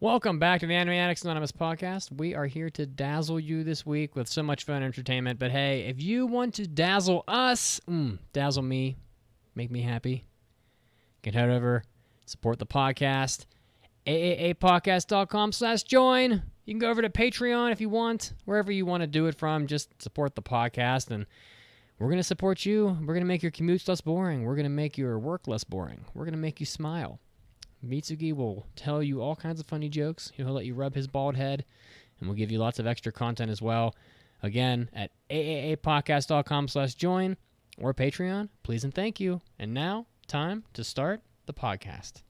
Welcome back to the Anime Addicts Anonymous podcast. We are here to dazzle you this week with so much fun entertainment. But hey, if you want to dazzle us, dazzle me, make me happy, you can head over, support the podcast, aaapodcast.com/join. You can go over to Patreon if you want, wherever you want to do it from. Just support the podcast, and we're going to support you. We're going to make your commutes less boring. We're going to make your work less boring. We're going to make you smile. Mitsugi will tell you all kinds of funny jokes. He'll let you rub his bald head, and we'll give you lots of extra content as well. Again, at aaapodcast.com/join or Patreon. Please and thank you. And now, time to start the podcast.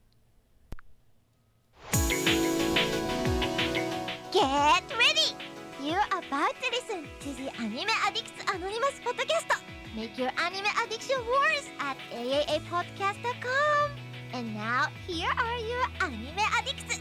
Get ready! You're about to listen to the Anime Addicts Anonymous podcast. Make your anime addiction worse at aaapodcast.com. And now, here are your anime addicts.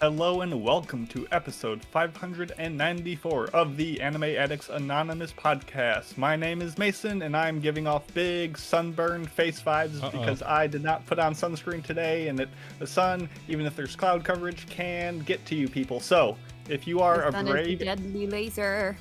Hello and welcome to episode 594 of the Anime Addicts Anonymous podcast. My name is Mason and I'm giving off big sunburned face vibes because I did not put on sunscreen today, and the sun, even if there's cloud coverage, can get to you people. So if you are the a sun brave... is a deadly laser.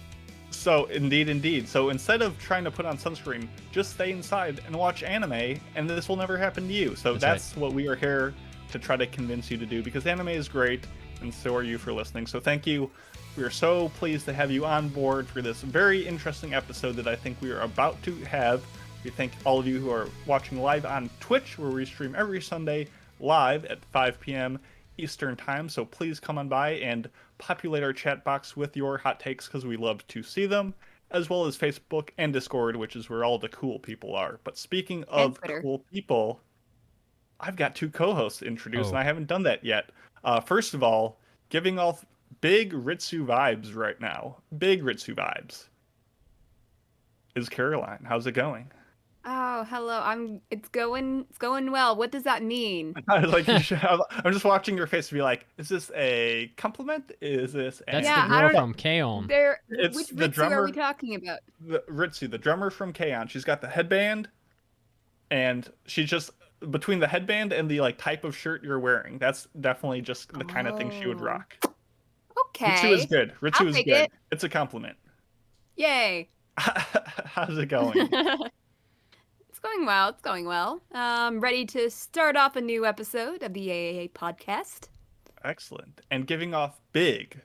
So indeed. So instead of trying to put on sunscreen, just stay inside and watch anime, and this will never happen to you. So that's what we are here to try to convince you to do, because anime is great, and so are you for listening. So thank you. We are so pleased to have you on board for this very interesting episode that I think we are about to have. We thank all of you who are watching live on Twitch, where we stream every Sunday live at 5 p.m. Eastern Time. So please come on by and populate our chat box with your hot takes, because we love to see them, as well as Facebook and Discord, which is where all the cool people are. But speaking of cool people, I've got two co-hosts introduced, and I haven't done that yet. First of all, giving off big Ritsu vibes right now. Big Ritsu vibes. Is Caroline. How's it going? Oh, hello. It's going well. What does that mean? I was like, I'm just watching your face to be like, is this a compliment? Is this That's the girl from K-On! Which Ritsu drummer, are we talking about? Ritsu, the drummer from K-On! She's got the headband, and she just... between the headband and the type of shirt you're wearing, that's definitely just the kind of thing she would rock. Okay. Ritsu is good. I'll take it. It's a compliment. Yay. How's it going? It's going well. Ready to start off a new episode of the AAA podcast. Excellent. And giving off big,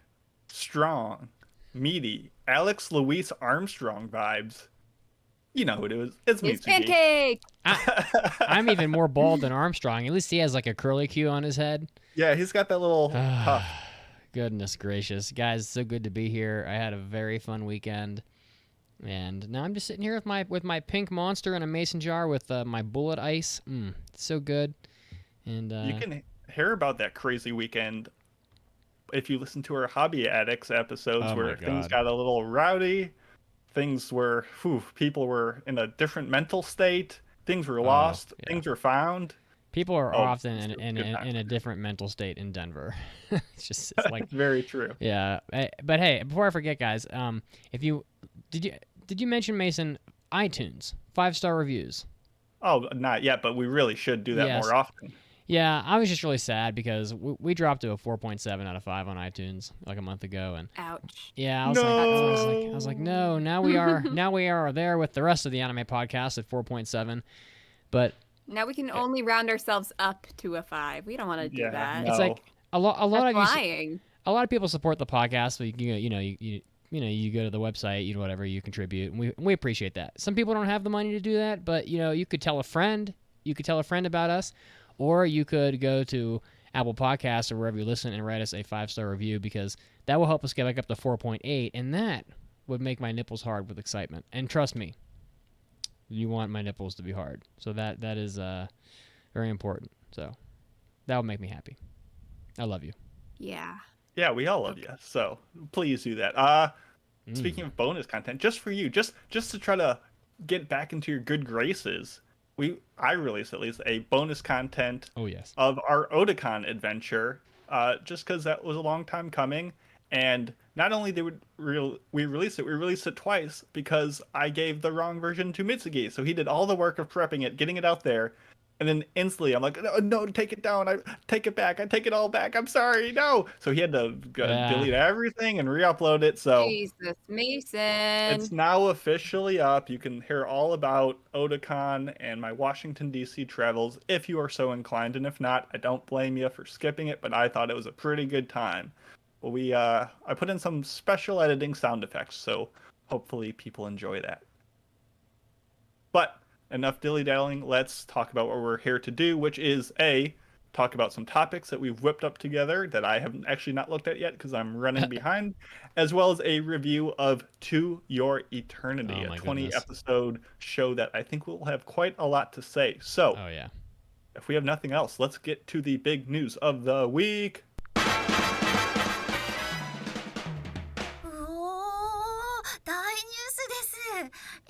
strong, meaty Alex Louise Armstrong vibes. You know who it is. It's Mitsugi. Pancake! I'm even more bald than Armstrong. At least he has like a curly Q on his head. Yeah, he's got that little puff. Goodness gracious. Guys, so good to be here. I had a very fun weekend. And now I'm just sitting here with my pink monster in a mason jar with my bullet ice. It's so good. And you can hear about that crazy weekend if you listen to our Hobby Addicts episodes where things got a little rowdy. Things were, people were in a different mental state. Things were lost. Things were found. People are often in a different mental state in Denver. it's like very true. Yeah, but hey, before I forget, guys, did you mention, Mason, iTunes 5-star reviews? Oh, not yet, but we really should do that more often. Yeah, I was just really sad because we dropped to a 4.7 out of 5 on iTunes like a month ago, and ouch. Yeah, I was like, no. Now we are there with the rest of the anime podcast at 4.7, but now we can only round ourselves up to a 5. We don't want to do that. No. It's like a lot of people support the podcast, so you go to the website, whatever, you contribute, and we appreciate that. Some people don't have the money to do that, but you could tell a friend. You could tell a friend about us. Or you could go to Apple Podcasts or wherever you listen and write us a 5-star review, because that will help us get back up to 4.8, and that would make my nipples hard with excitement. And trust me, you want my nipples to be hard. So that is very important. So that would make me happy. I love you. Yeah. Yeah, we all love you. So please do that. Speaking of bonus content, just for you, just to try to get back into your good graces, I released at least a bonus content Oh yes. of our Otakon adventure, just because that was a long time coming. And not only did we release it, we released it twice because I gave the wrong version to Mitsugi. So he did all the work of prepping it, getting it out there, and then instantly I'm like, no, take it down. I take it back. I take it all back. I'm sorry. No. So he had to delete everything and re-upload it. So Jesus, Mason. it's now officially up. You can hear all about Otakon and my Washington, D.C. travels if you are so inclined. And if not, I don't blame you for skipping it, but I thought it was a pretty good time. Well, I put in some special editing sound effects, so hopefully people enjoy that. But enough dilly-dallying. Let's talk about what we're here to do, which is talk about some topics that we've whipped up together that I have actually not looked at yet because I'm running behind, as well as a review of To Your Eternity, a 20-episode show that I think will have quite a lot to say. So, if we have nothing else, let's get to the big news of the week.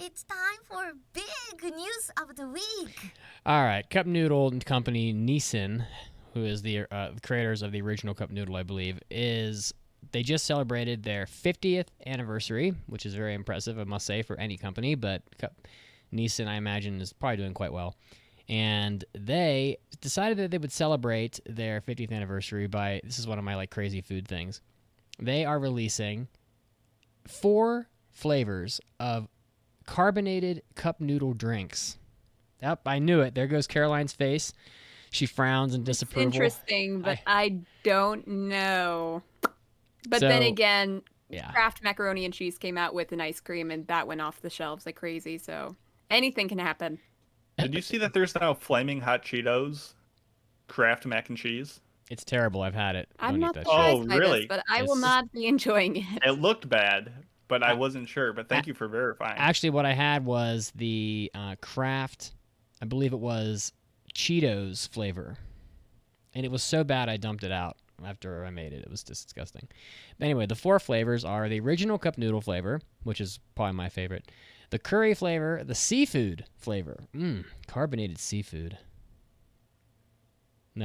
It's time for big news of the week. All right, Cup Noodle and Company Nissan, who is the creators of the original Cup Noodle, I believe, they just celebrated their 50th anniversary, which is very impressive, I must say, for any company. But Nissan, I imagine, is probably doing quite well. And they decided that they would celebrate their 50th anniversary by, this is one of my crazy food things. They are releasing 4 flavors of carbonated cup noodle drinks. Yep, I knew it. There goes Caroline's face. She frowns in disapproval. It's interesting, but I don't know. But then again, Kraft Macaroni and Cheese came out with an ice cream, and that went off the shelves like crazy. So anything can happen. Did you see that there's now Flaming Hot Cheetos Kraft Mac and Cheese? It's terrible. I've had it. I'm not surprised by this, but I will not be enjoying it. It looked bad, but I wasn't sure. But thank you for verifying. Actually, what I had was the Kraft, I believe it was Cheetos flavor. And it was so bad I dumped it out after I made it. It was disgusting. But anyway, the 4 flavors are the original cup noodle flavor, which is probably my favorite, the curry flavor, the seafood flavor. Carbonated seafood.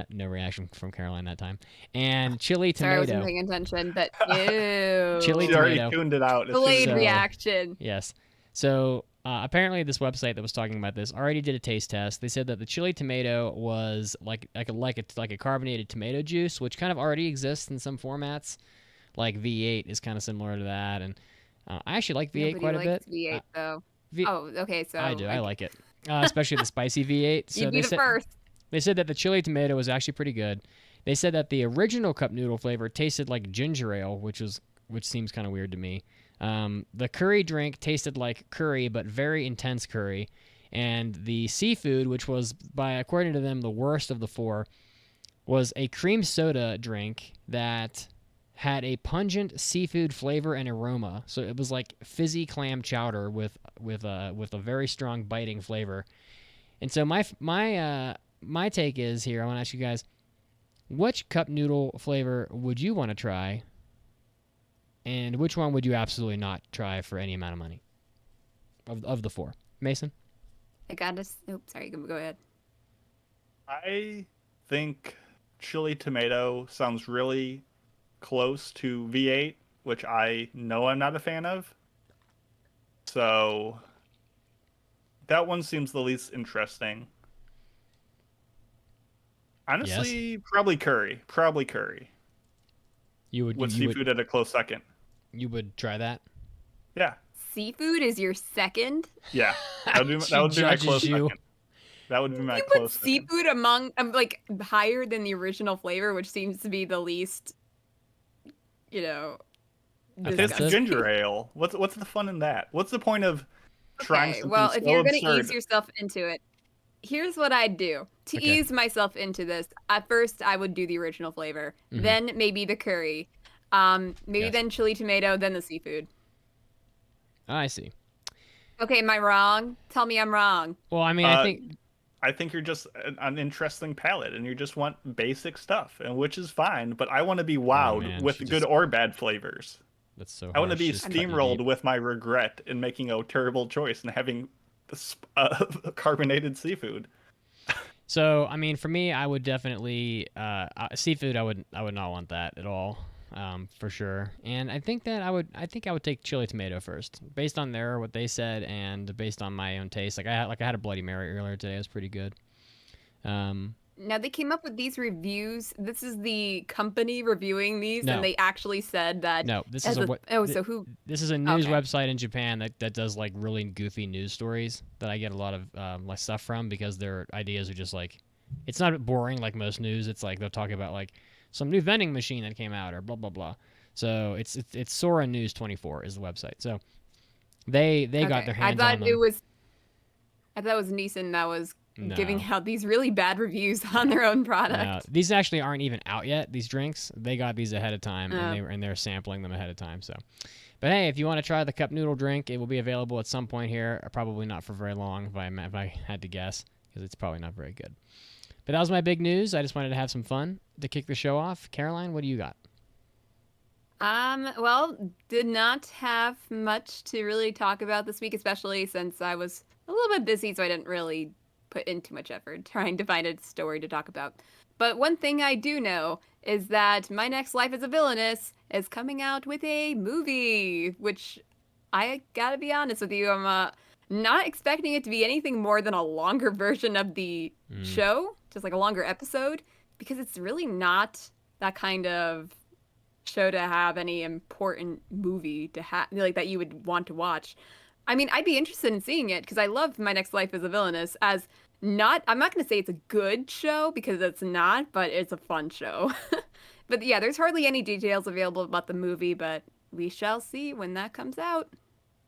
No reaction from Caroline that time. And chili tomato. Sorry, I wasn't paying attention, but ew. Chili she tomato. already tuned it out. Delayed reaction. Yes. So apparently this website that was talking about this already did a taste test. They said that the chili tomato was like a carbonated tomato juice, which kind of already exists in some formats. Like V8 is kind of similar to that, and I actually like V8 quite a bit. V8 though. Okay, so I do. I like it, especially the spicy V8. So you'd be the first. They said that the chili tomato was actually pretty good. They said that the original cup noodle flavor tasted like ginger ale, which seems kind of weird to me. The curry drink tasted like curry, but very intense curry. And the seafood, which was, according to them, the worst of the 4, was a cream soda drink that had a pungent seafood flavor and aroma. So it was like fizzy clam chowder with a very strong biting flavor. And so my take is here, I want to ask you guys, which cup noodle flavor would you want to try? And which one would you absolutely not try for any amount of money? Of the 4. Mason? I got to... sorry, go ahead. I think chili tomato sounds really close to V8, which I know I'm not a fan of. So that one seems the least interesting. Honestly, probably curry. With seafood at a close second. You would try that? Yeah. Seafood is your second? Yeah. That would be my close second. That would be my close second. Seafood among higher than the original flavor, which seems to be the least, It's ginger ale. What's the fun in that? What's the point of trying something so if you're absurd? going to ease yourself into it, here's what I'd do. To ease myself into this, at first I would do the original flavor, then maybe the curry, then chili tomato, then the seafood. Oh, I see. Okay, am I wrong? Tell me I'm wrong. Well, I mean, I think I think you're just an interesting palate, and you just want basic stuff, and which is fine. But I want to be wowed with good or bad flavors. That's so harsh. I want to be Just cut you steamrolled deep. with my regret in making a terrible choice and having carbonated seafood. So, I mean, for me, I would definitely seafood. I would not want that at all, for sure. And I think that I would take chili tomato first, based on what they said, and based on my own taste. I had a Bloody Mary earlier today. It was pretty good. Now they came up with these reviews. This is the company reviewing these, No. and they actually said that. No, this as is so who? This is a news Okay. website in Japan that does like really goofy news stories that I get a lot of my stuff from, because their ideas are just like, it's not boring like most news. It's like they'll talk about like some new vending machine that came out or blah blah blah. So it's Sora News 24 is the website. So they got their hands on them. I thought it was Nissan that was No. giving out these really bad reviews on their own product. No, these actually aren't even out yet. These drinks, they got these ahead of time, and they're sampling them ahead of time. So, but hey, if you want to try the cup noodle drink, it will be available at some point here. Probably not for very long, if I had to guess, because it's probably not very good. But that was my big news. I just wanted to have some fun to kick the show off. Caroline, what do you got? Well, did not have much to really talk about this week, especially since I was a little bit busy, so I didn't really put in too much effort trying to find a story to talk about. But one thing I do know is that My Next Life as a Villainess is coming out with a movie, which I gotta be honest with you, I'm not expecting it to be anything more than a longer version of the show, just like a longer episode, because it's really not that kind of show to have any important movie to have, like, that you would want to watch. I mean, I'd be interested in seeing it because I love My Next Life as a Villainess. I'm not going to say it's a good show because it's not, but it's a fun show. But yeah, there's hardly any details available about the movie, but we shall see when that comes out.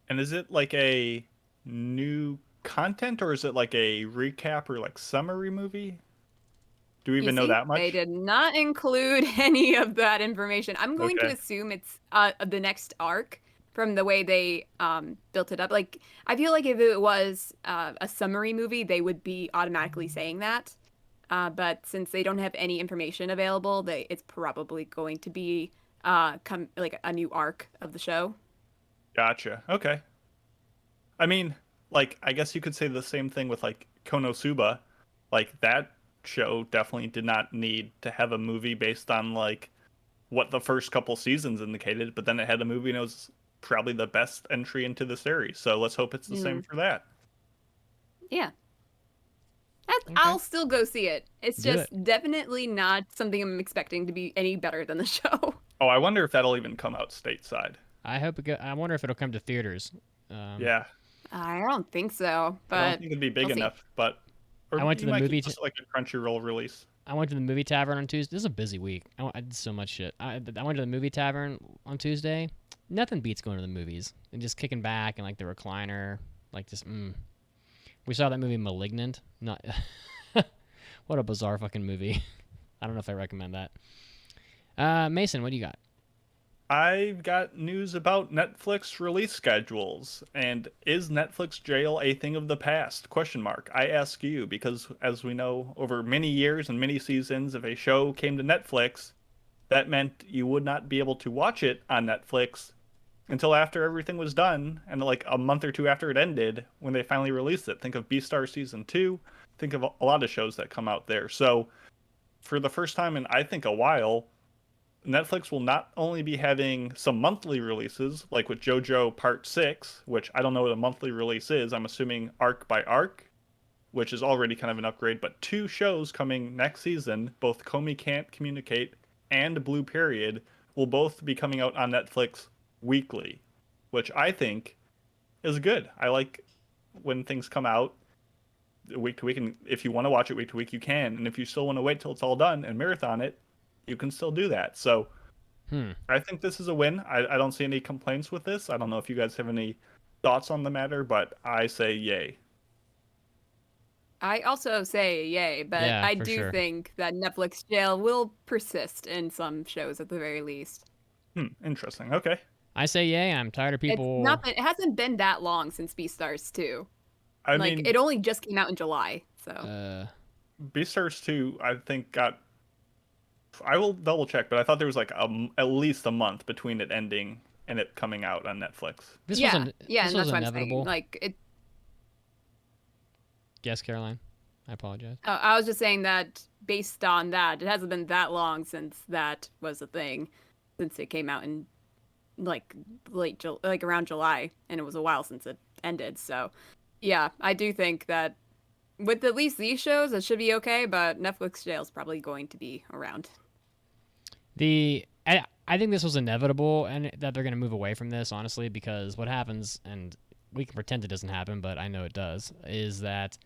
And is it like a new content, or is it like a recap or like summary movie? Do we even know that much? They did not include any of that information. I'm going to assume it's the next arc from the way they built it up. Like, I feel like if it was a summary movie, they would be automatically saying that. But since they don't have any information available, it's probably going to be like a new arc of the show. Gotcha. Okay. I mean, like, I guess you could say the same thing with like Konosuba. Like, that show definitely did not need to have a movie based on like what the first couple seasons indicated, but then it had a movie and it was probably the best entry into the series. So let's hope it's the same for that. Yeah. I'll still go see it. It's just definitely not something I'm expecting to be any better than the show. Oh, I wonder if that'll even come out stateside. I wonder if it'll come to theaters. Yeah. I don't think so, but I don't think it'd be big enough, but I went to the movie just like a Crunchyroll release. I went to the movie tavern on Tuesday. This is a busy week. I did so much shit. I went to the movie tavern on Tuesday. Nothing beats going to the movies and just kicking back and like the recliner, like just. We saw that movie Malignant. Not. What a bizarre fucking movie. I don't know if I recommend that. Mason, what do you got? I've got news about Netflix release schedules, and is Netflix jail a thing of the past? ? I ask you, because as we know, over many years and many seasons, if a show came to Netflix, that meant you would not be able to watch it on Netflix until after everything was done, and like a month or two after it ended, when they finally released it. Think of Beastar Season 2, think of a lot of shows that come out there. So, for the first time in, I think, a while, Netflix will not only be having some monthly releases, like with JoJo Part 6, which I don't know what a monthly release is. I'm assuming arc by arc, which is already kind of an upgrade, but 2 shows coming next season, both Komi Can't Communicate and Blue Period, will both be coming out on Netflix weekly, which I think is good. I like when things come out week to week, and if you want to watch it week to week, you can. And if you still want to wait till it's all done and marathon it, you can still do that. So I think this is a win. I don't see any complaints with this. I don't know if you guys have any thoughts on the matter, but I say yay. I also say yay, but yeah, I do think that Netflix jail will persist in some shows at the very least. Interesting. Okay. I say yay. I'm tired of people. It hasn't been that long since Beastars 2. I mean, it only just came out in July, So Beastars 2, I think got. I will double check, but I thought there was like at least a month between it ending and it coming out on Netflix. This yeah, was yeah, this and was that's what inevitable. I'm saying. Like it. Yes, Caroline. I apologize. Oh, I was just saying that based on that, it hasn't been that long since that was a thing, since it came out in like around July, and it was a while since it ended. So, yeah, I do think that with at least these shows, it should be okay. But Netflix jail is probably going to be around. I think this was inevitable, and that they're going to move away from this, honestly, because what happens, and we can pretend it doesn't happen, but I know it does, is that,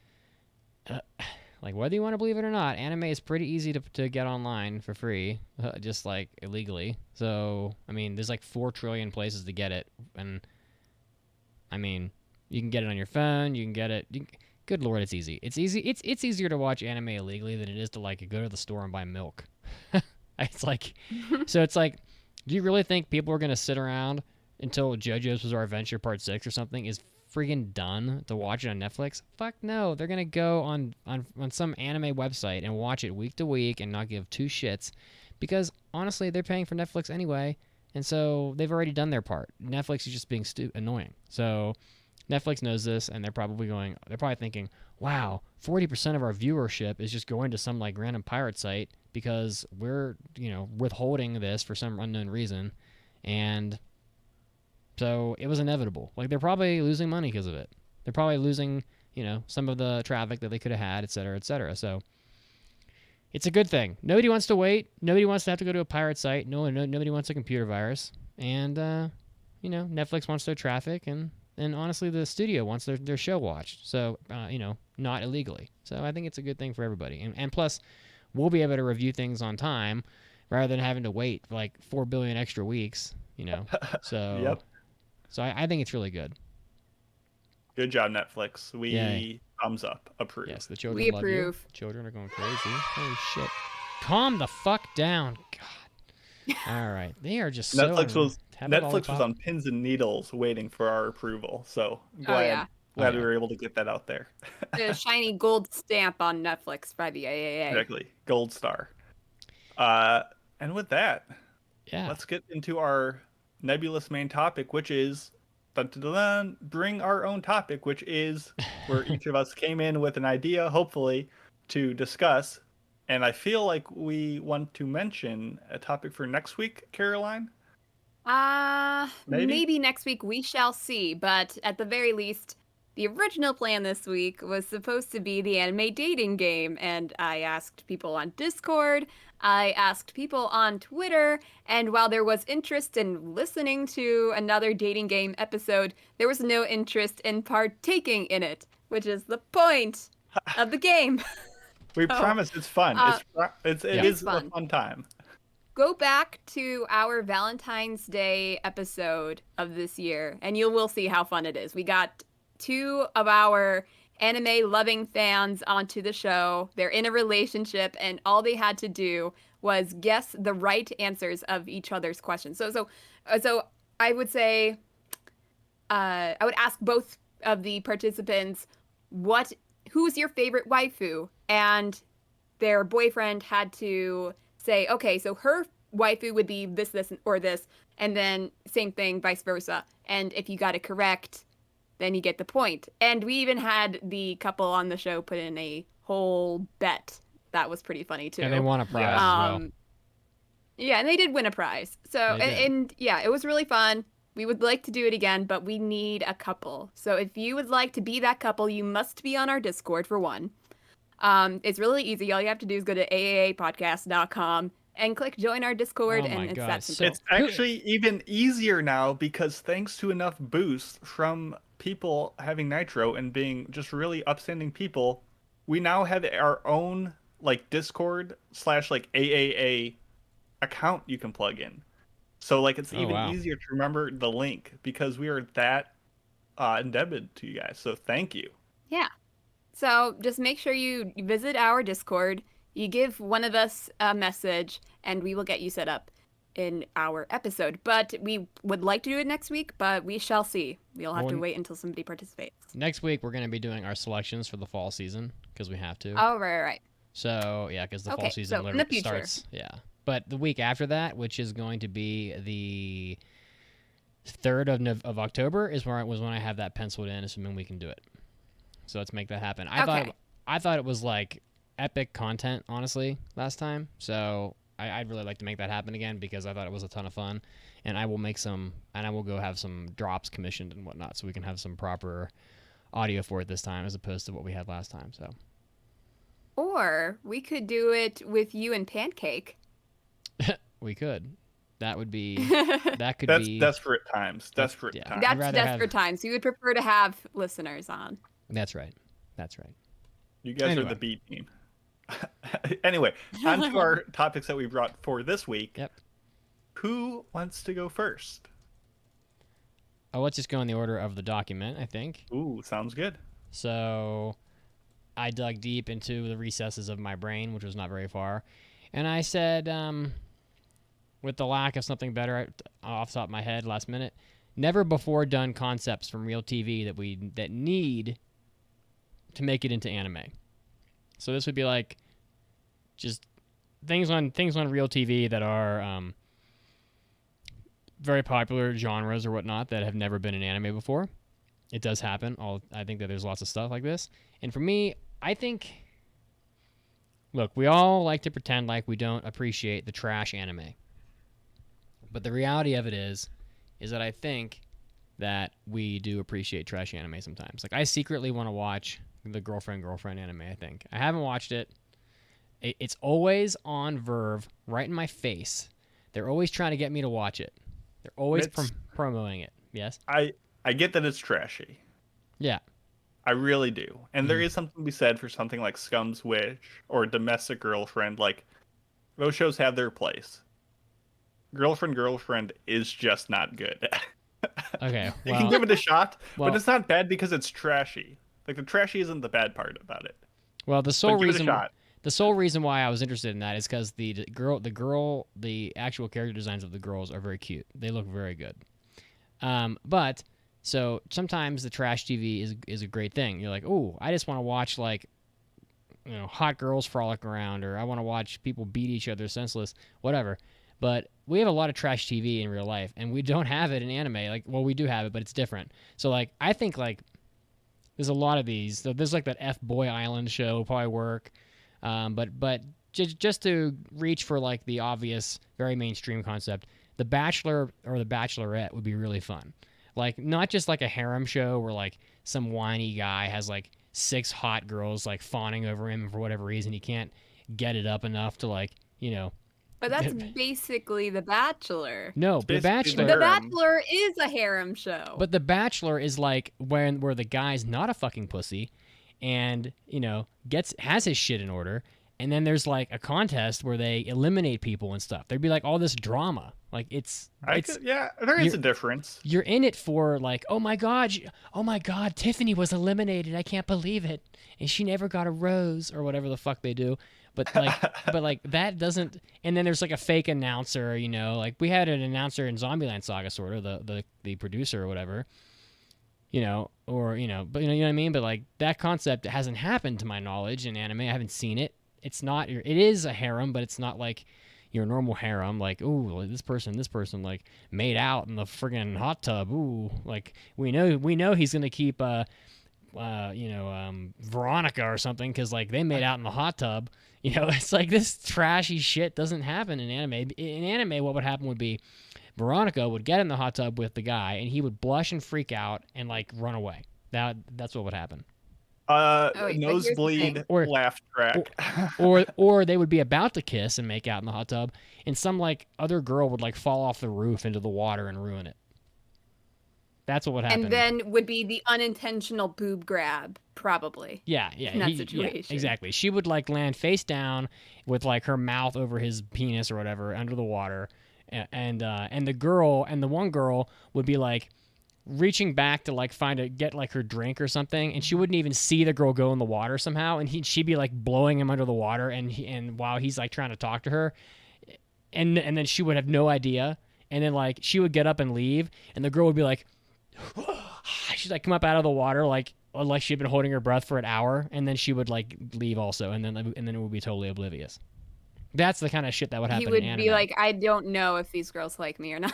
like, whether you want to believe it or not, anime is pretty easy to get online for free, just, like, illegally. So, I mean, there's, like, 4 trillion places to get it, and, I mean, you can get it on your phone, you can get it... Good Lord, it's easy. It's easy. It's easier to watch anime illegally than it is to, like, go to the store and buy milk. It's like... So it's like... Do you really think people are going to sit around until JoJo's Bizarre Adventure Part 6 or something is freaking done to watch it on Netflix? Fuck no. They're going to go on some anime website and watch it week to week and not give 2 shits because, honestly, they're paying for Netflix anyway, and so they've already done their part. Netflix is just being annoying. So Netflix knows this, and they're probably thinking, wow, 40% of our viewership is just going to some, like, random pirate site because we're, withholding this for some unknown reason. And so it was inevitable. Like, they're probably losing money because of it. They're probably losing, some of the traffic that they could have had, et cetera, et cetera. So it's a good thing. Nobody wants to wait. Nobody wants to have to go to a pirate site. Nobody wants a computer virus. And, Netflix wants their traffic, and honestly, the studio wants their show watched. So, not illegally. So I think it's a good thing for everybody. And plus, we'll be able to review things on time rather than having to wait for like 4 billion extra weeks, So, Yep. So I think it's really good. Good job, Netflix. We thumbs up, approve. Yes, the children We love approve. You. Children are going crazy. Holy shit! Calm the fuck down. God. All right, they are just Netflix so was on pins and needles waiting for our approval. So glad we were able to get that out there. The shiny gold stamp on Netflix by the AAA. Exactly, gold star. And with that, let's get into our nebulous main topic, which is bring our own topic, which is where each of us came in with an idea, hopefully, to discuss. And I feel like we want to mention a topic for next week, Caroline. Maybe next week, we shall see. But at the very least, the original plan this week was supposed to be the anime dating game. And I asked people on Discord, I asked people on Twitter, and while there was interest in listening to another dating game episode, there was no interest in partaking in it, which is the point of the game. We promise it's fun. It is fun. A fun time. Go back to our Valentine's Day episode of this year, and you will see how fun it is. We got 2 of our anime-loving fans onto the show. They're in a relationship, and all they had to do was guess the right answers of each other's questions. So I would say, I would ask both of the participants, who's your favorite waifu? And their boyfriend had to say, okay, so her waifu would be this, or this, and then same thing, vice versa. And if you got it correct, then you get the point. And we even had the couple on the show put in a whole bet. That was pretty funny, too. And they won a prize as well. Yeah, and they did win a prize. So, and yeah, it was really fun. We would like to do it again, but we need a couple. So if you would like to be that couple, you must be on our Discord, for one. It's really easy. All you have to do is go to aaapodcast.com and click join our Discord, and it's that simple. It's actually even easier now because thanks to enough boost from people having Nitro and being just really upstanding people, we now have our own like Discord / like AAA account you can plug in. So like it's even easier to remember the link because we are that indebted to you guys. So thank you. Yeah. So just make sure you visit our Discord. You give one of us a message, and we will get you set up. in our episode. But we would like to do it next week, but we shall see. We'll have to wait until somebody participates. Next week, we're going to be doing our selections for the fall season because we have to. Oh, right. So, yeah, because the fall season literally starts. Yeah. But the week after that, which is going to be the 3rd of October, was when I have that penciled in, assuming we can do it. So let's make that happen. I thought it was like epic content, honestly, last time. So I'd really like to make that happen again because I thought it was a ton of fun. And I will go have some drops commissioned and whatnot so we can have some proper audio for it this time as opposed to what we had last time. So. Or we could do it with you and Pancake. We could. That would be. That's desperate times. Desperate times. That's desperate times. You would prefer to have listeners on. That's right. You guys are the B team. Anyway, on to our topics that we brought for this week. Yep. Who wants to go first? Oh, let's just go in the order of the document, I think. Ooh, sounds good. So I dug deep into the recesses of my brain, which was not very far. And I said, with the lack of something better off the top of my head last minute, never before done concepts from real TV that need to make it into anime. So this would be like just things on real TV that are very popular genres or whatnot that have never been in anime before. It does happen. I think that there's lots of stuff like this. And for me, I think, look, we all like to pretend like we don't appreciate the trash anime. But the reality of it is that I think that we do appreciate trash anime sometimes. Like, I secretly want to watch the girlfriend anime, I think. I haven't watched it. It's always on Verve, right in my face. They're always trying to get me to watch it. They're always promoting it. Yes? I get that it's trashy. Yeah. I really do. And there is something to be said for something like Scum's Witch or Domestic Girlfriend. Like, those shows have their place. Girlfriend is just not good. Okay. You can give it a shot, but it's not bad because it's trashy. Like, the trashy isn't the bad part about it. Well, the sole reason why I was interested in that is because the actual character designs of the girls are very cute. They look very good. But so sometimes the trash TV is a great thing. You're like, oh, I just want to watch hot girls frolic around, or I want to watch people beat each other senseless, whatever. But we have a lot of trash TV in real life, and we don't have it in anime. Like, well, we do have it, but it's different. So, like, I think, like, there's a lot of these. So there's, like, that F-Boy Island show will probably work. But just to reach for, like, the obvious, very mainstream concept, The Bachelor or The Bachelorette would be really fun. Like, not just, like, a harem show where, like, some whiny guy has, like, 6 hot girls, like, fawning over him for whatever reason. He can't get it up enough to, like, But that's basically The Bachelor. No, The Bachelor. The Bachelor is a harem show. But The Bachelor is like where the guy's not a fucking pussy, and has his shit in order, and then there's like a contest where they eliminate people and stuff. There'd be like all this drama. Like there is a difference. You're in it for like, oh my god, Tiffany was eliminated. I can't believe it, and she never got a rose or whatever the fuck they do. But like that doesn't. And then there's like a fake announcer, like we had an announcer in Zombieland Saga, sort of the producer or whatever, but you know what I mean. But like that concept hasn't happened to my knowledge in anime. I haven't seen it. It is a harem, but it's not like your normal harem. Like, ooh, this person like made out in the friggin' hot tub. Ooh, like we know he's gonna keep Veronica or something because like they made out in the hot tub. It's like this trashy shit doesn't happen in anime. In anime, what would happen would be Veronica would get in the hot tub with the guy, and he would blush and freak out and like run away. That's what would happen. Nosebleed laugh track. or they would be about to kiss and make out in the hot tub, and some like other girl would like fall off the roof into the water and ruin it. That's what would happen. And then would be the unintentional boob grab, probably. Yeah. In that situation. Yeah, exactly. She would like land face down with like her mouth over his penis or whatever under the water, and the one girl would be like reaching back to like get like her drink or something, and she wouldn't even see the girl go in the water somehow, and she'd be like blowing him under the water, and while he's like trying to talk to her. and then she would have no idea, and then like she would get up and leave, and the girl would be like, she'd like come up out of the water like she'd been holding her breath for an hour, and then she would like leave also, and then it would be totally oblivious. That's the kind of shit that would happen. He would in anime. be like, I don't know if these girls like me or not.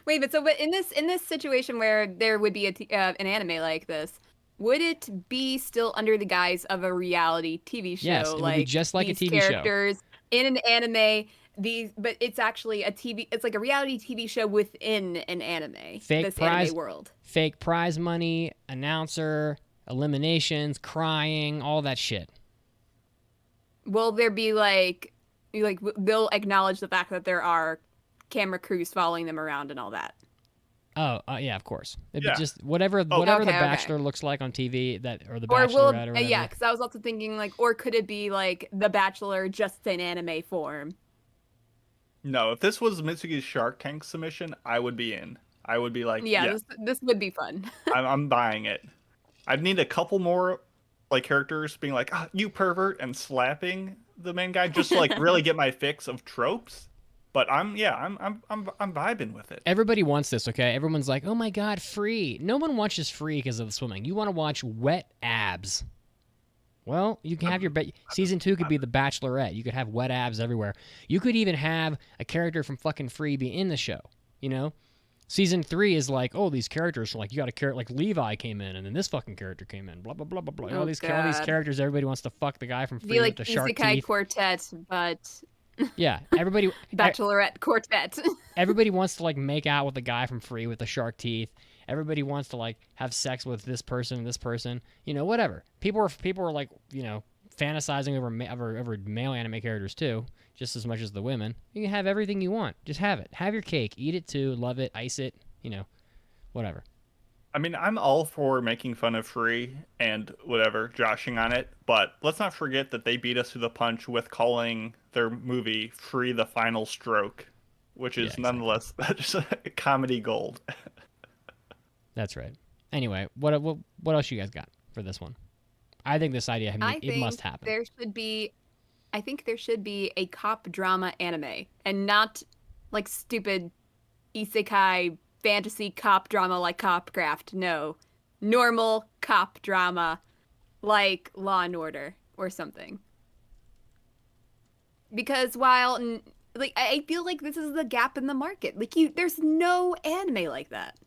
Wait, but in this situation where there would be an anime like this, would it be still under the guise of a reality TV show? Yes, it would be just like a TV characters in an anime. But it's actually a TV. It's like a reality TV show within an anime. Anime world. Fake prize money, announcer, eliminations, crying, all that shit. Will there be like they'll acknowledge the fact that there are camera crews following them around and all that? Oh, yeah, of course. It'd be just whatever the Bachelor looks like on TV, or the Bachelorette or whatever. Yeah, because I was also thinking like, or could it be like the Bachelor just in anime form? No, if this was Mitsuki's Shark Tank submission, I would be in. I would be like, yeah. This would be fun. I'm buying it. I'd need a couple more like characters being like, you pervert, and slapping the main guy just to like really get my fix of tropes. But I'm vibing with it. Everybody wants this, okay? Everyone's like, oh my god, Free. No one watches Free because of the swimming. You want to watch wet abs. Well, you can have your season 2 could be the Bachelorette. You could have wet abs everywhere. You could even have a character from fucking Free be in the show. You know, season 3 is like, oh, these characters are like, you got a character like Levi came in, and then this fucking character came in. Blah blah blah blah blah. All these characters, everybody wants to fuck the guy from Free with the shark teeth. Isekai quartet, but yeah, everybody Bachelorette quartet. Everybody wants to like make out with the guy from Free with the shark teeth. Everybody wants to like have sex with this person and this person, you know, whatever. People are like, you know, fantasizing over male anime characters too, just as much as the women. You can have everything you want. Just have it. Have your cake. Eat it too. Love it. Ice it. You know, whatever. I mean, I'm all for making fun of Free and whatever, joshing on it, but let's not forget that they beat us to the punch with calling their movie Free the Final Stroke, which is nonetheless just comedy gold. That's right. Anyway, what else you guys got for this one? I think this idea, it must happen. I think there should be a cop drama anime, and not like stupid isekai fantasy cop drama like Copcraft. No, normal cop drama like Law and Order or something. Because while like I feel like this is the gap in the market. Like there's no anime like that.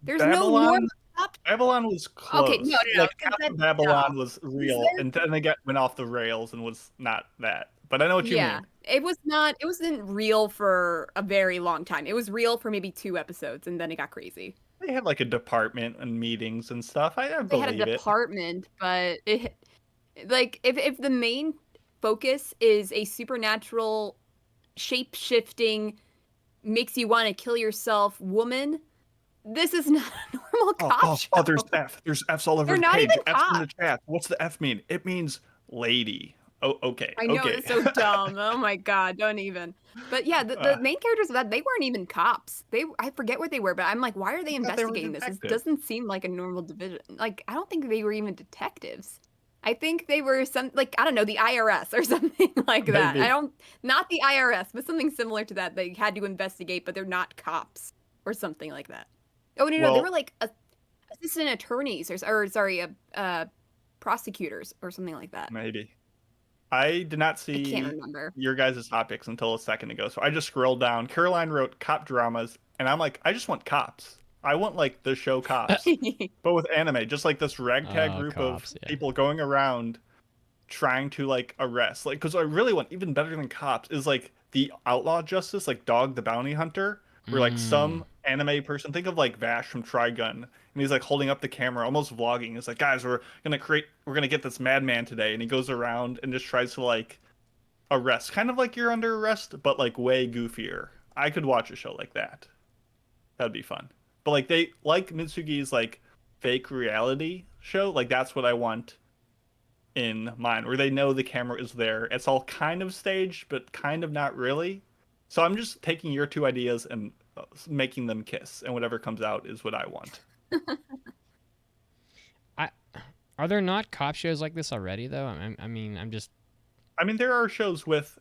There's Babylon, no normal cop. Babylon was close. Okay, no. Like Babylon was real, and then they went off the rails and was not that. But I know what you mean. It was not. It wasn't real for a very long time. It was real for maybe 2 episodes, and then it got crazy. They had like a department and meetings and stuff. I believe it. They had a department, but like if the main focus is a supernatural, shape-shifting, makes you want to kill yourself woman, this is not a normal cop show. Oh, there's F. There's F's all over the page. F's in the chat. What's the F mean? It means lady. Oh, okay. I know, it's so dumb. Oh my god, don't even. But yeah, the main characters of that, they weren't even cops. I forget what they were, but I'm like, why are they investigating this? This doesn't seem like a normal division. Like, I don't think they were even detectives. I think they were I don't know, the IRS or something like that. Not the IRS, but something similar to that. They had to investigate, but they're not cops or something like that. Oh, no, they were like assistant attorneys prosecutors or something like that. Maybe. I did not see your guys' topics until a second ago, so I just scrolled down. Caroline wrote cop dramas, and I'm like, I just want cops. I want like the show Cops, but with anime, just like this ragtag group of people going around trying to like arrest. Like, because I really want, even better than Cops, is like the outlaw justice, like Dog the Bounty Hunter, where like some anime person, think of like Vash from Trigun, and he's like holding up the camera, almost vlogging. It's like, guys, we're gonna get this madman today, and he goes around and just tries to like arrest, kind of like You're Under Arrest, but like way goofier. I could watch a show like that. That'd be fun. But like they like Mitsugi's like fake reality show, like that's what I want in mine, where they know the camera is there. It's all kind of staged, but kind of not really. So I'm just taking your 2 ideas and making them kiss, and whatever comes out is what I want. Are there not cop shows like this already, though? I mean, there are shows with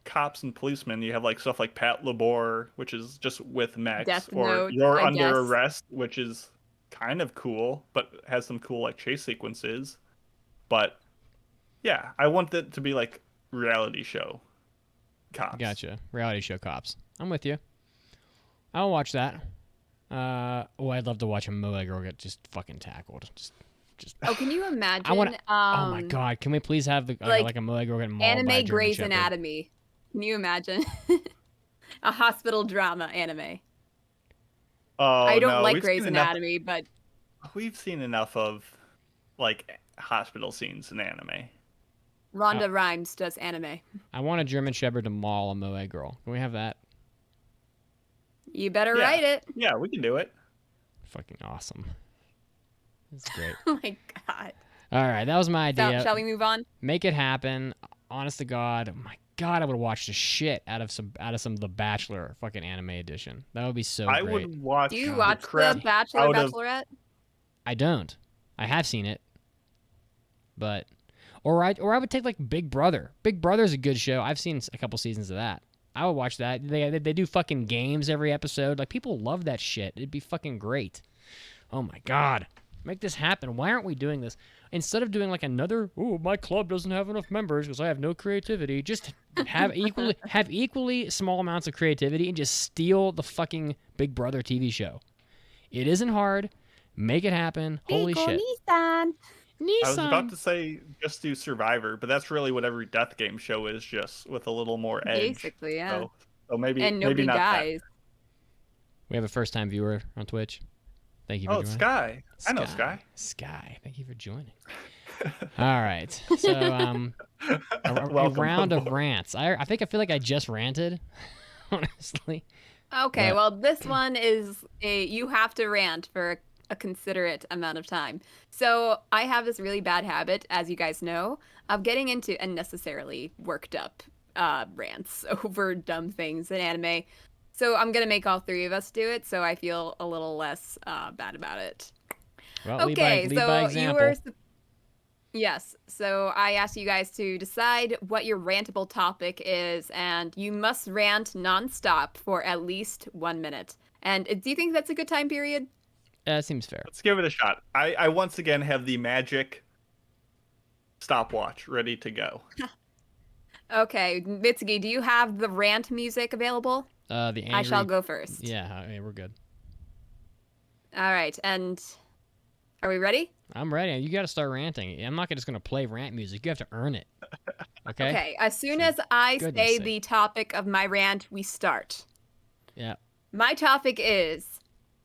cops and policemen, you have like stuff like Pat Labor, which is just with mechs, Death or Note, You're I Under guess. Arrest, which is kind of cool, but has some cool like chase sequences. But yeah, I want it to be like reality show cops. Gotcha. Reality show cops. I'm with you. I'll watch that. I'd love to watch a Moe girl get just fucking tackled. Just. Oh, can you imagine? I want. Oh my god! Can we please have like a Moe girl get mauled by a anime German Grey's Shepherd? Anatomy? Can you imagine? A hospital drama anime. Oh, I don't no, like we've Grey's seen enough- Anatomy, but We've seen enough of like hospital scenes in anime. Rhonda Rhimes does anime. I want a German Shepherd to maul a Moe girl. Can we have that? You better Yeah. write it. Yeah, we can do it. Fucking awesome. That's great. Oh my god. All right, that was my idea. Shall we move on? Make it happen. Honest to God, my God, I would watch the shit out of some of the Bachelor fucking anime edition. That would be so I great. would watch. Do you the watch crap The Bachelor, out of- Bachelorette? I don't. I have seen it, but or I would take like Big Brother. Big Brother's a good show. I've seen a couple seasons of that. I would watch that. They do fucking games every episode. Like people love that shit. It'd be fucking great. Oh my God. Make this happen. Why aren't we doing this? Instead of doing like another, oh, my club doesn't have enough members because I have no creativity, just have equally small amounts of creativity and just steal the fucking Big Brother TV show. It isn't hard. Make it happen. Holy shit. Nissan. I was about to say just do Survivor, but that's really what every death game show is, just with a little more edge. Basically, yeah. So maybe And nobody maybe not dies. We have a first-time viewer on Twitch. Thank you That. for Oh, it's joining. Sky. I know Sky. Sky, thank you for joining. All right. So, a Welcome round of aboard. rants. I feel like I just ranted, honestly. Okay, But- well, this one is you have to rant for a considerate amount of time. So I have this really bad habit, as you guys know, of getting into unnecessarily worked up rants over dumb things in anime. So I'm going to make all three of us do it, so I feel a little less bad about it. Well, Okay, lead by so example. Yes, so I asked you guys to decide what your rantable topic is, and you must rant nonstop for at least 1 minute. And do you think that's a good time period? Seems fair. Let's give it a shot. I once again have the magic stopwatch ready to go. Okay, Mitsuki, do you have the rant music available? The angry... I shall go first. Yeah, we're good. All right, and are we ready? I'm ready. You got to start ranting. I'm not just going to play rant music. You have to earn it. Okay? Okay, as soon as I Goodness say sake. the topic of my rant, we start. Yeah. My topic is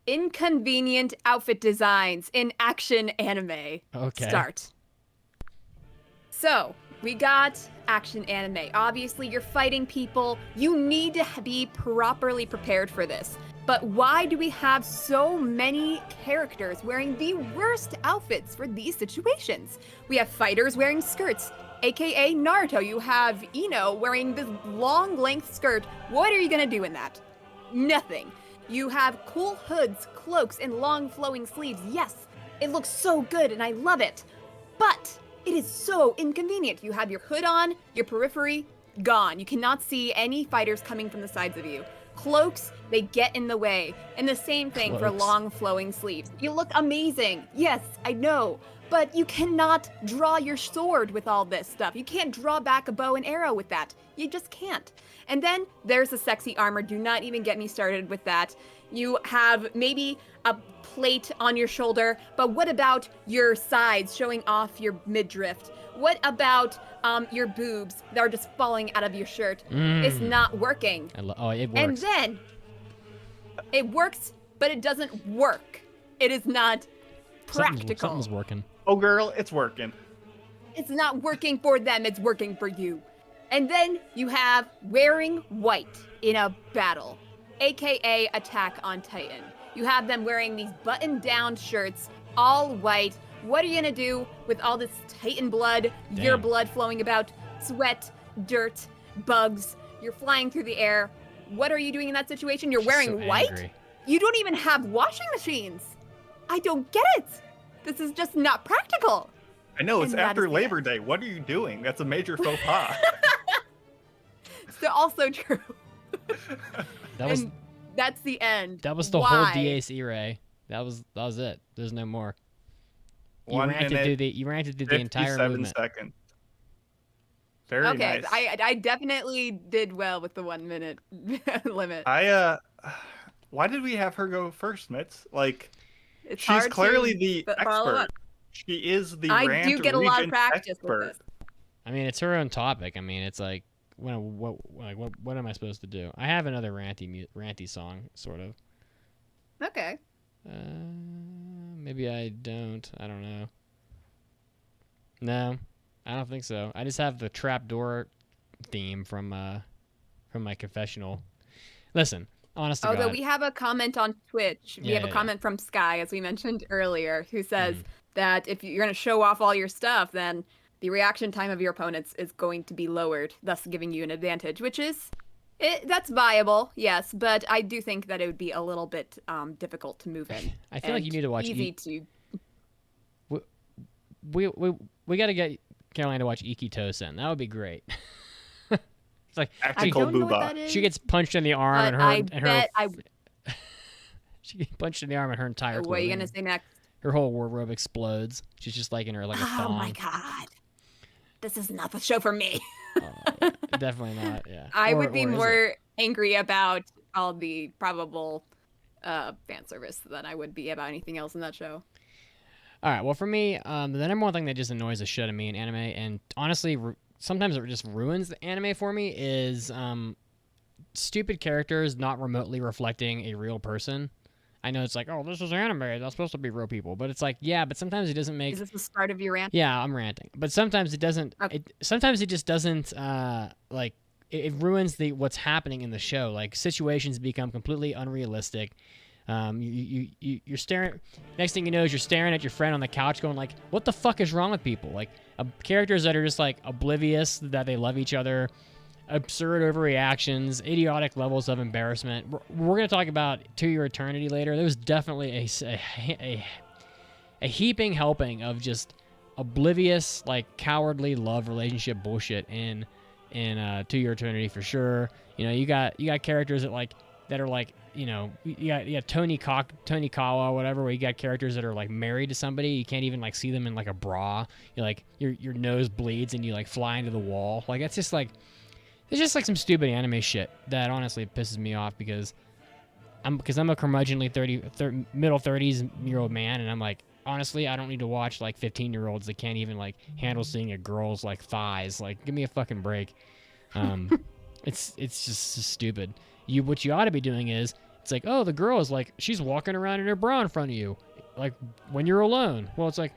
inconvenient outfit designs in action anime. Okay. Start. So, we got action anime. Obviously, you're fighting people. You need to be properly prepared for this. But why do we have so many characters wearing the worst outfits for these situations? We have fighters wearing skirts, aka Naruto. You have Ino wearing this long length skirt. What are you gonna do in that? Nothing. You have cool hoods, cloaks, and long flowing sleeves. Yes, it looks so good and I love it. But it is so inconvenient. You have your hood on, your periphery gone. You cannot see any fighters coming from the sides of you. Cloaks, they get in the way. And the same thing for Cloaks. long flowing sleeves. You look amazing. Yes, I know. But you cannot draw your sword with all this stuff. You can't draw back a bow and arrow with that. You just can't. And then there's the sexy armor. Do not even get me started with that. You have maybe a plate on your shoulder, but what about your sides showing off your midriff? What about your boobs that are just falling out of your shirt? It's not working. It works. And then it works, but it doesn't work. It is not practical. Something's working. Oh, girl, it's working. It's not working for them, it's working for you. And then you have wearing white in a battle, aka Attack on Titan. You have them wearing these button-down shirts, all white. What are you gonna do with all this Titan blood, your Damn. blood flowing about, sweat, dirt, bugs? You're flying through the air. What are you doing in that situation? You're wearing So white? angry. You don't even have washing machines. I don't get it. This is just not practical. I know, it's And that after is the Labor Day. What are you doing? That's a major faux pas. also true. That that's the end. That was the whole DAC, Ray. That was it. There's no more. You ranted through the entire movement. 57 seconds. Very nice. I definitely did well with the 1 minute limit. Why did we have her go first, Mitz? Like, it's she's clearly the expert. She is the I do get a lot of practice with this. I mean, it's her own topic. I mean, it's like, what am I supposed to do? I have another ranty song, sort of. Okay. Maybe I don't. I don't know. No, I don't think so. I just have the trapdoor theme from my confessional. Listen, honest to God. Although we have a comment on Twitch. We have a comment from Sky, as we mentioned earlier, who says that if you're going to show off all your stuff, then the reaction time of your opponents is going to be lowered, thus giving you an advantage, which is... that's viable, yes, but I do think that it would be a little bit difficult to move in. I feel like you need to watch... Easy to... We got to get Caroline to watch Iki Tosen. That would be great. It's like... I don't know what that is. She gets punched in the arm she gets punched in the arm and her entire clothing. What are you going to say next? Her whole wardrobe explodes. She's just like in her like a thong. Oh my God. This is not the show for me. Yeah, definitely not. Yeah. I would be more angry about all the probable fan service than I would be about anything else in that show. All right. Well, for me, the number one thing that just annoys the shit out of me in anime, and honestly, sometimes it just ruins the anime for me, is stupid characters not remotely reflecting a real person. I know it's like, oh, this is anime. That's supposed to be real people. But it's like, yeah, but sometimes it doesn't make... Is this the start of your rant? Yeah, I'm ranting. But sometimes it doesn't... Okay. Sometimes it just doesn't, like... It ruins what's happening in the show. Like, situations become completely unrealistic. You're staring... Next thing you know is you're staring at your friend on the couch going like, what the fuck is wrong with people? Like, characters that are just, like, oblivious that they love each other... Absurd overreactions, idiotic levels of embarrassment. We're going to talk about To Your Eternity later. There was definitely a heaping helping of just oblivious, like cowardly love relationship bullshit in To Your Eternity for sure. You know, you got characters that are like, you know, you got Tony Kawa, whatever, where you got characters that are like married to somebody. You can't even like see them in like a bra. You like your nose bleeds and you like fly into the wall. Like it's just like some stupid anime shit that honestly pisses me off because I'm a curmudgeonly middle 30s-year-old man, and I'm like, honestly, I don't need to watch like 15-year-olds that can't even like handle seeing a girl's like thighs. Like, give me a fucking break. It's just stupid. What you ought to be doing is, it's like, oh, the girl is like, she's walking around in her bra in front of you, like when you're alone. Well, it's like,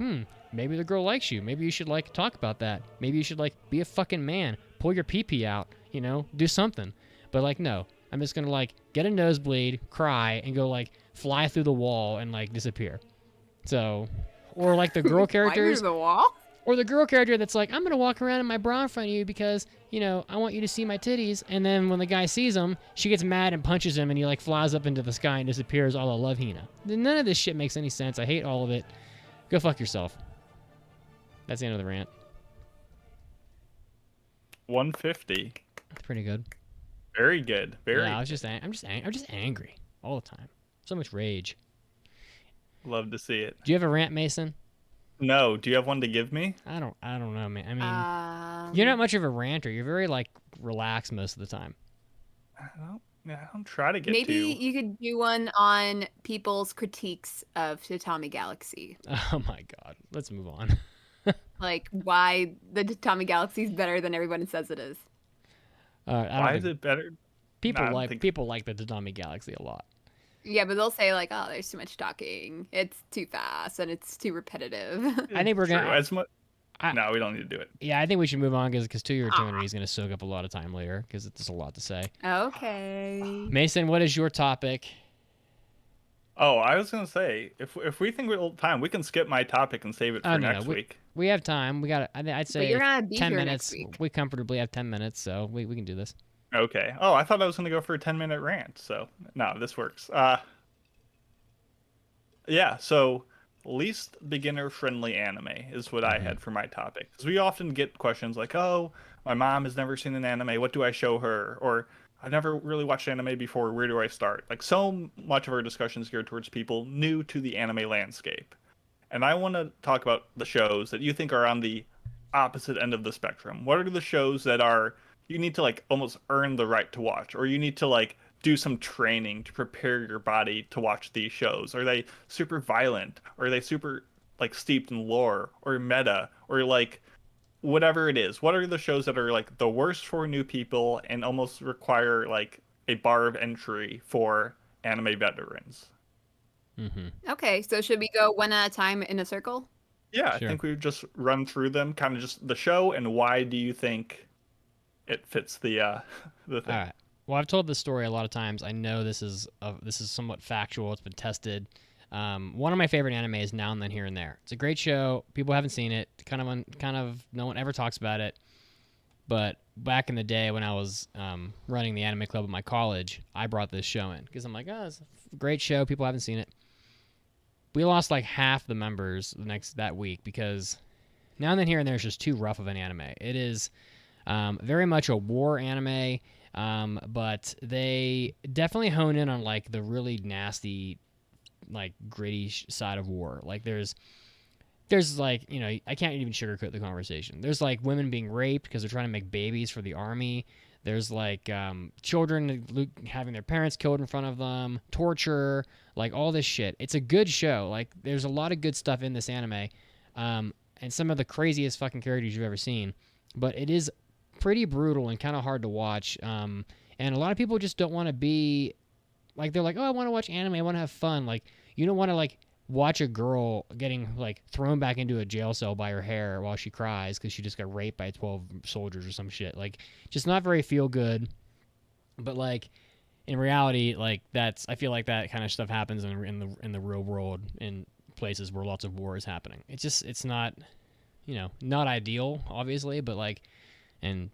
maybe the girl likes you. Maybe you should like talk about that. Maybe you should like be a fucking man. Pull your pee-pee out. You know, do something. But like, no, I'm just gonna like get a nosebleed, cry, and go like fly through the wall and like disappear. So, or like the girl characters, fly through the wall, or the girl character that's like, I'm gonna walk around in my bra in front of you because, you know, I want you to see my titties. And then when the guy sees them, she gets mad and punches him, and he like flies up into the sky and disappears. All I love Hina. None of this shit makes any sense. I hate all of it. Go fuck yourself. That's the end of the rant. 150. That's pretty good. Very good. Very. Yeah, I'm just angry all the time. So much rage. Love to see it. Do you have a rant, Mason? No. Do you have one to give me? I don't know, man. I mean, you're not much of a ranter. You're very like relaxed most of the time. I don't try to get. Maybe you could do one on people's critiques of Tatami Galaxy. Oh my God. Let's move on. Like why the Tatami Galaxy is better than everyone says it is. Why is it better? People like the Tatami Galaxy a lot. Yeah, but they'll say like, "Oh, there's too much talking. It's too fast and it's too repetitive." I think we're gonna. No, we don't need to do it. Yeah, I think we should move on because To Your Eternity is gonna soak up a lot of time later because there's a lot to say. Okay. Mason, what is your topic? Oh, I was gonna say if we think we have time, we can skip my topic and save it for next week. We have time. We got. I'd say but you're gonna be 10 here minutes. Next week. We comfortably have 10 minutes, so we can do this. Okay. Oh, I thought I was gonna go for a 10-minute rant. So no, this works. Yeah. So least beginner-friendly anime is what I had for my topic. Because we often get questions like, "Oh, my mom has never seen an anime. What do I show her?" Or "I've never really watched anime before. Where do I start?" Like so much of our discussion is geared towards people new to the anime landscape. And I want to talk about the shows that you think are on the opposite end of the spectrum. What are the shows that are you need to like almost earn the right to watch, or you need to like do some training to prepare your body to watch these shows? Are they super violent? Are they super like steeped in lore or meta or like whatever it is? What are the shows that are like the worst for new people and almost require like a bar of entry for anime veterans? Okay, so should we go one at a time in a circle? Yeah, I Sure. think we've just run through them, kind of just the show and why do you think it fits the the thing. All right. Well, I've told this story a lot of times. I know this is somewhat factual. It's been tested. One of my favorite anime is Now and Then Here and There. It's a great show. People haven't seen it. Kind of no one ever talks about it. But back in the day when I was running the anime club at my college, I brought this show in because I'm like, oh, it's a great show. People haven't seen it. We lost like half the members that week because Now and Then Here and There is just too rough of an anime. It is very much a war anime, but they definitely hone in on like the really nasty, like gritty side of war. Like there's like, you know, I can't even sugarcoat the conversation. There's like women being raped because they're trying to make babies for the army. There's like children having their parents killed in front of them, torture, like all this shit. It's a good show. Like there's a lot of good stuff in this anime, and some of the craziest fucking characters you've ever seen. But it is pretty brutal and kind of hard to watch. And a lot of people just don't want to be like, they're like, oh, I want to watch anime. I want to have fun. Like you don't want to like watch a girl getting like thrown back into a jail cell by her hair while she cries because she just got raped by 12 soldiers or some shit. Like just not very feel good. But like in reality, like I feel like that kind of stuff happens in the real world in places where lots of war is happening. It's not, you know, not ideal obviously, but like,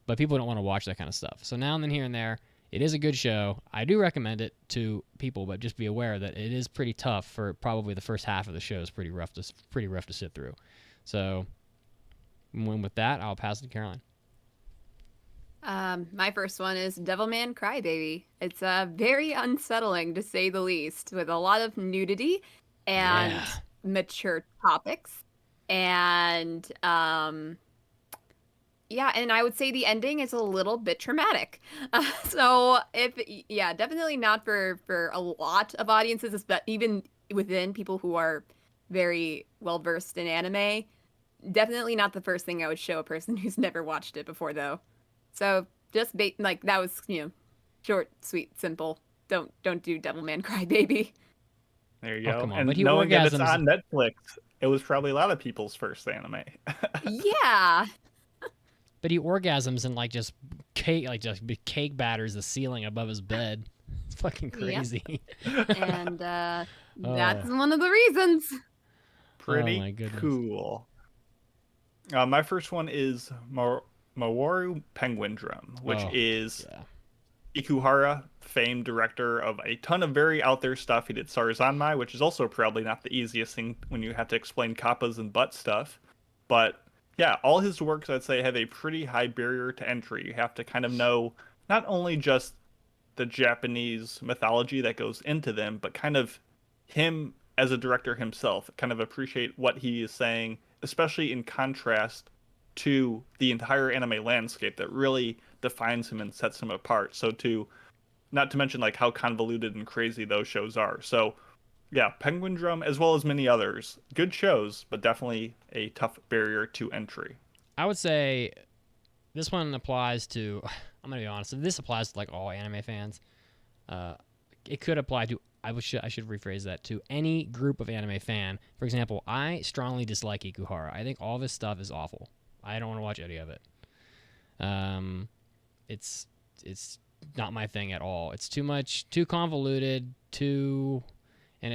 but people don't want to watch that kind of stuff. So Now and Then Here and There, it is a good show. I do recommend it to people, but just be aware that it is pretty tough for probably the first half of the show is pretty rough to sit through. So with that, I'll pass it to Caroline. My first one is Devilman Crybaby. It's very unsettling to say the least, with a lot of nudity and mature topics. And yeah, and I would say the ending is a little bit traumatic. So definitely not for a lot of audiences, but even within people who are very well versed in anime, definitely not the first thing I would show a person who's never watched it before, though. So just like that was, you know, short, sweet, simple. Don't do Devilman Crybaby. There you go. Come on. And But he knowing that it's orgasms. on Netflix, it was probably a lot of people's first anime. Yeah. But he orgasms and like just cake batters the ceiling above his bed. It's fucking crazy. Yep. And that's one of the reasons. Pretty cool. My first one is Mawaru Penguin Drum, which is Ikuhara, famed director of a ton of very out there stuff. He did Sarazanmai, which is also probably not the easiest thing when you have to explain kappas and butt stuff. But yeah, all his works, I'd say, have a pretty high barrier to entry. You have to kind of know not only just the Japanese mythology that goes into them, but kind of him as a director himself, kind of appreciate what he is saying, especially in contrast to the entire anime landscape that really defines him and sets him apart. So not to mention like how convoluted and crazy those shows are. So yeah, Penguin Drum, as well as many others. Good shows, but definitely a tough barrier to entry. I would say this one applies to, I'm going to be honest, this applies to like all anime fans. It could apply to, I should rephrase that, to any group of anime fan. For example, I strongly dislike Ikuhara. I think all of his stuff is awful. I don't want to watch any of it. It's not my thing at all. It's too much, too convoluted, and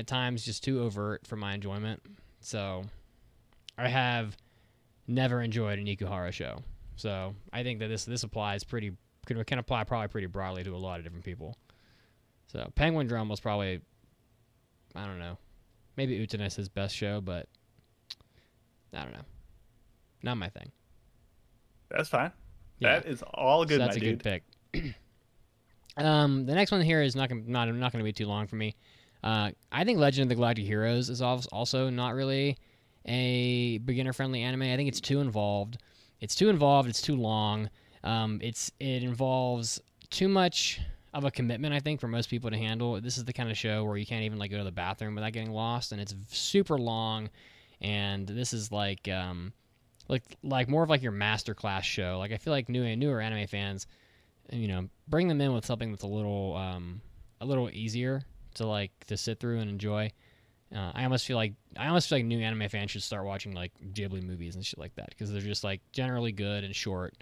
at times just too overt for my enjoyment. So I have never enjoyed an Ikuhara show. So I think that this applies can apply probably pretty broadly to a lot of different people. So Penguin Drum was probably, I don't know, Maybe Utena is his best show, but I don't know. Not my thing. That's fine. Yeah. That is all good, So that's my a dude. good pick. The next one here is not gonna be too long for me. I think Legend of the Galactic Heroes is also not really a beginner-friendly anime. I think it's too involved. It's too long. It involves too much of a commitment, I think, for most people to handle. This is the kind of show where you can't even like go to the bathroom without getting lost, and it's super long. And this is like more of like your masterclass show. Like I feel like newer anime fans, bring them in with something that's a little easier to sit through and enjoy. I almost feel like new anime fans should start watching like Ghibli movies and shit like that because they're just like generally good and short.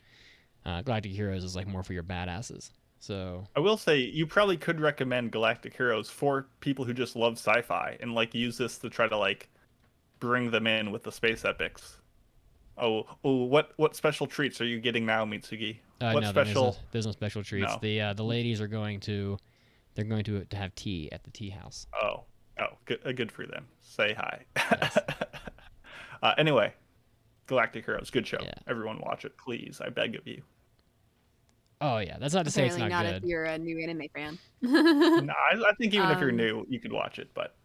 Galactic Heroes is like more for your badasses. So I will say you probably could recommend Galactic Heroes for people who just love sci-fi and like use this to try to like bring them in with the space epics. What special treats are you getting now, Mitsugi? What no, special? there's no special treats. No. The ladies are going to have tea at the tea house. Oh, good for them. Say hi. Yes. Anyway, Galactic Heroes, good show. Yeah. Everyone watch it, please. I beg of you. Oh yeah, that's not to say it's Apparently not not good. if you're a new anime fan. No, I think even if you're new, you could watch it, but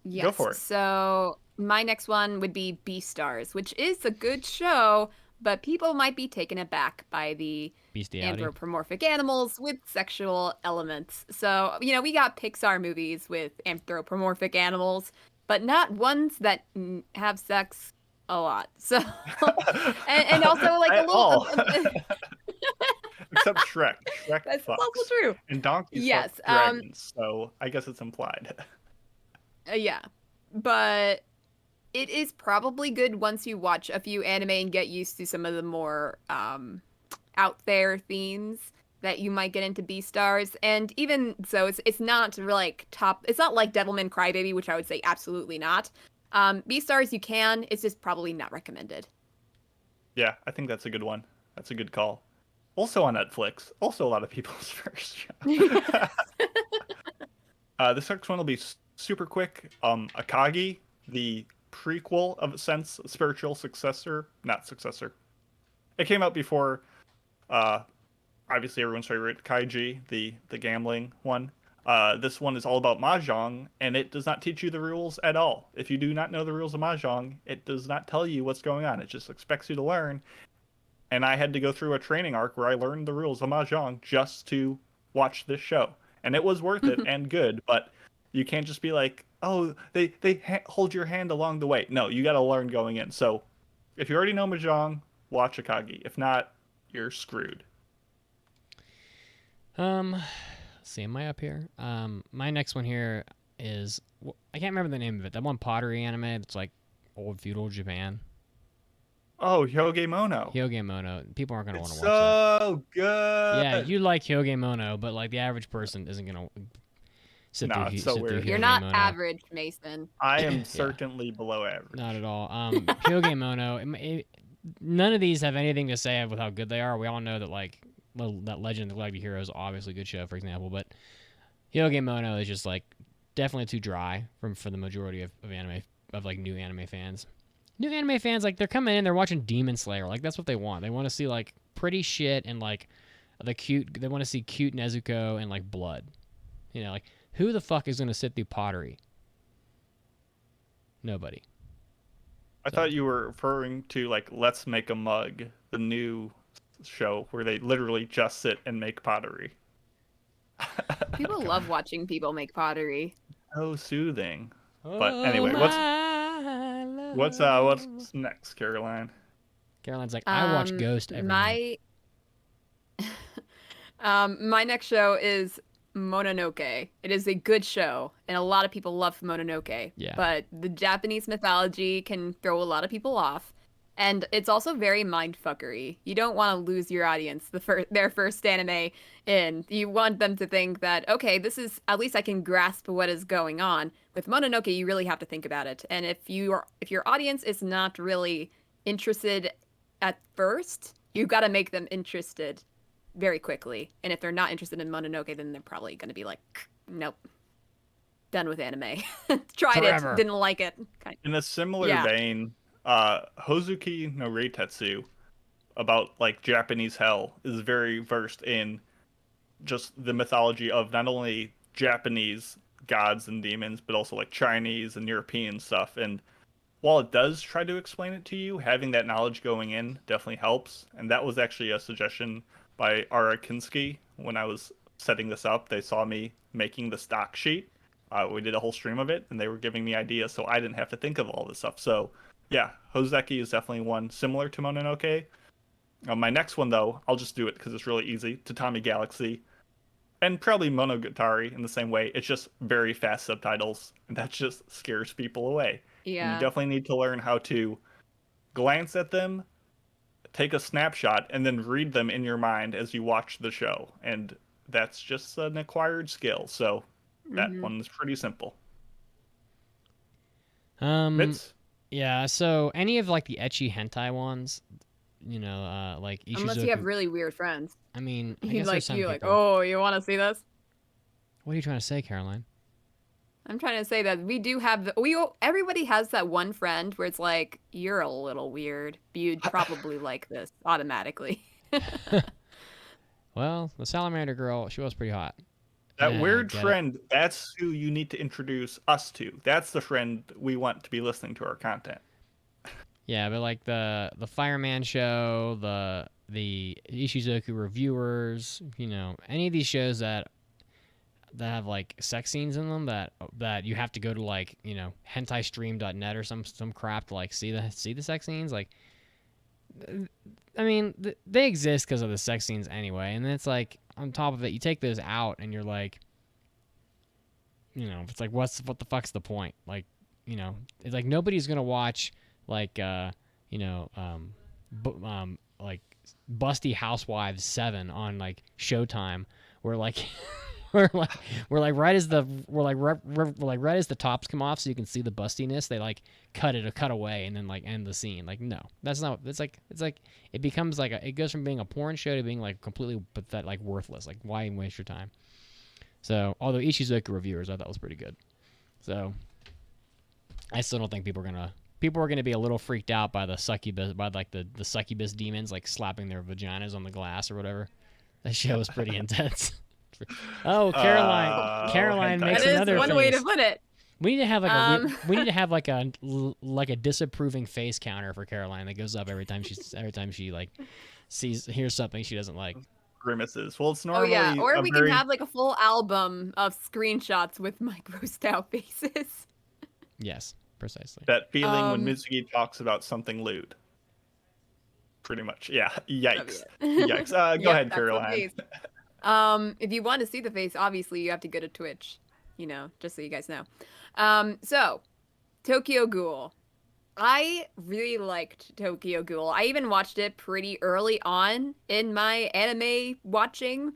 yes. Go for it. So my next one would be Beastars, which is a good show, but people might be taken aback by the Bestiality. anthropomorphic animals with sexual elements. So, we got Pixar movies with anthropomorphic animals, but not ones that have sex a lot. So, and also like a little. Except Shrek. Shrek That's fucks. also true. And donkeys Yes, fuck dragons, so I guess it's implied. Yeah, but it is probably good once you watch a few anime and get used to some of the more out there themes that you might get into Beastars. And even so, it's not like it's not like Devilman Crybaby, which I would say absolutely not. Beastars you can, it's just probably not recommended. Yeah, I think that's a good one. That's a good call. Also on Netflix. Also a lot of people's first show. This next one will be super quick. Akagi, the prequel of a sense, spiritual successor, not successor. It came out before, obviously everyone's favorite Kaiji, the gambling one. This one is all about mahjong, and it does not teach you the rules at all. If you do not know the rules of mahjong, it does not tell you what's going on. It just expects you to learn. And I had to go through a training arc where I learned the rules of mahjong just to watch this show, and it was worth it and good. But you can't just be like, oh, they hold your hand along the way. No, you got to learn going in. So if you already know mahjong, watch Akagi. If not, you're screwed. Let's see, am I up here? My next one here is I can't remember the name of it. That one pottery anime that's like old feudal Japan. Oh, Hyogemono. Hyogemono. People aren't gonna want to watch that. So good. Yeah, you like Hyogemono, but like the average person isn't gonna sit through. It's so weird. You're not average, Mason. I am certainly below average. Not at all. Hyogemono. None of these have anything to say with how good they are. We all know that like that Legend of the Galactic Heroes is obviously a good show, for example, but Hyogemono is just like definitely too dry for the majority of anime of like new anime fans. New anime fans, like, they're coming in, they're watching Demon Slayer. Like, that's what they want. They want to see, like, pretty shit and, like, they want to see cute Nezuko and, like, blood. Like, who the fuck is going to sit through pottery? Nobody. I thought you were referring to, like, Let's Make a Mug, the new show where they literally just sit and make pottery. People love watching people make pottery. So soothing. But anyway, what's next, Caroline? Caroline's like, I watch Ghost every night. My next show is Mononoke. It is a good show, and a lot of people love Mononoke. Yeah. But the Japanese mythology can throw a lot of people off, and it's also very mindfuckery. You don't want to lose your audience their first anime in. You want them to think that, okay, this is, at least I can grasp what is going on. With Mononoke, you really have to think about it. And if your audience is not really interested at first, you've got to make them interested very quickly. And if they're not interested in Mononoke, then they're probably going to be like, nope. done with anime. Tried Forever. it, didn't like it. In a similar vein, Hozuki no Reitetsu, about like Japanese hell, is very versed in just the mythology of not only Japanese gods and demons, but also like Chinese and European stuff. And while it does try to explain it to you, having that knowledge going in definitely helps. And that was actually a suggestion by Ara Kinsky when I was setting this up. They saw me making the stock sheet. We did a whole stream of it, and they were giving me ideas, so I didn't have to think of all this stuff. So, yeah, Hozeki is definitely one similar to Mononoke. My next one, though, I'll just do it because it's really easy. Tatami Galaxy. And probably Monogatari in the same way. It's just very fast subtitles, and that just scares people away. Yeah. And you definitely need to learn how to glance at them, take a snapshot, and then read them in your mind as you watch the show. And that's just an acquired skill. So that one is pretty simple. Mitz? Yeah, so any of like the ecchi hentai ones, you know, like Ishizoku. Unless you have really weird friends. I mean, I He'd guess like there's some you people... like, oh, you want to see this? What are you trying to say, Caroline? I'm trying to say that we do have everybody has that one friend where it's like, you're a little weird. You'd probably like this automatically. Well, the salamander girl, she was pretty hot. That weird friend, that's who you need to introduce us to. That's the friend we want to be listening to our content. Yeah, but like the Fireman show, the Ishizoku reviewers, you know, any of these shows that have like sex scenes in them that you have to go to like, you know, hentaistream.net or some crap to like see the sex scenes, like, I mean, they exist because of the sex scenes anyway, and then it's like on top of it, you take those out and you're like, you know, it's like what the fuck's the point? Like, you know, it's like nobody's gonna watch like you know, like Busty Housewives 7 on like Showtime, where like we're like right as the tops come off so you can see the bustiness, they like cut away and then like end the scene. Like, no, that's not. It's like it becomes like it goes from being a porn show to being like completely pathetic, like worthless. Like, why even waste your time? So, although Ishizoku reviewers I thought was pretty good, so I still don't think people are gonna be a little freaked out by the succubus, by like the succubus demons like slapping their vaginas on the glass or whatever. That show was pretty intense. Oh, Caroline makes another. That is one way to put it. We need to have like a disapproving face counter for Caroline that goes up every time she like hears something she doesn't like. Grimaces. Well, it's normally. Oh yeah, or we can have like a full album of screenshots with my grossed out faces. Yes, precisely. That feeling when Mitsuki talks about something lewd. Pretty much, yeah. Yikes. Yikes. Go ahead, Caroline. If you want to see the face, obviously you have to go to Twitch, you know, just so you guys know. So Tokyo Ghoul. I really liked Tokyo Ghoul. I even watched it pretty early on in my anime watching.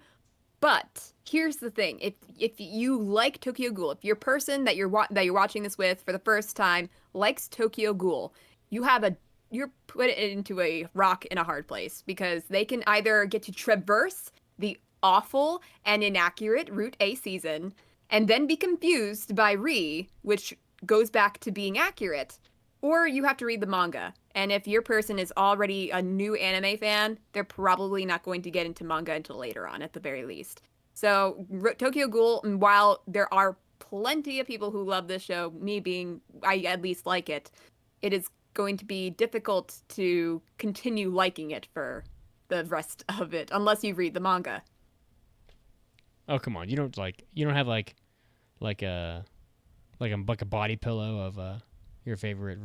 But here's the thing: if you like Tokyo Ghoul, if your person that you're watching this with for the first time likes Tokyo Ghoul, you're put into a rock in a hard place, because they can either get to traverse the awful and inaccurate Route A season and then be confused by Ri, which goes back to being accurate, or you have to read the manga. And if your person is already a new anime fan, they're probably not going to get into manga until later on at the very least. So Tokyo Ghoul, while there are plenty of people who love this show, I at least like it, it is going to be difficult to continue liking it for the rest of it unless you read the manga. Oh, come on. You don't have like a body pillow of your favorite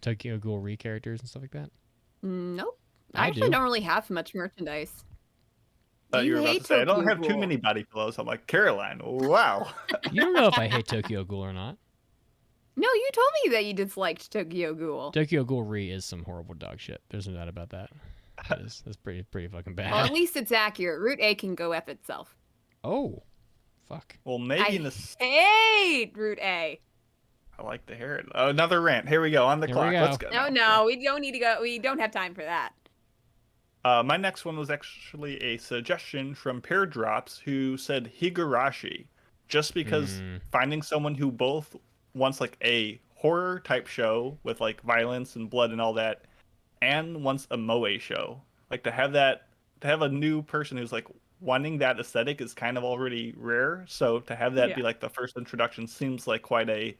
Tokyo Ghoul characters and stuff like that? Nope. I actually don't really have much merchandise. You were about to say, I don't have too many body pillows. I'm like, Caroline, wow. You don't know if I hate Tokyo Ghoul or not. No, you told me that you disliked Tokyo Ghoul. Tokyo Ghoul is some horrible dog shit. There's no doubt about that. That's pretty fucking bad. Well, at least it's accurate. Route A can go F itself. Oh, fuck. Well, maybe hate Route A. I like to hear it. Another rant. Here we go on the clock. Let's go. No, we don't need to go. We don't have time for that. My next one was actually a suggestion from Pear Drops, who said Higurashi. just because finding someone who both wants like a horror type show with like violence and blood and all that, and wants a moe show, like to have a new person who's like wanting that aesthetic is kind of already rare. So to have that be like the first introduction seems like quite a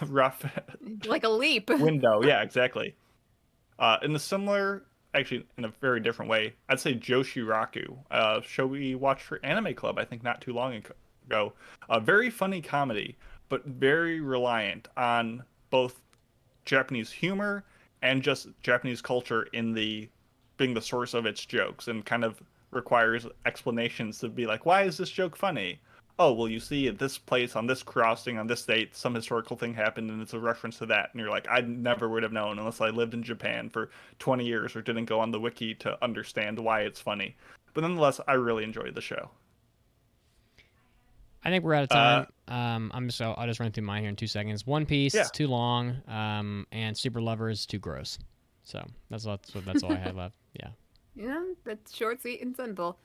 rough like a leap window. Yeah, exactly. In a similar, actually in a very different way, I'd say Joshiraku, show we watched for Anime Club, I think not too long ago. A very funny comedy, but very reliant on both Japanese humor and just Japanese culture in being the source of its jokes, and kind of requires explanations to be like, why is this joke funny? Oh, well, you see, at this place, on this crossing, on this date, some historical thing happened, and it's a reference to that. And you're like, I never would have known unless I lived in Japan for 20 years or didn't go on the wiki to understand why it's funny. But nonetheless, I really enjoyed the show. I think we're out of time. I'll just run through mine here in 2 seconds. One Piece, it's too long, and Super Lovers, too gross. So that's all I had left. Yeah. Yeah, that's short, sweet, and simple.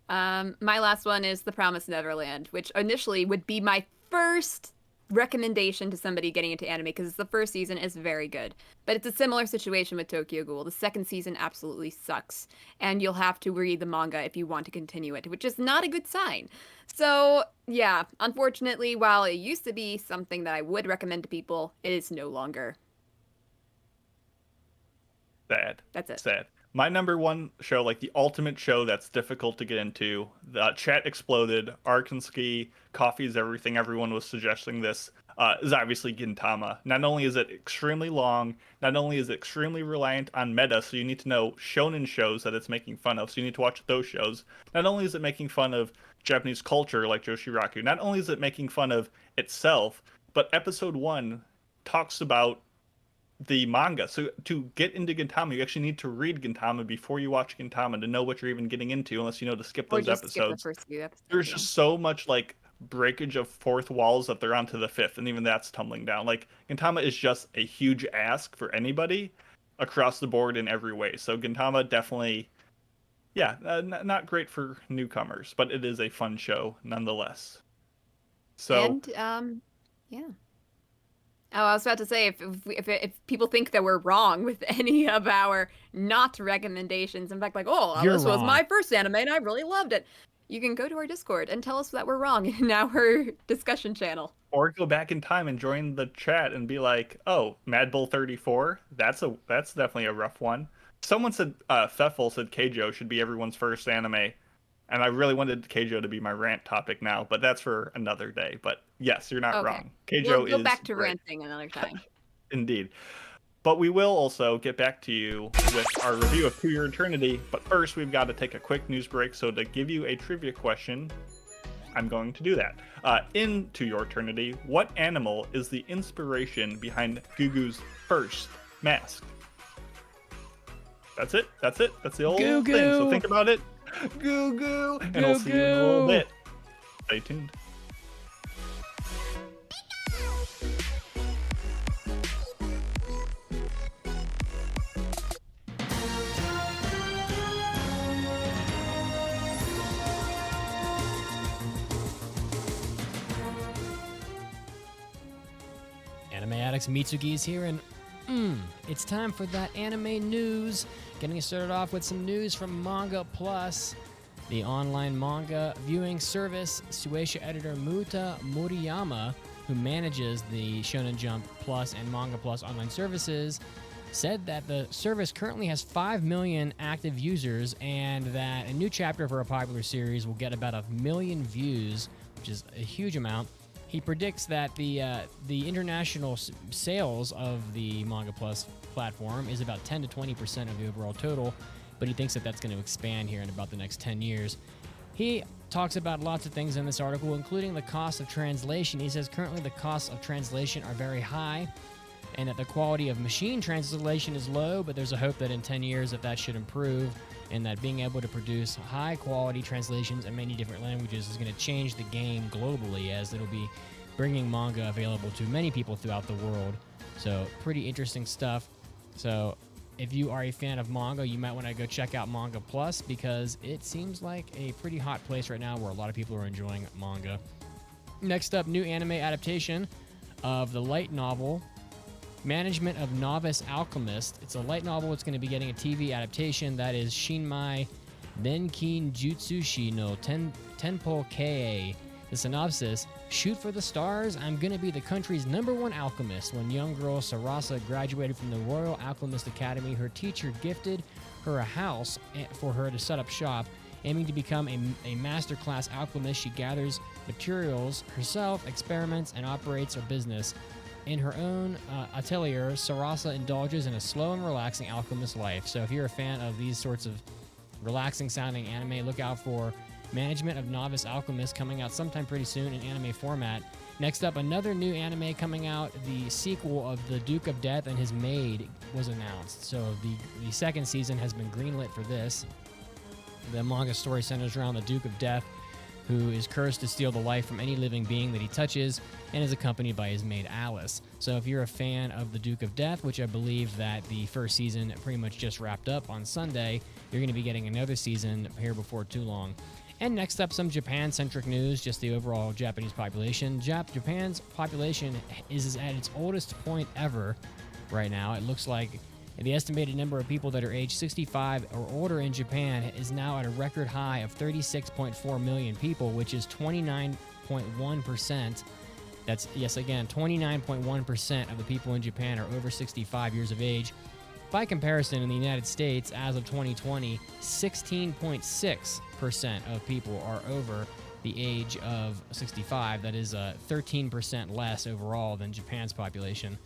My last one is The Promised Neverland, which initially would be my first recommendation to somebody getting into anime, because the first season is very good. But it's a similar situation with Tokyo Ghoul. The second season absolutely sucks, and you'll have to read the manga if you want to continue it, which is not a good sign. So, yeah, unfortunately, while it used to be something that I would recommend to people, it is no longer. Sad. That's it. Sad. My number one show, like the ultimate show that's difficult to get into, the chat exploded, Arkansas, coffee's everything, everyone was suggesting this, is obviously Gintama. Not only is it extremely long, not only is it extremely reliant on meta, so you need to know shonen shows that it's making fun of, so you need to watch those shows. Not only is it making fun of Japanese culture like Joshiraku, not only is it making fun of itself, but episode 1 talks about the manga. So to get into Gintama, you actually need to read Gintama before you watch Gintama to know what you're even getting into, unless you know to skip those episodes. Skip the first few episodes. There's just so much like breakage of fourth walls that they're onto the fifth, and even that's tumbling down. Like Gintama is just a huge ask for anybody across the board in every way. So Gintama definitely, not great for newcomers, but it is a fun show nonetheless. So yeah. Oh, I was about to say, if people think that we're wrong with any of our not recommendations, in fact, like, this was my first anime and I really loved it, you can go to our Discord and tell us that we're wrong in our discussion channel. Or go back in time and join the chat and be like, oh, Mad Bull 34, that's definitely a rough one. Someone said, Theffel said Keijo should be everyone's first anime. And I really wanted Keijo to be my rant topic now, but that's for another day. But yes, you're not wrong. Keijo we'll go back to ranting another time. Indeed. But we will also get back to you with our review of To Your Eternity. But first, we've got to take a quick news break. So to give you a trivia question, I'm going to do that. In To Your Eternity, what animal is the inspiration behind Gugu's first mask? That's it. That's the whole thing. So think about it. Goo goo, and I'll see you in a little bit. Stay tuned. Anime Addicts Mitsugi is here, and it's time for that anime news. Getting started off with some news from Manga Plus, the online manga viewing service. Shueisha editor Muta Moriyama, who manages the Shonen Jump Plus and Manga Plus online services, said that the service currently has 5 million active users, and that a new chapter for a popular series will get about 1 million views, which is a huge amount. He predicts that the international sales of the Manga Plus platform is about 10 to 20% of the overall total, but he thinks that that's going to expand here in about the next 10 years. He talks about lots of things in this article, including the cost of translation. He says currently the costs of translation are very high, and that the quality of machine translation is low, but there's a hope that in 10 years that should improve, and that being able to produce high-quality translations in many different languages is going to change the game globally, as it'll be bringing manga available to many people throughout the world. So, pretty interesting stuff. So, if you are a fan of manga, you might want to go check out Manga Plus because it seems like a pretty hot place right now where a lot of people are enjoying manga. Next up, new anime adaptation of the light novel Management of Novice Alchemist. It's a light novel. It's going to be getting a TV adaptation. That is Shinmai Benkin Jutsushi no Tenpo Kei. The synopsis: shoot for the stars. I'm going to be the country's #1 alchemist. When young girl Sarasa graduated from the Royal Alchemist Academy, her teacher gifted her a house for her to set up shop. Aiming to become a master-class alchemist, she gathers materials herself, experiments, and operates her business. In her own atelier, Sarasa indulges in a slow and relaxing alchemist life. So if you're a fan of these sorts of relaxing-sounding anime, look out for Management of Novice Alchemist coming out sometime pretty soon in anime format. Next up, another new anime coming out. The sequel of The Duke of Death and His Maid was announced. So the second season has been greenlit for this. The manga story centers around the Duke of Death, who is cursed to steal the life from any living being that he touches, and is accompanied by his maid Alice. So if you're a fan of the Duke of Death, which I believe that the first season pretty much just wrapped up on Sunday, you're going to be getting another season here before too long. And next up, some Japan-centric news, just the overall Japanese population. Japan's population is at its oldest point ever right now. It looks like the estimated number of people that are age 65 or older in Japan is now at a record high of 36.4 million people, which is 29.1%. That's, yes, again, 29.1% of the people in Japan are over 65 years of age. By comparison, in the United States, as of 2020, 16.6% of people are over the age of 65. That is 13% less overall than Japan's population.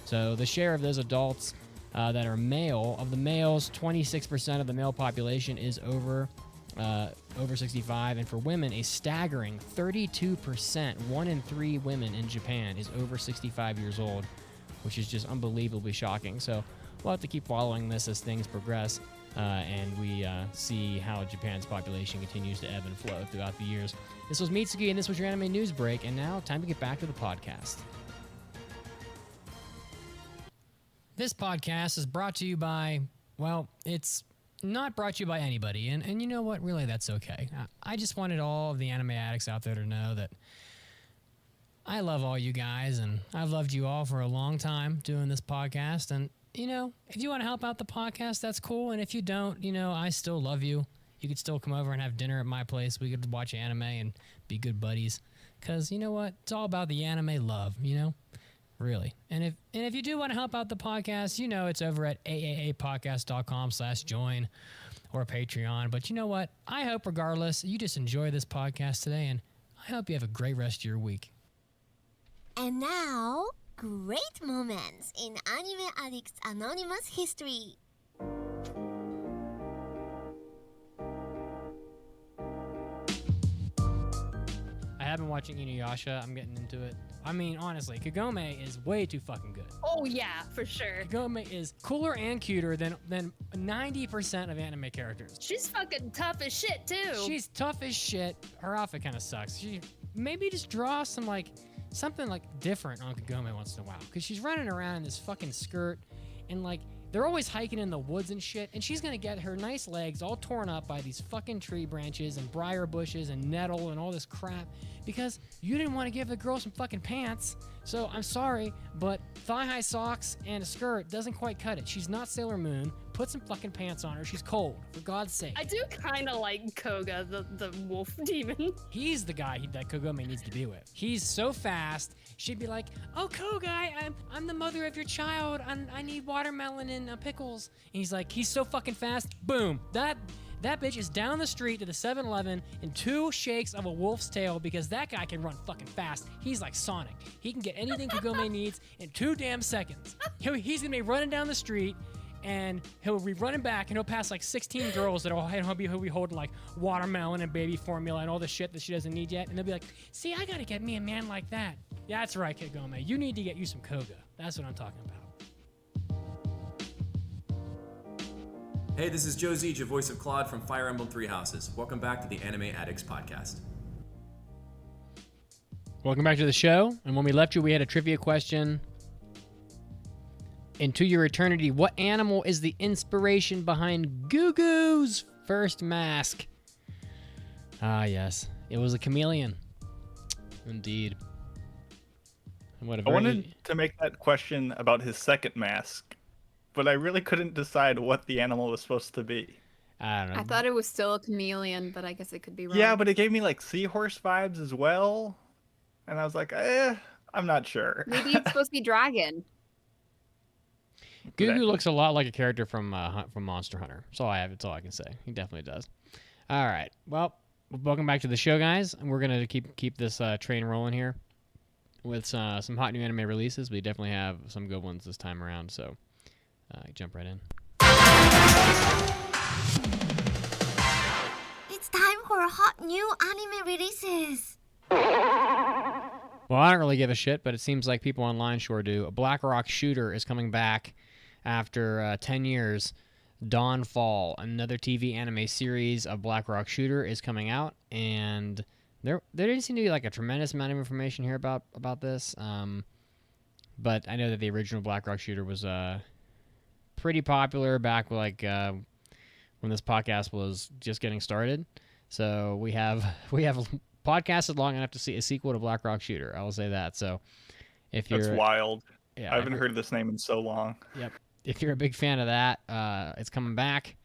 So the share of those adults that are male, of the males, 26% of the male population is over 65, and for women, a staggering 32%. 1 in 3 women in Japan is over 65 years old, which is just unbelievably shocking. So we'll have to keep following this as things progress, and we see how Japan's population continues to ebb and flow throughout the years. This was Mitsuki, and this was your anime news break, and now time to get back to the podcast. This podcast is brought to you by, well, it's not brought to you by anybody, and you know what? Really, that's okay. I just wanted all of the anime addicts out there to know that I love all you guys, and I've loved you all for a long time doing this podcast, and, you know, if you want to help out the podcast, that's cool, and if you don't, you know, I still love you. You could still come over and have dinner at my place. We could watch anime and be good buddies, because, you know what? It's all about the anime love, you know? Really. And if you do want to help out the podcast, you know it's over at aaapodcast.com/join or Patreon. But you know what? I hope regardless, you just enjoy this podcast today, and I hope you have a great rest of your week. And now, great moments in Anime Addicts Anonymous history. I have been watching Inuyasha. I'm getting into it. I mean, honestly, Kagome is way too fucking good. Oh, yeah, for sure. Kagome is cooler and cuter than 90% of anime characters. She's fucking tough as shit, too. She's tough as shit. Her outfit kind of sucks. She maybe just draw something different on Kagome once in a while. Because she's running around in this fucking skirt and, they're always hiking in the woods and shit, and she's gonna get her nice legs all torn up by these fucking tree branches and briar bushes and nettle and all this crap because you didn't want to give the girl some fucking pants. So I'm sorry, but thigh-high socks and a skirt doesn't quite cut it. She's not Sailor Moon. Put some fucking pants on her. She's cold, for God's sake. I do kind of like Koga, the wolf demon. He's the guy that Kagome needs to be with. He's so fast. She'd be like, "Oh, Koga, I'm the mother of your child. I need watermelon and pickles." And he's like, he's so fucking fast. Boom. That bitch is down the street to the 7-Eleven in 2 shakes of a wolf's tail because that guy can run fucking fast. He's like Sonic. He can get anything Kagome needs in 2 damn seconds. He's gonna be running down the street, and he'll be running back, and he'll pass 16 girls he'll be holding watermelon and baby formula and all the shit that she doesn't need yet, and they'll be like, "See, I gotta get me a man like that." Yeah, that's right, Kagome. You need to get you some Koga. That's what I'm talking about. Hey, this is Joe Zeech, a voice of Claude from Fire Emblem Three Houses. Welcome back to the Anime Addicts podcast. Welcome back to the show. And when we left you, we had a trivia question. Into Your Eternity, what animal is the inspiration behind Goo Goo's first mask? Ah, yes. It was a chameleon. Indeed. What a I very... wanted to make that question about his second mask, but I really couldn't decide what the animal was supposed to be. I don't know. I thought it was still a chameleon, but I guess it could be wrong. Yeah, but it gave me like seahorse vibes as well. And I was like, I'm not sure. Maybe it's supposed to be dragon. Goo Goo looks a lot like a character from Monster Hunter. That's all I have. That's all I can say. He definitely does. All right. Well, welcome back to the show, guys. And we're gonna keep this train rolling here with some hot new anime releases. We definitely have some good ones this time around. So jump right in. It's time for hot new anime releases. Well, I don't really give a shit, but it seems like people online sure do. A Black Rock Shooter is coming back after 10 years. Dawnfall, another TV anime series of Black Rock Shooter, is coming out, and there didn't seem to be like a tremendous amount of information here about this. But I know that the original Black Rock Shooter was pretty popular back like when this podcast was just getting started. So we have podcasted long enough to see a sequel to Black Rock Shooter. I will say that. So if you're... That's wild. Yeah, I haven't heard this name in so long. Yep. If you're a big fan of that, it's coming back.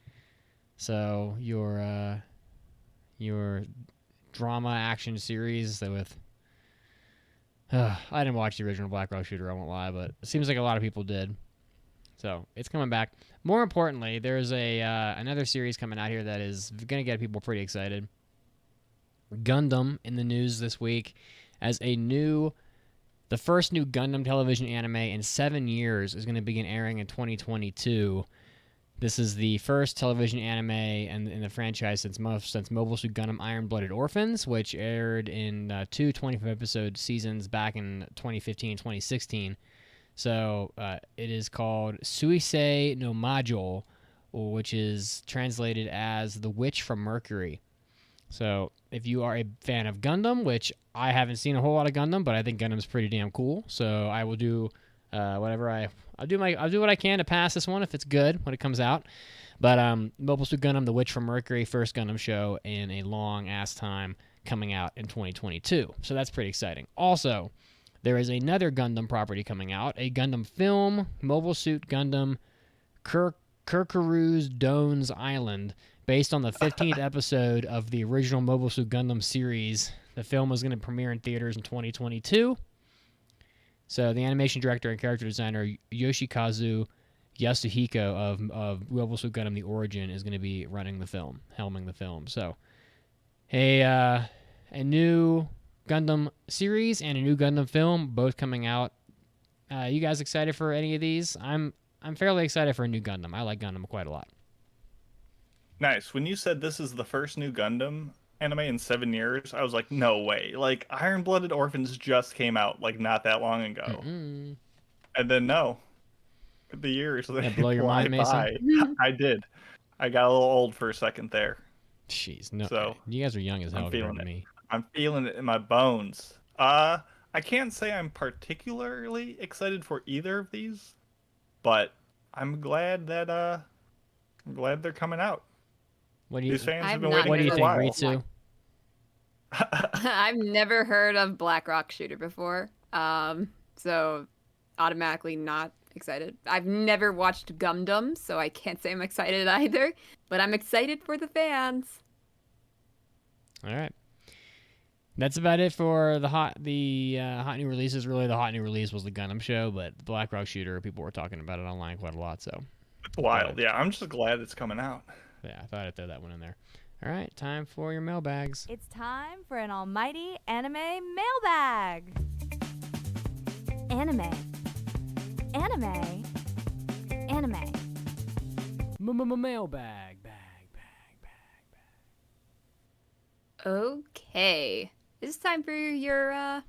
So your drama action series with... I didn't watch the original Black Rock Shooter, I won't lie, but it seems like a lot of people did. So it's coming back. More importantly, there's another series coming out here that is going to get people pretty excited. Gundam in the news this week as the first new Gundam television anime in 7 years is going to begin airing in 2022. This is the first television anime in the franchise since Mobile Suit Gundam Iron-Blooded Orphans, which aired in two 25-episode seasons back in 2015-2016. So it is called Suisei no Majo, which is translated as The Witch from Mercury. So if you are a fan of Gundam, which I haven't seen a whole lot of Gundam, but I think Gundam's pretty damn cool. So I will do I'll do what I can to pass this one if it's good when it comes out. But Mobile Suit Gundam: The Witch from Mercury, first Gundam show in a long ass time, coming out in 2022. So that's pretty exciting. Also, there is another Gundam property coming out, a Gundam film, Mobile Suit Gundam Kurkuru's Dones Island, based on the 15th episode of the original Mobile Suit Gundam series. The film was going to premiere in theaters in 2022. So the animation director and character designer Yoshikazu Yasuhiko of Mobile Suit Gundam: The Origin is going to be running the film, helming the film. So a new Gundam series and a new Gundam film, both coming out. You guys excited for any of these? I'm fairly excited for a new Gundam. I like Gundam quite a lot. Nice. When you said this is the first new Gundam anime in 7 years, I was like, no way. Like, Iron-Blooded Orphans just came out, like, not that long ago. Mm-mm. And then, no. The years, they blow your mind, Mason? I did. I got a little old for a second there. Jeez, no. So, you guys are young as hell I'm compared feeling to it. me. I'm feeling it in my bones. I can't say I'm particularly excited for either of these, but I'm glad that they're coming out. What do you? These fans I've have been not waiting What do you for a think, while. Ritsu? I've never heard of Black Rock Shooter before, so automatically not excited. I've never watched Gundam, so I can't say I'm excited either, but I'm excited for the fans. All right. That's about it for the hot new releases. Really, the hot new release was the Gundam show, but the Black Rock Shooter, people were talking about it online quite a lot. So It's wild. Yeah, I'm just glad it's coming out. yeah, I thought I'd throw that one in there. All right, time for your mailbags. It's time for an almighty anime mailbag. Anime. Mailbag. Okay, it's time for your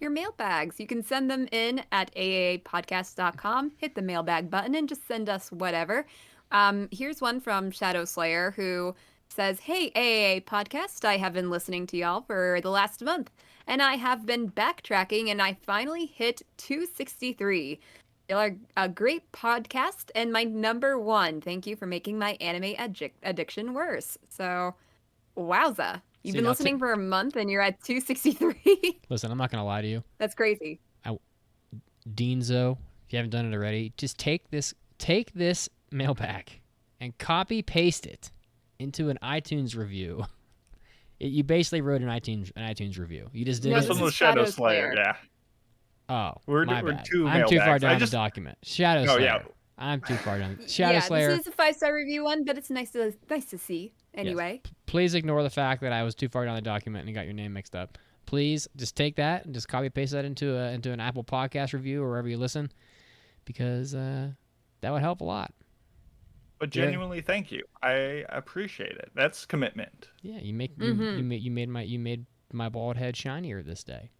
mailbags. You can send them in at aapodcast.com. Hit the mailbag button and just send us whatever. Here's one from Shadow Slayer who says, "Hey, AAA Podcast, I have been listening to y'all for the last month, and I have been backtracking, and I finally hit 263. Y'all are a great podcast and my number one. Thank you for making my anime addiction worse. So, wowza. You've been listening for a month and you're at 263. Listen, I'm not going to lie to you. That's crazy. Deanzo, if you haven't done it already, just take this mailbag and copy paste it into an iTunes review. You basically wrote an iTunes review. You just did this it. one was Shadow Slayer. Yeah. Oh, we're bad. two I'm too far down the document. Shadow Slayer. Yeah. I'm too far down. Shadow Slayer. This is a 5-star review one, but it's nice to see anyway. Yes. Please ignore the fact that I was too far down the document and you got your name mixed up. Please just take that and just copy paste that into an Apple Podcast review or wherever you listen, because that would help a lot. But genuinely, thank you. I appreciate it. That's commitment. Yeah, you made my bald head shinier this day.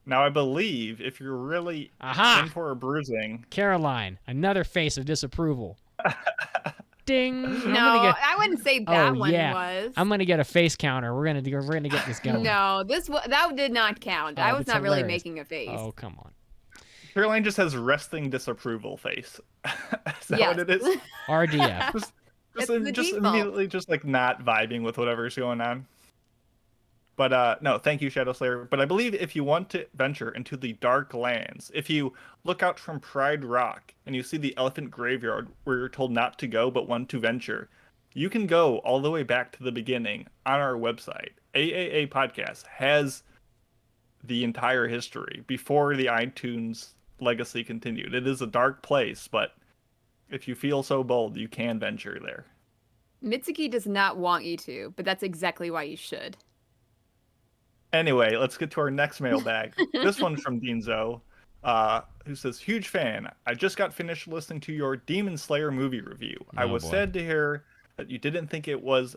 Now, I believe if you're really in for a bruising... Caroline, another face of disapproval. Ding! No, I wouldn't say that one was. I'm gonna get a face counter. We're gonna get this going. No, that did not count. I was not really making a face. Oh, come on. Caroline just has resting disapproval face. Is that what it is? RDF. just immediately just like not vibing with whatever's going on. But no, thank you, Shadow Slayer. But I believe if you want to venture into the dark lands, if you look out from Pride Rock and you see the elephant graveyard where you're told not to go but want to venture, you can go all the way back to the beginning on our website. AAA Podcast has the entire history before the iTunes legacy continued. It is a dark place, but if you feel so bold, you can venture there. Mitsuki does not want you to, but that's exactly why you should. Anyway, let's get to our next mailbag. This one's from Deanzo, who says, huge fan. I just got finished listening to your Demon Slayer movie review. I was sad to hear that you didn't think it was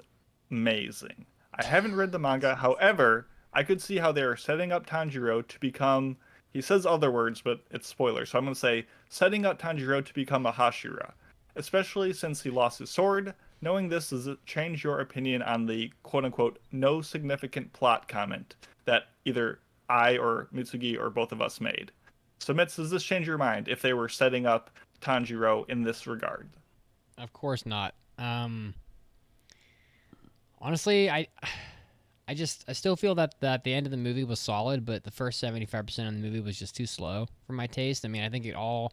amazing. I haven't read the manga. However, I could see how they are setting up Tanjiro to become... He says other words, but it's spoiler. So I'm going to say, setting up Tanjiro to become a Hashira. Especially since he lost his sword. Knowing this, does it change your opinion on the quote-unquote no significant plot comment that either I or Mitsugi or both of us made? So Mitz, does this change your mind if they were setting up Tanjiro in this regard? Of course not. Honestly, I still feel that the end of the movie was solid, but the first 75% of the movie was just too slow for my taste. I mean, I think it all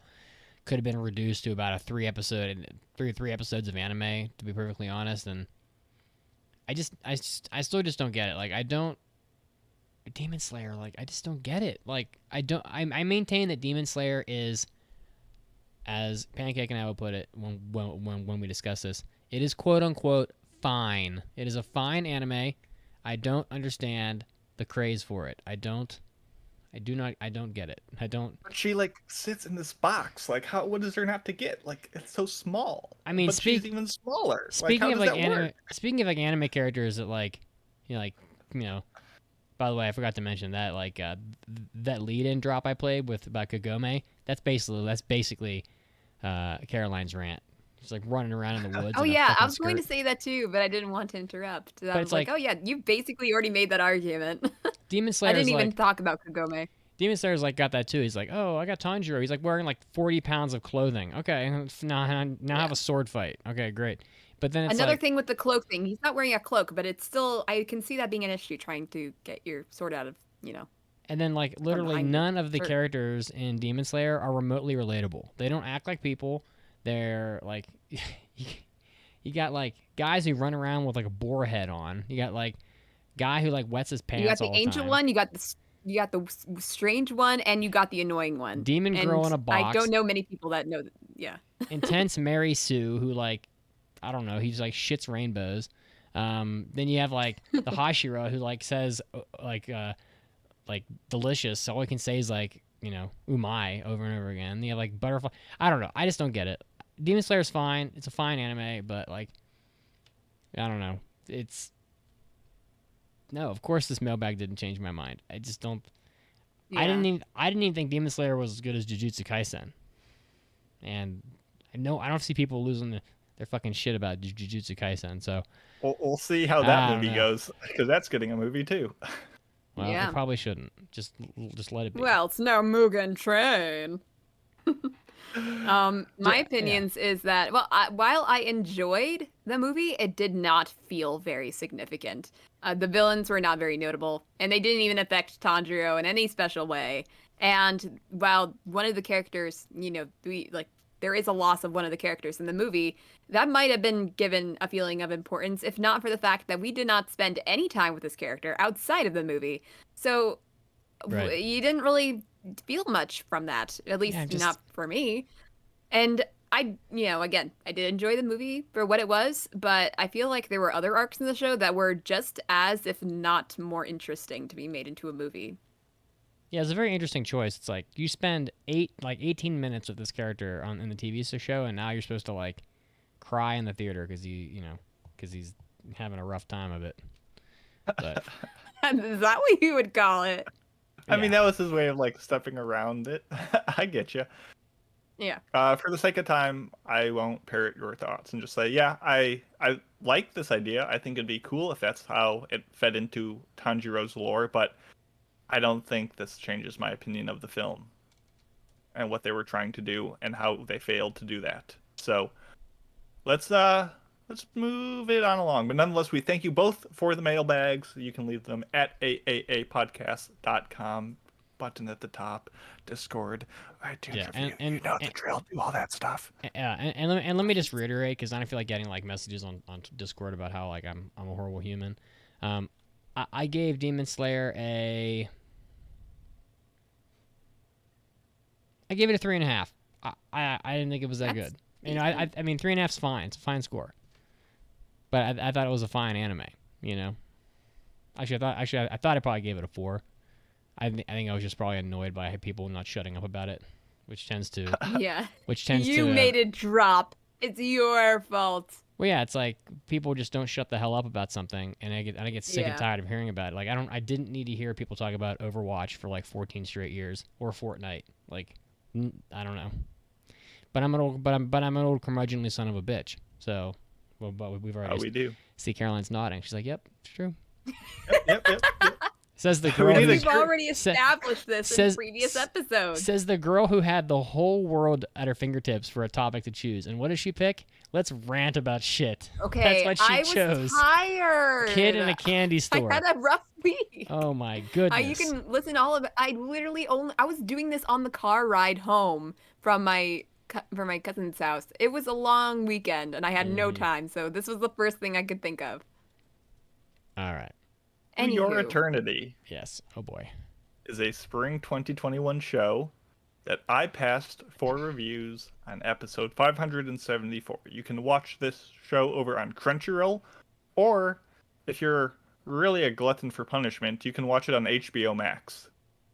could have been reduced to about three episodes of anime, to be perfectly honest. And I still just don't get it. Like, Demon Slayer, like, I just don't get it. Like, I maintain that Demon Slayer is, as Pancake and I will put it when we discuss this, it is quote unquote fine. It is a fine anime. I don't understand the craze for it. I don't get it. But she like sits in this box. Like, what is there not to get? Like, it's so small. I mean, but she's even smaller. Speaking of anime characters that like, by the way, I forgot to mention that that lead-in drop I played about Kagome. That's basically Caroline's rant. She's like running around in the woods. Oh yeah, I was going to say that too, but I didn't want to interrupt. I was like, oh yeah, you basically already made that argument. Demon Slayer. I didn't even talk about Kagome. Demon Slayer's like got that too. He's like, oh, I got Tanjiro. He's like wearing like 40 pounds of clothing. Okay, now have a sword fight. Okay, great. But then it's another thing with the cloak thing. He's not wearing a cloak, but it's still. I can see that being an issue trying to get your sword out of And then like literally none of the characters in Demon Slayer are remotely relatable. They don't act like people. They're like, you got like guys who run around with like a boar head on. You got like guy who like wets his pants. You got the all the angel time. one. You got the strange one, and you got the annoying one. Demon girl in a box. I don't know many people that know that. Yeah. Intense Mary Sue, who like, I don't know, he's like shits rainbows. Then you have like the Hashira who like says like delicious. All he can say is like umai over and over again. And you have like butterfly. I don't know. I just don't get it. Demon Slayer's fine. It's a fine anime, but like, I don't know. No, of course this mailbag didn't change my mind. I just don't. Yeah. I didn't even think Demon Slayer was as good as Jujutsu Kaisen. And I don't see people losing their fucking shit about Jujutsu Kaisen. So we'll see how that movie goes, because that's getting a movie too. Well, yeah. we probably shouldn't. Just let it be. Well, it's no Mugen Train. My opinions is that, well, while I enjoyed the movie, it did not feel very significant. The villains were not very notable, and they didn't even affect Tanjiro in any special way. And while one of the characters, there is a loss of one of the characters in the movie, that might have been given a feeling of importance, if not for the fact that we did not spend any time with this character outside of the movie. So you didn't really feel much from that, at least not for me. And again, I did enjoy the movie for what it was, but I feel like there were other arcs in the show that were just as, if not more interesting to be made into a movie. Yeah, it's a very interesting choice. It's like you spend 18 minutes with this character in the TV show, and now you're supposed to like cry in the theater because he's having a rough time of it. But is that what you would call it? I mean, that was his way of like stepping around it. I get you. Yeah. For the sake of time, I won't parrot your thoughts and just say, yeah, I like this idea. I think it'd be cool if that's how it fed into Tanjiro's lore, but I don't think this changes my opinion of the film and what they were trying to do and how they failed to do that. So let's move it on along. But nonetheless, we thank you both for the mailbags. You can leave them at aaapodcast.com. Button at the top, Discord, iTunes review. And you know the drill. Do all that stuff. Yeah, and let me just reiterate, because I don't feel like getting like messages on Discord about how like I'm a horrible human. I gave Demon Slayer I gave it a 3.5. I didn't think it was that good. You know, I mean 3.5 is fine. It's a fine score. But I thought it was a fine anime. You know, I thought I probably gave it a 4. I think I was just probably annoyed by people not shutting up about it, which tends to you made it drop. It's your fault. Well, yeah, it's like people just don't shut the hell up about something, and I get sick and tired of hearing about it. Like I didn't need to hear people talk about Overwatch for like 14 straight years or Fortnite. Like I don't know. But I'm an old curmudgeonly son of a bitch. So, but we've already. We do. See, Caroline's nodding. She's like, "Yep, it's true." Yep. Says the girl. We've already established this in previous episodes. Says the girl who had the whole world at her fingertips for a topic to choose. And what does she pick? Let's rant about shit. Okay, that's what she chose. I was tired. Kid in a candy store. I had a rough week. Oh my goodness. You can listen all of it. I was doing this on the car ride home from my cousin's house. It was a long weekend, and I had no time, so this was the first thing I could think of. All right. Anywho. Your Eternity. Yes. Oh boy. Is a spring 2021 show that I passed for reviews on episode 574. You can watch this show over on Crunchyroll, or if you're really a glutton for punishment, you can watch it on HBO Max.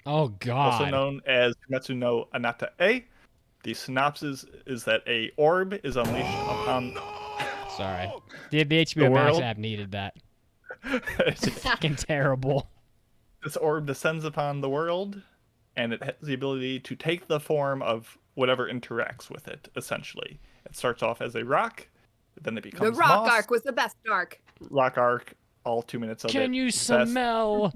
Oh god. Also known as Kimetsu no Anata E. The synopsis is that a orb is unleashed upon... Sorry. The HBO Max app needed that. It's fucking terrible. This orb descends upon the world, and it has the ability to take the form of whatever interacts with it, essentially. It starts off as a rock, then it becomes the rock moss. arc was the best arc. Rock arc, all 2 minutes of it. Can you smell?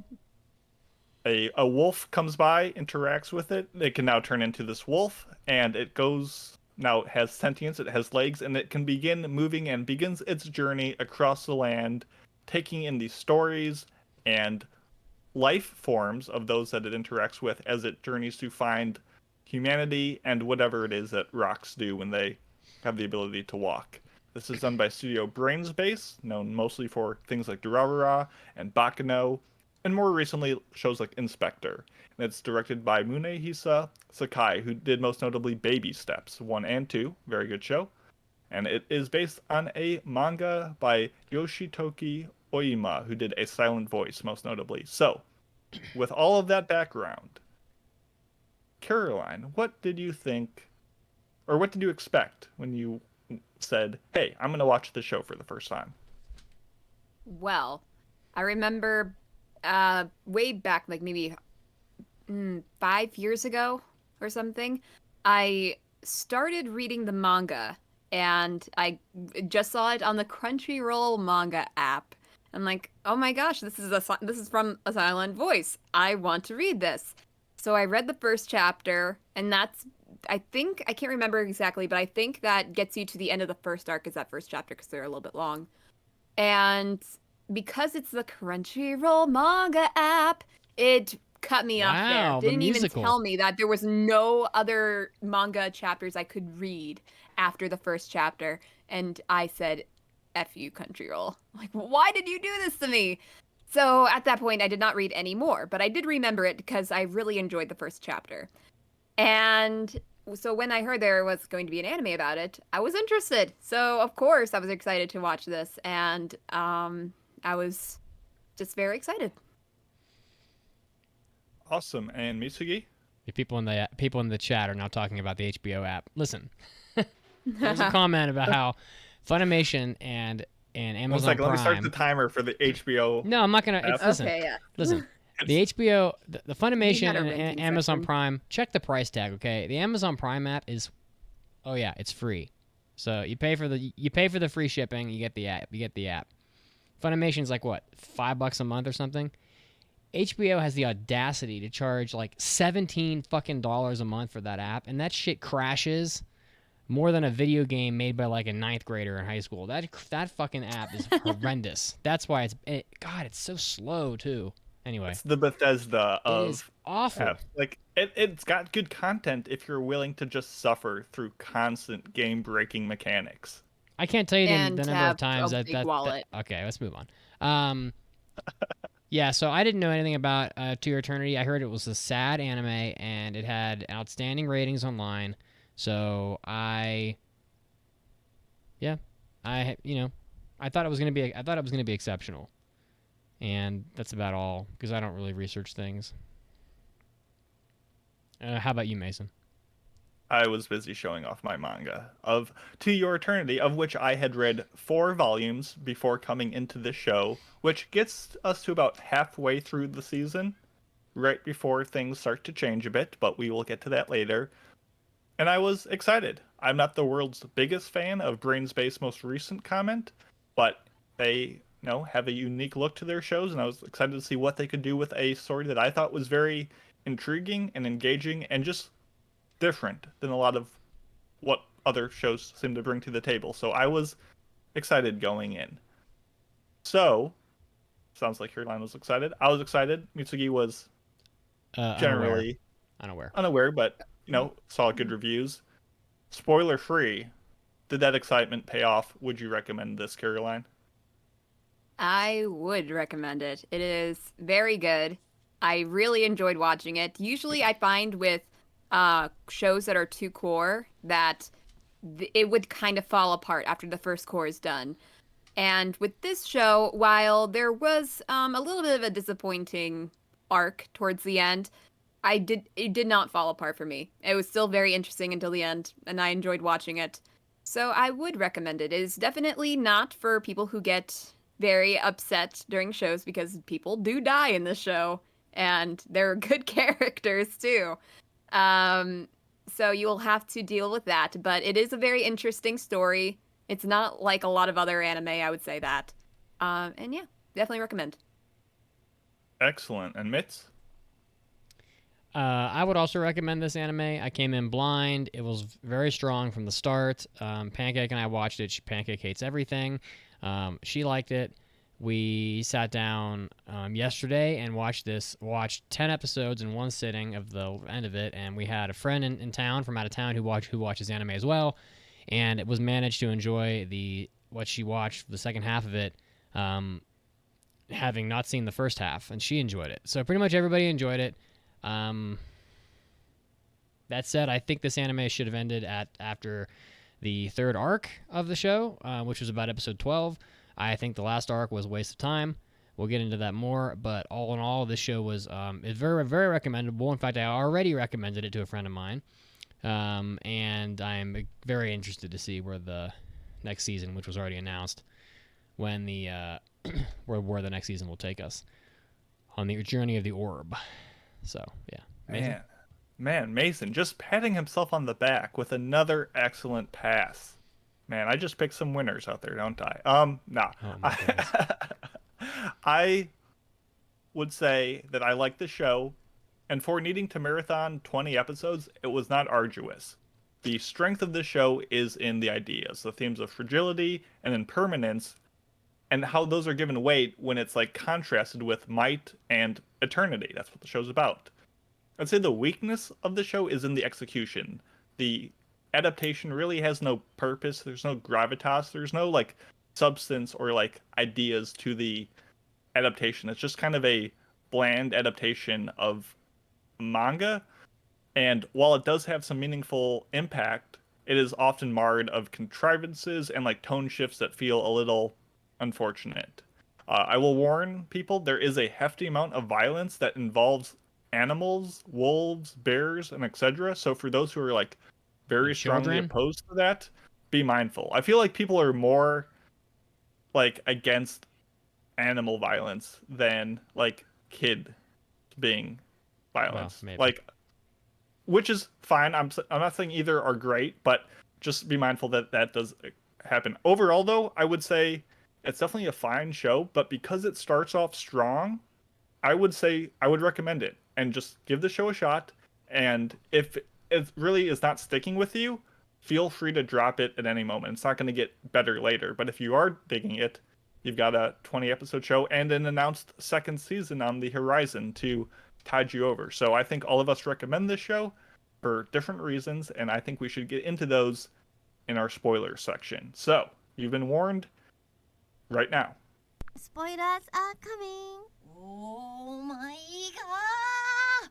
A wolf comes by, interacts with it. It can now turn into this wolf, and it goes... Now it has sentience, it has legs, and it can begin moving and begins its journey across the land, taking in the stories and life forms of those that it interacts with as it journeys to find humanity and whatever it is that rocks do when they have the ability to walk. This is done by Studio Brainspace, known mostly for things like Durarara and Baccano, and more recently shows like Inspector. And it's directed by Munehisa Sakai, who did most notably Baby Steps 1 and 2, very good show. And it is based on a manga by Yoshitoki Oima, who did A Silent Voice, most notably. So, with all of that background, Caroline, what did you think, or what did you expect when you said, hey, I'm going to watch the show for the first time? Well, I remember way back, like maybe 5 years ago or something, I started reading the manga. And I just saw it on the Crunchyroll manga app. I'm like, oh my gosh, this is from A Silent Voice. I want to read this. So I read the first chapter, and that's think I can't remember exactly, but I think that gets you to the end of the first arc is that first chapter because they're a little bit long. And because it's the Crunchyroll manga app, it cut me off there. Didn't even tell me that there was no other manga chapters I could read after the first chapter. And I said, F you, Crunchyroll. Like, why did you do this to me? So at that point, I did not read any more, but I did remember it because I really enjoyed the first chapter. And so when I heard there was going to be an anime about it, I was interested. So of course I was excited to watch this, and I was just very excited. Awesome. And Mitsugi? The people in the chat are now talking about the HBO app. Listen, there's a comment about how Funimation and Amazon Prime. Let me start the timer for the HBO. No, I'm not gonna. Listen, okay, yeah. Listen. The HBO, the Funimation and Amazon Prime, check the price tag, okay? The Amazon Prime app is, oh yeah, it's free. So you pay for the free shipping, you get the app. Funimation's like what, $5 a month or something? HBO has the audacity to charge like $17 fucking a month for that app, and that shit crashes more than a video game made by like a 9th grader in high school. That fucking app is horrendous. That's why it's so slow too. Anyway, it's the Bethesda of. It is awful. Apps. Like it's got good content if you're willing to just suffer through constant game-breaking mechanics. I can't tell you the number of times that okay, let's move on. Yeah, so I didn't know anything about To Your Eternity. I heard it was a sad anime and it had outstanding ratings online. So I thought it was gonna be exceptional. And that's about all, because I don't really research things. How about you, Mason? I was busy showing off my manga of To Your Eternity, of which I had read 4 volumes before coming into this show, which gets us to about halfway through the season, right before things start to change a bit, but we will get to that later. And I was excited. I'm not the world's biggest fan of Brainspace's most recent comment, but they have a unique look to their shows, and I was excited to see what they could do with a story that I thought was very intriguing and engaging and just different than a lot of what other shows seem to bring to the table. So I was excited going in. So, sounds like Caroline was excited. I was excited. Mitsugi was generally unaware, but saw good reviews. Spoiler free. Did that excitement pay off? Would you recommend this, Caroline? I would recommend it. It is very good. I really enjoyed watching it. Usually I find with shows that are too core that it would kind of fall apart after the first core is done. And with this show, while there was a little bit of a disappointing arc towards the end, it did not fall apart for me. It was still very interesting until the end, and I enjoyed watching it. So I would recommend it. It is definitely not for people who get very upset during shows, because people do die in this show, and they're good characters too. So you'll have to deal with that, but it is a very interesting story. It's not like a lot of other anime, I would say that. And yeah, definitely recommend. Excellent. And Mitz? I would also recommend this anime. I came in blind. It was very strong from the start. Pancake and I watched it. Pancake hates everything. She liked it. We sat down yesterday and watched 10 episodes in one sitting of the end of it, and we had a friend in town from out of town who watches anime as well, and it was managed to enjoy what she watched the second half of it, having not seen the first half, and she enjoyed it. So pretty much everybody enjoyed it. That said, I think this anime should have ended after the third arc of the show, which was about episode 12. I think the last arc was a waste of time. We'll get into that more, but all in all, this show was is very, very recommendable. In fact, I already recommended it to a friend of mine, and I'm very interested to see where the next season, which was already announced, when the where the next season will take us on the journey of the orb. So yeah, Mason? Man, Mason just patting himself on the back with another excellent pass. Man, I just picked some winners out there, don't I? Nah. Oh, I would say that I like the show, And for needing to marathon 20 episodes, it was not arduous. The strength of the show is in the ideas, the themes of fragility and impermanence, and how those are given weight when it's like contrasted with might and eternity. That's what the show's about. I'd say the weakness of the show is in the execution. The adaptation really has no purpose. There's no gravitas. There's no like substance or like ideas to the adaptation. It's just kind of a bland adaptation of manga. And while it does have some meaningful impact, it is often marred of contrivances and like tone shifts that feel a little unfortunate. I will warn people, there is a hefty amount of violence that involves animals, wolves, bears, and etc. So for those who are like very strongly opposed to that, be mindful. I feel like people are more like against animal violence than like kid being violence. Well, like, which is fine. I'm not saying either are great, but just be mindful that that does happen. Overall, though, I would say it's definitely a fine show, but because it starts off strong, I would say I would recommend it and just give the show a shot. And if it really is not sticking with you, feel free to drop it at any moment. It's not going to get better later, but if you are digging it, you've got a 20 episode show and an announced second season on the horizon to tide you over. So I think all of us recommend this show for different reasons, and I think we should get into those in our spoiler section. So you've been warned right now. Spoilers are coming. Oh my god.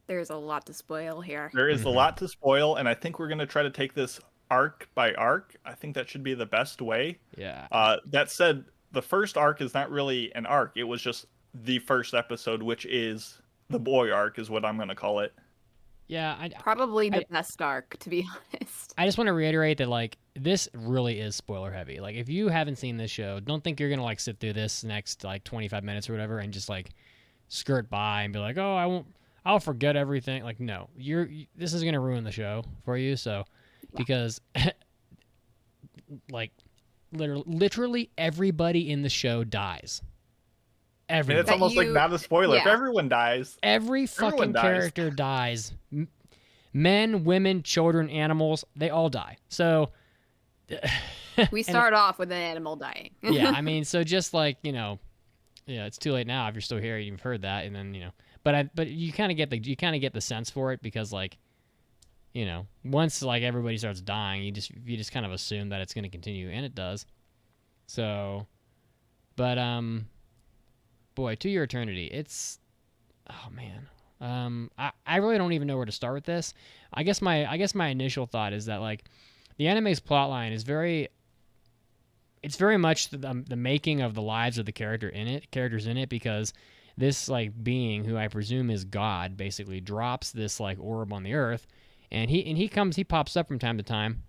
There's a lot to spoil here. There is a lot to spoil, and I think we're going to try to take this arc by arc. I think that should be the best way. Yeah. That said, the first arc is not really an arc. It was just the first episode, which is the boy arc, is what I'm going to call it. Yeah, probably the best arc, to be honest. I just want to reiterate that like this really is spoiler heavy. Like if you haven't seen this show, don't think you're gonna like sit through this next like 25 minutes or whatever and just like skirt by and be like, oh, I'll forget everything. Like no, this is gonna ruin the show for you. So because like literally everybody in the show dies. Everybody. It's almost like not a spoiler. Yeah. If everyone dies, every fucking character dies. Men, women, children, animals, they all die. So we start off with an animal dying. Yeah, I mean, so just like, it's too late now if you're still here, you've heard that, and then, but you kind of get the sense for it because like, once like everybody starts dying, you just kind of assume that it's going to continue, and it does. So, but boy, To Your Eternity, it's, oh man. I really don't even know where to start with this. I guess my initial thought is that like the anime's plotline is very much the making of the lives of the characters in it, because this like being who I presume is God basically drops this like orb on the earth, and he pops up from time to time,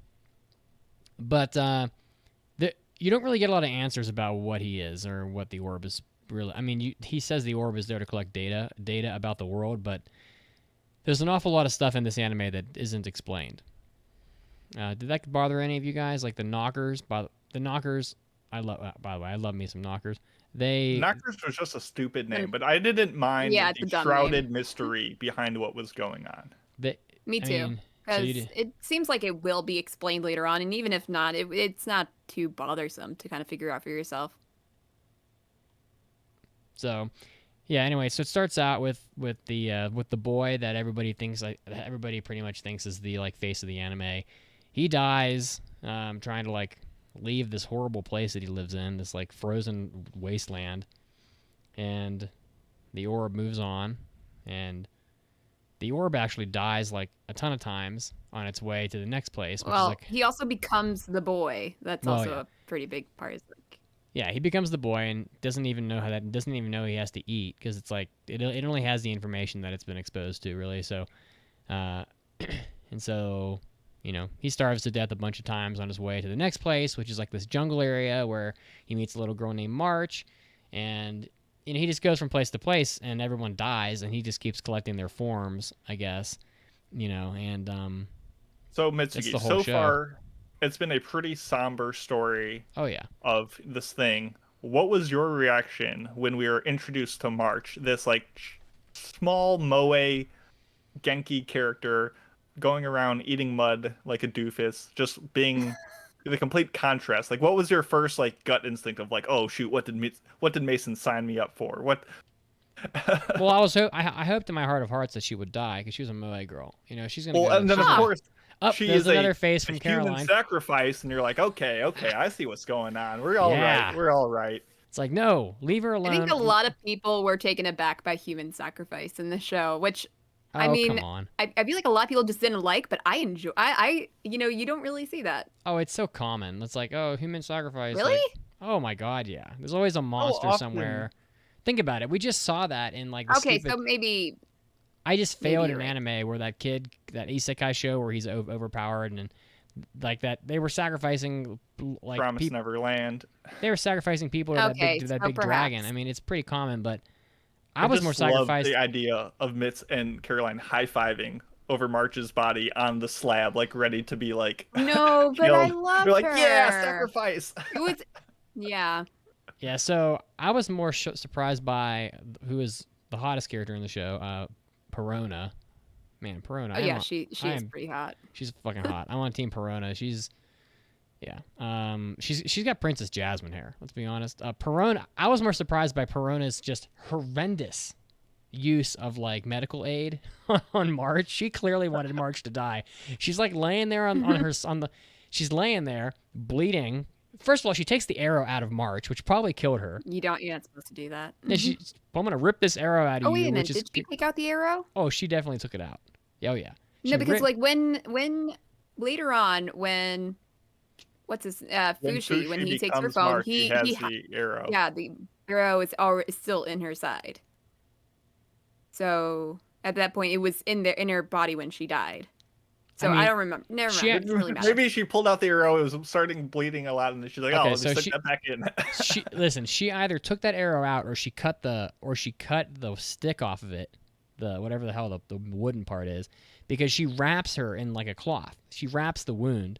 but you don't really get a lot of answers about what he is or what the orb is. Really, I mean, he says the orb is there to collect data about the world, but there's an awful lot of stuff in this anime that isn't explained. Did that bother any of you guys? Like the knockers? The knockers, by the way, I love me some knockers. Knockers was just a stupid name, but I didn't mind the shrouded mystery behind what was going on. Me too. Because it seems like it will be explained later on, and even if not, it's not too bothersome to kind of figure out for yourself. So, yeah. Anyway, so it starts out with the boy that everybody pretty much thinks is the like face of the anime. He dies, trying to like leave this horrible place that he lives in, this like frozen wasteland, and the orb moves on, and the orb actually dies like a ton of times on its way to the next place. Which is like, he also becomes the boy. That's also a pretty big part. Yeah, he becomes the boy and doesn't even know he has to eat, because it's like it only has the information that it's been exposed to, really. So, and so, he starves to death a bunch of times on his way to the next place, which is like this jungle area where he meets a little girl named March, and he just goes from place to place, and everyone dies, and he just keeps collecting their forms, I guess, and So Mitsuki, so far, it's been a pretty somber story. Oh yeah. Of this thing. What was your reaction when we were introduced to March, this like small moe Genki character going around eating mud like a doofus, just being the complete contrast. Like, what was your first like gut instinct of like, oh shoot, what did Mason sign me up for? What? Well, I hoped in my heart of hearts that she would die because she was a Moe girl. You know, she's gonna Well, go. and then of course she there's is another face from a Caroline. human sacrifice, and you're like, okay, I see what's going on. We're all right. We're all right. It's like, no, leave her alone. I think a lot of people were taken aback by human sacrifice in the show, which I mean, come on. I feel like a lot of people just didn't like, but I enjoy. I you know, you don't really see that. Oh, it's so common. It's like, oh, human sacrifice. Really? Like, oh my God, yeah. There's always a monster somewhere. Think about it. We just saw that in like. So maybe. I just failed an anime where that kid, that isekai show where he's overpowered and like that they were sacrificing like Promise Neverland. They were sacrificing people to that big dragon. I mean, it's pretty common, but I was more sacrificed. The idea of Mitz and Caroline high-fiving over March's body on the slab, like ready to be like. No, but I love her. You're like, yeah, sacrifice. It was, yeah. Yeah, so I was more surprised by who is the hottest character in the show, Perona. Man, Perona. Oh yeah, she is pretty hot. She's fucking hot. I'm on Team Perona. She's got Princess Jasmine hair. Let's be honest. Perona. I was more surprised by Perona's just horrendous use of like medical aid on March. She clearly wanted March to die. She's like laying there she's laying there bleeding. First of all, she takes the arrow out of March, which probably killed her. You're not supposed to do that. And I'm gonna rip this arrow out of you. Oh wait a minute, did she take out the arrow? Oh, she definitely took it out. Oh yeah. No, because like when later on when what's his Fushi when he takes her phone, March, he has the arrow. Yeah, the arrow is still in her side. So at that point, it was in her body when she died. So I don't remember. Never mind. It doesn't really matter. Maybe she pulled out the arrow. It was starting bleeding a lot, and then she's like, "Oh, let me stick that back in." She either took that arrow out, or she cut the stick off of it, the whatever the hell the wooden part is, because she wraps her in like a cloth. She wraps the wound.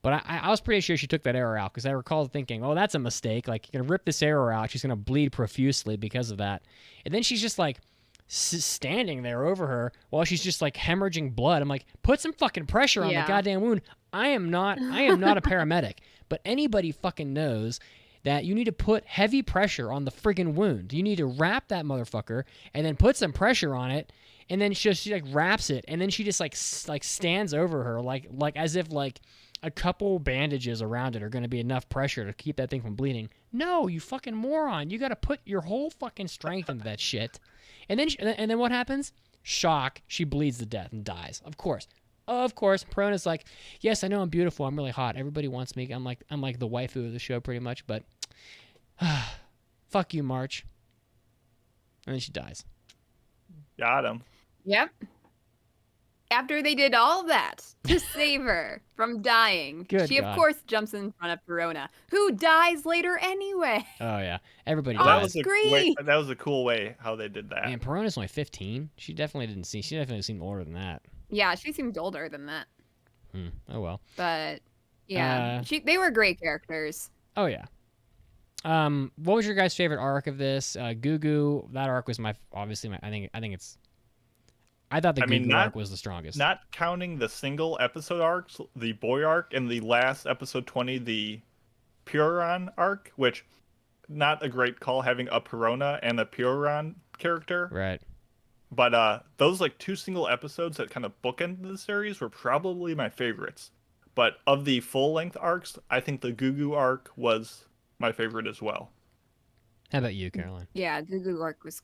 But I was pretty sure she took that arrow out because I recall thinking, "Oh, that's a mistake. Like you're gonna rip this arrow out. She's gonna bleed profusely because of that." And then she's just like standing there over her while she's just like hemorrhaging blood. I'm like, put some fucking pressure on the goddamn wound. I am not a paramedic, but anybody fucking knows that you need to put heavy pressure on the friggin' wound. You need to wrap that motherfucker and then put some pressure on it, and then she like wraps it, and then she just like stands over her like as if like a couple bandages around it are going to be enough pressure to keep that thing from bleeding. No, you fucking moron. You got to put your whole fucking strength into that shit. And then what happens? Shock. She bleeds to death and dies. Of course. Perona's like, yes, I know I'm beautiful. I'm really hot. Everybody wants me. I'm like the waifu of the show pretty much. But fuck you, March. And then she dies. Got him. Yep. After they did all that to save her from dying, of course jumps in front of Perona, who dies later anyway. Oh yeah, everybody dies. That was a cool way how they did that. And Perona's only 15. She definitely seemed older than that. Yeah, she seemed older than that. Oh well. But yeah, they were great characters. Oh yeah. What was your guys' favorite arc of this? Gugu. That arc was obviously my. I thought the Gugu arc was the strongest. Not counting the single episode arcs, the boy arc, and the last episode 20, the Puron arc, which not a great call having a Perona and a Puron character. Right. But those like two single episodes that kind of bookend the series were probably my favorites. But of the full-length arcs, I think the Gugu arc was my favorite as well. How about you, Caroline? Yeah, Gugu arc was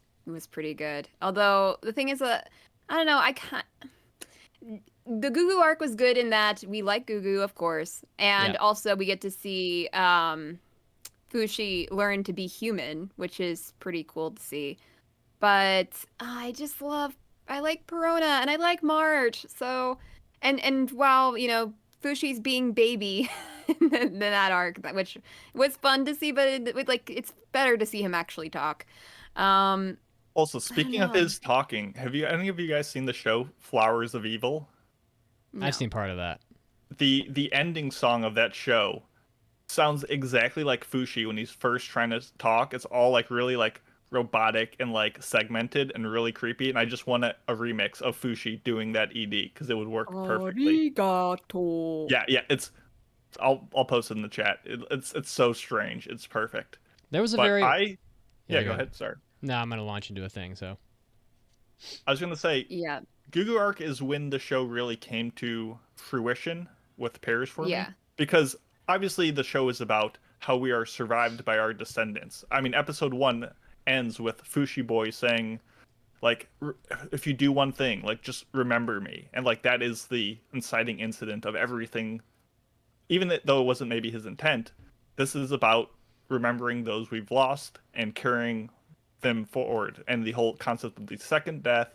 pretty good. Although the thing is that I don't know. The Gugu arc was good in that we like Gugu, of course, and also we get to see Fushi learn to be human, which is pretty cool to see. But I like Perona and I like March. So, and while Fushi's being baby in that arc, which was fun to see, but it's better to see him actually talk. Also, speaking of his talking, have any of you guys seen the show Flowers of Evil? No. I've seen part of that. The ending song of that show sounds exactly like Fushi when he's first trying to talk. It's all like really like robotic and like segmented and really creepy, and I just want a remix of Fushi doing that ED because it would work perfectly. Arigato. Yeah, I'll post it in the chat. It's so strange. It's perfect. There was a But very go ahead. Sorry. No, I'm gonna launch into a thing. So I was gonna say, Yeah. Gugu arc is when the show really came to fruition with pairs for me, Yeah. because obviously the show is about how we are survived by our descendants. I mean, episode 1 ends with Fushi Boy saying, like, if you do one thing, like, just remember me, and like that is the inciting incident of everything. Even though it wasn't maybe his intent, this is about remembering those we've lost and carrying them forward, and the whole concept of the second death.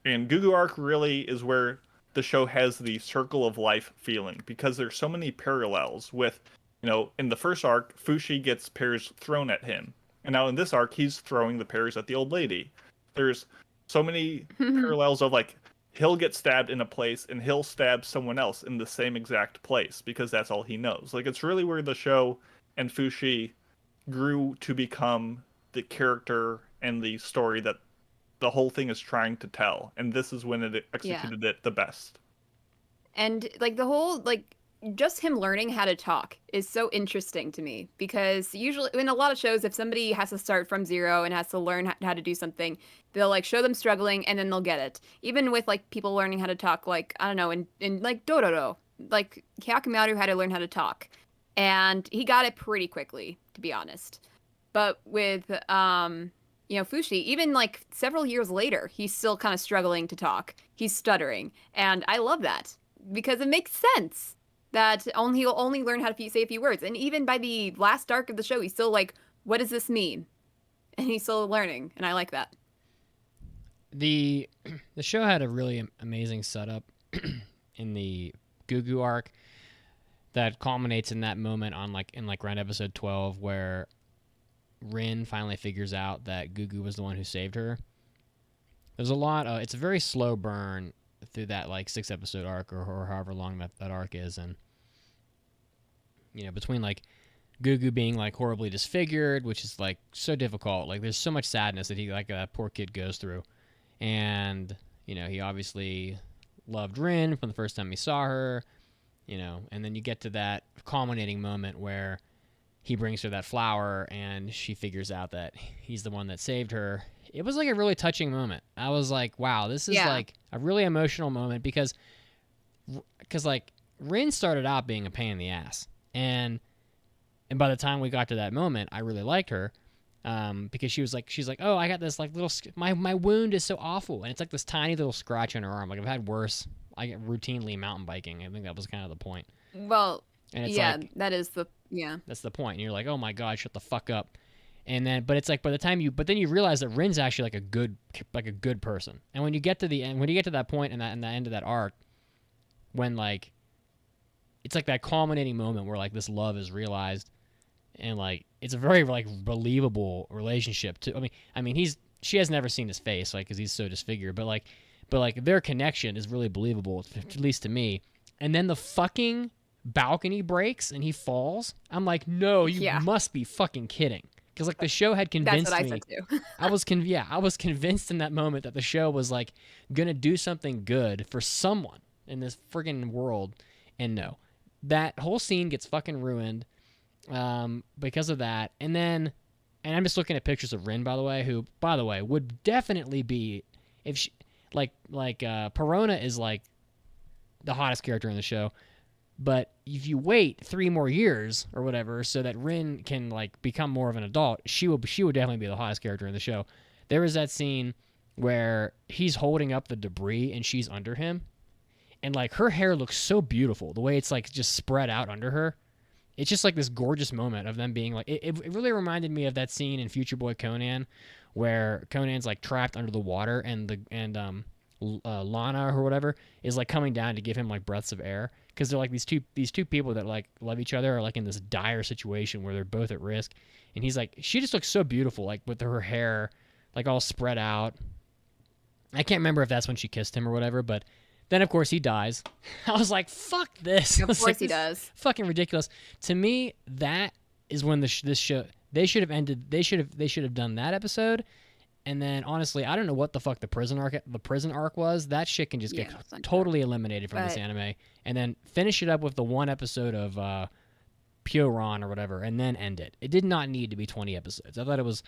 And Gugu arc really is where the show has the circle of life feeling, because there's so many parallels with, in the first arc, Fushi gets pears thrown at him, and now in this arc, he's throwing the pears at the old lady. There's so many parallels of like, he'll get stabbed in a place and he'll stab someone else in the same exact place because that's all he knows. Like, it's really where the show and Fushi grew to become the character and the story that the whole thing is trying to tell, and this is when it executed it the best. And like the whole, like, just him learning how to talk is so interesting to me, because usually in a lot of shows, if somebody has to start from zero and has to learn how to do something, they'll like show them struggling and then they'll get it. Even with like people learning how to talk, like, I don't know, in like Dororo, like Hyakumaru had to learn how to talk, and he got it pretty quickly, to be honest. But with Fushi, even like several years later, he's still kind of struggling to talk. He's stuttering. And I love that because it makes sense that he'll only learn how to say a few words. And even by the last arc of the show, he's still like, what does this mean? And he's still learning. And I like that. The show had a really amazing setup in the Gugu arc that culminates in that moment in around episode 12 where Rin finally figures out that Gugu was the one who saved her. There's a lot of, it's a very slow burn through that like 6-episode arc or however long that arc is, and between like Gugu being like horribly disfigured, which is like so difficult, like there's so much sadness that that poor kid goes through, and he obviously loved Rin from the first time he saw her, and then you get to that culminating moment where he brings her that flower and she figures out that he's the one that saved her. It was like a really touching moment. I was like, wow, this is like a really emotional moment because like Rin started out being a pain in the ass. And by the time we got to that moment, I really liked her because she's like, oh, I got this like little, my wound is so awful. And it's like this tiny little scratch on her arm. Like I've had worse. I get routinely mountain biking. I think that was kind of the point. Well, and it's that's the point. And you're like, oh my God, shut the fuck up. And then, but it's like but then you realize that Rin's actually like a good person. And when you get to the end, when you get to that point in the end of that arc, when like, it's like that culminating moment where like this love is realized, and like it's a very like believable relationship. I mean she has never seen his face, like, because he's so disfigured, but like their connection is really believable, at least to me. And then the fucking balcony breaks and he falls. I'm like, no, you must be fucking kidding. Because like the show had convinced me. That's what I said too. I was convinced in that moment that the show was like gonna do something good for someone in this friggin' world, and no, that whole scene gets fucking ruined because of that. And I'm just looking at pictures of Rin, by the way, would definitely be, if she like Perona is like the hottest character in the show. But if you wait 3 more years or whatever so that Rin can like become more of an adult, she would definitely be the hottest character in the show. There was that scene where he's holding up the debris and she's under him, and like her hair looks so beautiful, the way it's like just spread out under her. It's just like this gorgeous moment of them being like, it really reminded me of that scene in Future Boy Conan where Conan's like trapped under the water and Lana or whatever is like coming down to give him like breaths of air, because they're like these two people that like love each other are like in this dire situation where they're both at risk, and he's like, she just looks so beautiful, like with her hair like all spread out. I can't remember if that's when she kissed him or whatever, but then of course he dies. I was like, fuck this. Of course he does. Fucking ridiculous. To me, that is when this show, They should have ended. They should have done that episode. And then, honestly, I don't know what the fuck the prison arc was. That shit can just get totally eliminated from this anime. And then finish it up with the one episode of Pyoron or whatever, and then end it. It did not need to be 20 episodes. I thought it was,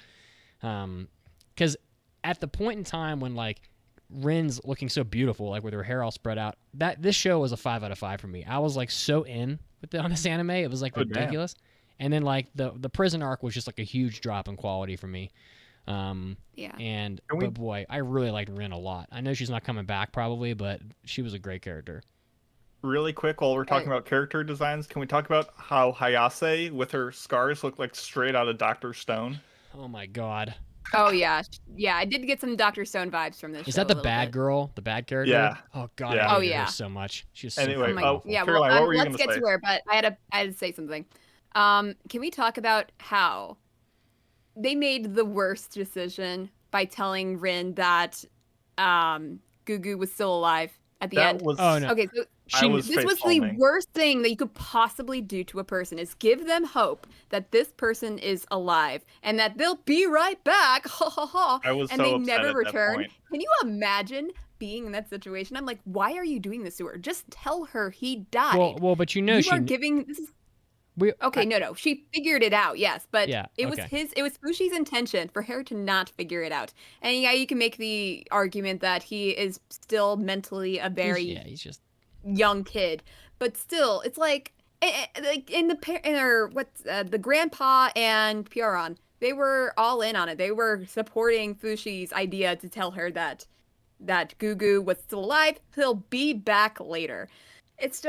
because at the point in time when like Rin's looking so beautiful, like with her hair all spread out, this show was a 5 out of 5 for me. I was like so in on this anime. It was like ridiculous. Damn. And then like the prison arc was just like a huge drop in quality for me. But boy, I really liked Rin a lot. I know she's not coming back probably, but she was a great character. Really quick, while we're talking about character designs, can we talk about how Hayase with her scars look like straight out of Dr. Stone? Oh my god. Oh yeah, I did get some Dr. Stone vibes from this. Is that the bad girl, the bad character? Yeah. Oh god. Yeah. I hated her so much. She's anyway. Caroline, what were you let's get to her, but I had to say something. Can we talk about how they made the worst decision by telling Rin that Gugu was still alive at the end? Oh no. Okay, so this was the worst thing that you could possibly do to a person, is give them hope that this person is alive and that they'll be right back. Ha ha ha. And they never return. Can you imagine being in that situation? I'm like, why are you doing this to her? Just tell her he died. Well, but you are giving this is. No. She figured it out, yes, but it was Fushi's intention for her to not figure it out. And yeah, you can make the argument that he is still mentally a very he's just young kid, but still, it's like the grandpa and Pyoron, they were all in on it. They were supporting Fushi's idea to tell her that Gugu was still alive. He'll be back later. It's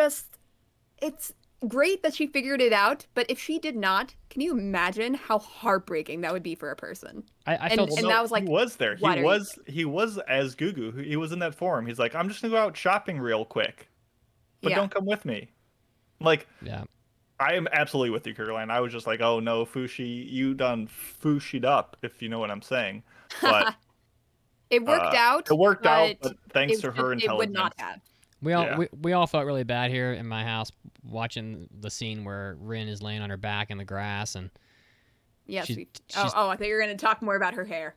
great that she figured it out, but if she did not, can you imagine how heartbreaking that would be for a person? I felt that was like, he was there. He was as Gugu. He was in that form. He's like, I'm just gonna go out shopping real quick, but don't come with me. Like, I am absolutely with you, Caroline. I was just like, oh no, Fushi, you done Fushi'd up, if you know what I'm saying. But it worked out. It worked out, but thanks to her intelligence. It would not have. We all felt really bad here in my house watching the scene where Rin is laying on her back in the grass, and yes, I thought you were going to talk more about her hair.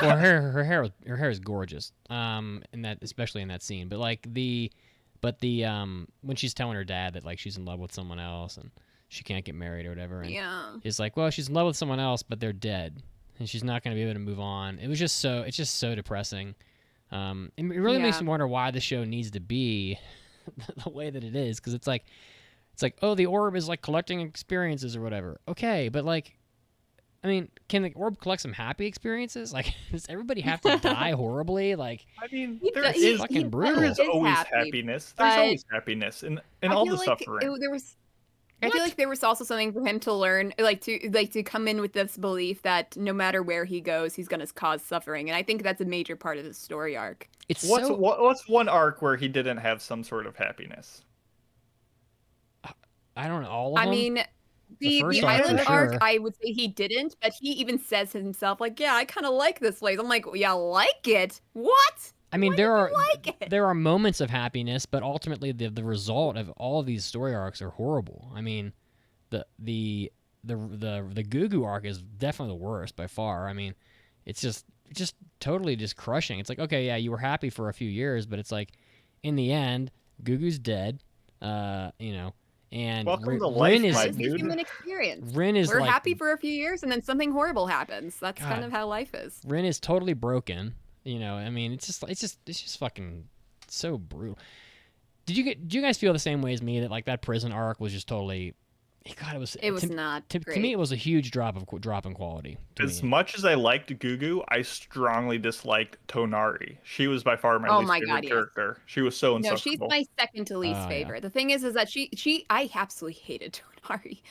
Well, her hair is gorgeous. Especially in that scene, but when she's telling her dad that like she's in love with someone else and she can't get married or whatever, and he's like, well, she's in love with someone else, but they're dead, and she's not going to be able to move on. It's just so depressing. It really makes me wonder why the show needs to be the way that it is, because it's like, oh, the orb is like collecting experiences or whatever. Okay, but like, I mean, can the orb collect some happy experiences? Like, does everybody have to die horribly? Like, I mean, there is fucking brutal. There's always happiness. There's always happiness in all the suffering. I feel like there was also something for him to learn, to come in with this belief that no matter where he goes, he's going to cause suffering, and I think that's a major part of the story arc. What's one arc where he didn't have some sort of happiness? I don't know, all of them. I mean, the island arc, I would say he didn't, but he even says to himself, like, yeah, I kind of like this place. I'm like, yeah, like it? What? I mean, there are moments of happiness, but ultimately the result of all of these story arcs are horrible. I mean, the Gugu arc is definitely the worst by far. I mean, it's just totally just crushing. It's like, okay, yeah, you were happy for a few years, but it's like, in the end, Gugu's dead. And welcome to life, my dude. Human experience. We're happy for a few years, and then something horrible happens. That's kind of how life is. Rin is totally broken. I mean, it's just fucking so brutal. Did you guys feel the same way as me that like that prison arc was just totally? God, it was not great. To me, it was a huge drop in quality. As much as I liked Gugu, I strongly disliked Tonari. She was by far my least favorite character. Yes. She was so insufferable. No, she's my second to least favorite. The thing is that I absolutely hated Tonari.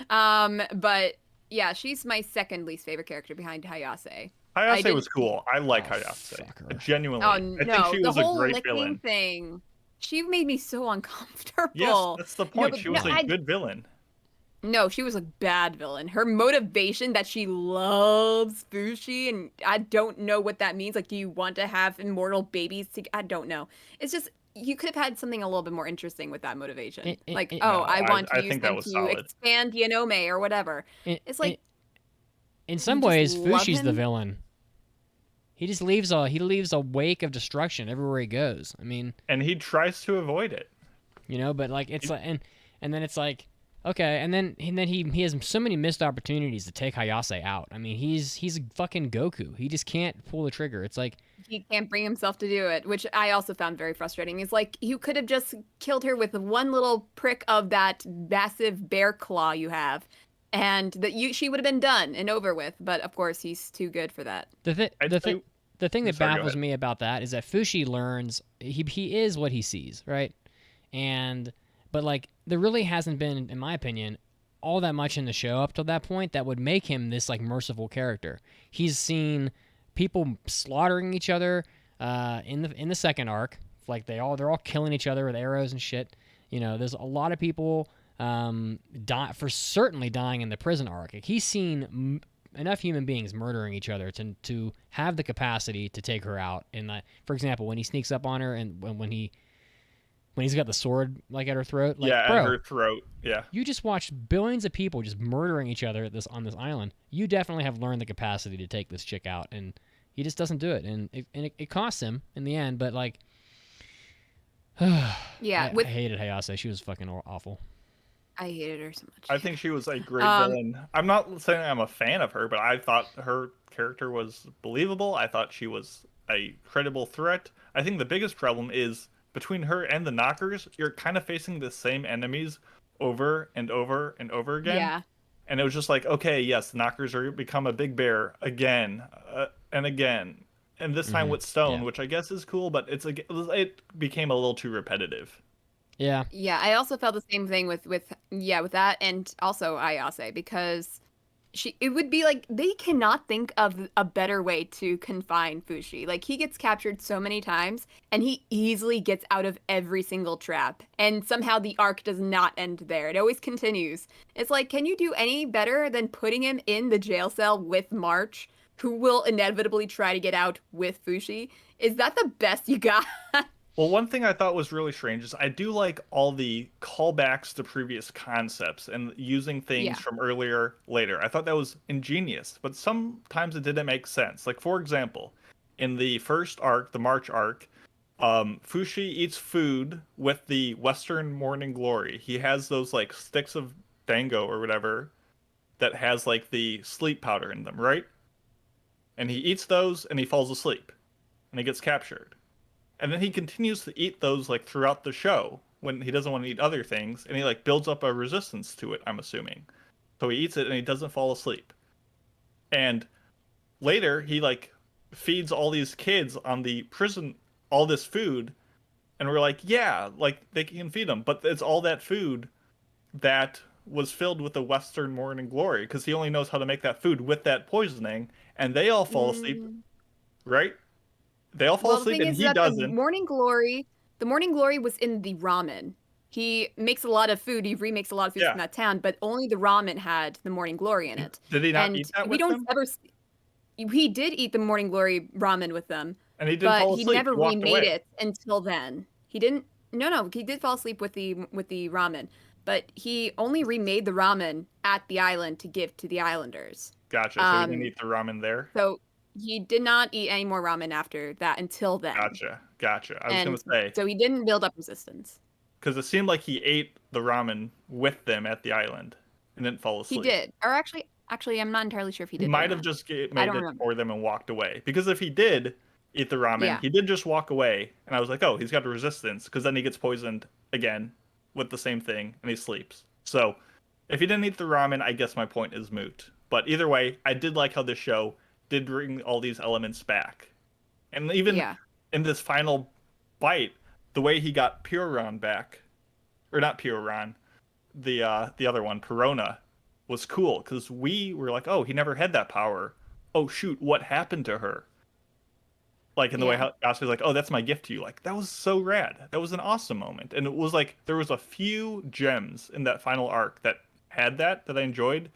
But yeah, she's my second least favorite character behind Hayase. Hayase was cool. I like Hayase. Genuinely. I think she was a great villain. Thing, she made me so uncomfortable. Yes, that's the point. She was a good villain. No, she was a bad villain. Her motivation that she loves Fushi, and I don't know what that means. Like, do you want to have immortal babies? I don't know. It's just, you could have had something a little bit more interesting with that motivation. I want to use them to expand Yanome or whatever. It's like, in some ways, Fushi's the villain. He just leaves a wake of destruction everywhere he goes. I mean, and he tries to avoid it. But like it's like, and then it's like, okay, and then he has so many missed opportunities to take Hayase out. I mean, he's a fucking Goku. He just can't pull the trigger. It's like he can't bring himself to do it, which I also found very frustrating. It's like you could have just killed her with one little prick of that massive bear claw you have, and she would have been done and over with. But of course, he's too good for that. The thing that baffles me about that is that Fushi learns he is what he sees, right? But like there really hasn't been, in my opinion, all that much in the show up till that point that would make him this like merciful character. He's seen people slaughtering each other in the second arc, like they're all killing each other with arrows and shit. There's a lot of people certainly dying in the prison arc. Like, he's seen enough human beings murdering each other to have the capacity to take her out. And for example, when he sneaks up on her and when he's got the sword like at her throat, like, yeah, bro, at her throat, yeah. You just watched billions of people just murdering each other on this island. You definitely have learned the capacity to take this chick out, and he just doesn't do it, and it costs him in the end. But like, yeah, I hated Hayase. She was fucking awful. I hated her so much. I think she was a great villain. I'm not saying I'm a fan of her, but I thought her character was believable. I thought she was a credible threat. I think the biggest problem is between her and the Knockers, you're kind of facing the same enemies over and over and over again. Yeah. And it was just like, okay, yes, the Knockers are become a big bear again and again. And this time with Stone, which I guess is cool, but it became a little too repetitive. Yeah. Yeah, I also felt the same thing with that, and also Ayase, because it would be like they cannot think of a better way to confine Fushi. Like, he gets captured so many times and he easily gets out of every single trap, and somehow the arc does not end there. It always continues. It's like, can you do any better than putting him in the jail cell with March, who will inevitably try to get out with Fushi? Is that the best you got? Well, one thing I thought was really strange is I do like all the callbacks to previous concepts and using things from earlier later. I thought that was ingenious, but sometimes it didn't make sense. Like, for example, in the first arc, the March arc, Fushi eats food with the Western Morning Glory. He has those like sticks of dango or whatever that has like the sleep powder in them, right? And he eats those and he falls asleep and he gets captured. And then he continues to eat those like throughout the show when he doesn't want to eat other things, and he like builds up a resistance to it, I'm assuming. So he eats it and he doesn't fall asleep. And later he like feeds all these kids on the prison all this food, and we're like, yeah, like they can feed them, but it's all that food that was filled with the Western Morning Glory, because he only knows how to make that food with that poisoning, and they all fall asleep, right? They all fall asleep and he doesn't. The Morning Glory was in the ramen. He makes a lot of food. He remakes a lot of food from that town, but only the ramen had the Morning Glory in it. Did he not eat that with them? He did eat the Morning Glory ramen with them, and he didn't fall asleep. He never remade it until then. He didn't. No, he did fall asleep with the ramen, but he only remade the ramen at the island to give to the islanders. Gotcha. So he didn't eat the ramen there. So he did not eat any more ramen after that until then. Gotcha. I was going to say. So he didn't build up resistance. Because it seemed like he ate the ramen with them at the island and didn't fall asleep. He did. Or actually, I'm not entirely sure if he did. He might have just made it for them and walked away. Because if he did eat the ramen, he did just walk away. And I was like, oh, he's got a resistance. Because then he gets poisoned again with the same thing and he sleeps. So if he didn't eat the ramen, I guess my point is moot. But either way, I did like how this show did bring all these elements back. And even in this final fight, the way he got Puron back, or not Puron, the other one, Perona, was cool, because we were like, oh, he never had that power. Oh, shoot, what happened to her? Like, in the way how Yasuo's like, oh, that's my gift to you. Like, that was so rad. That was an awesome moment. And it was like, there was a few gems in that final arc that had that I enjoyed.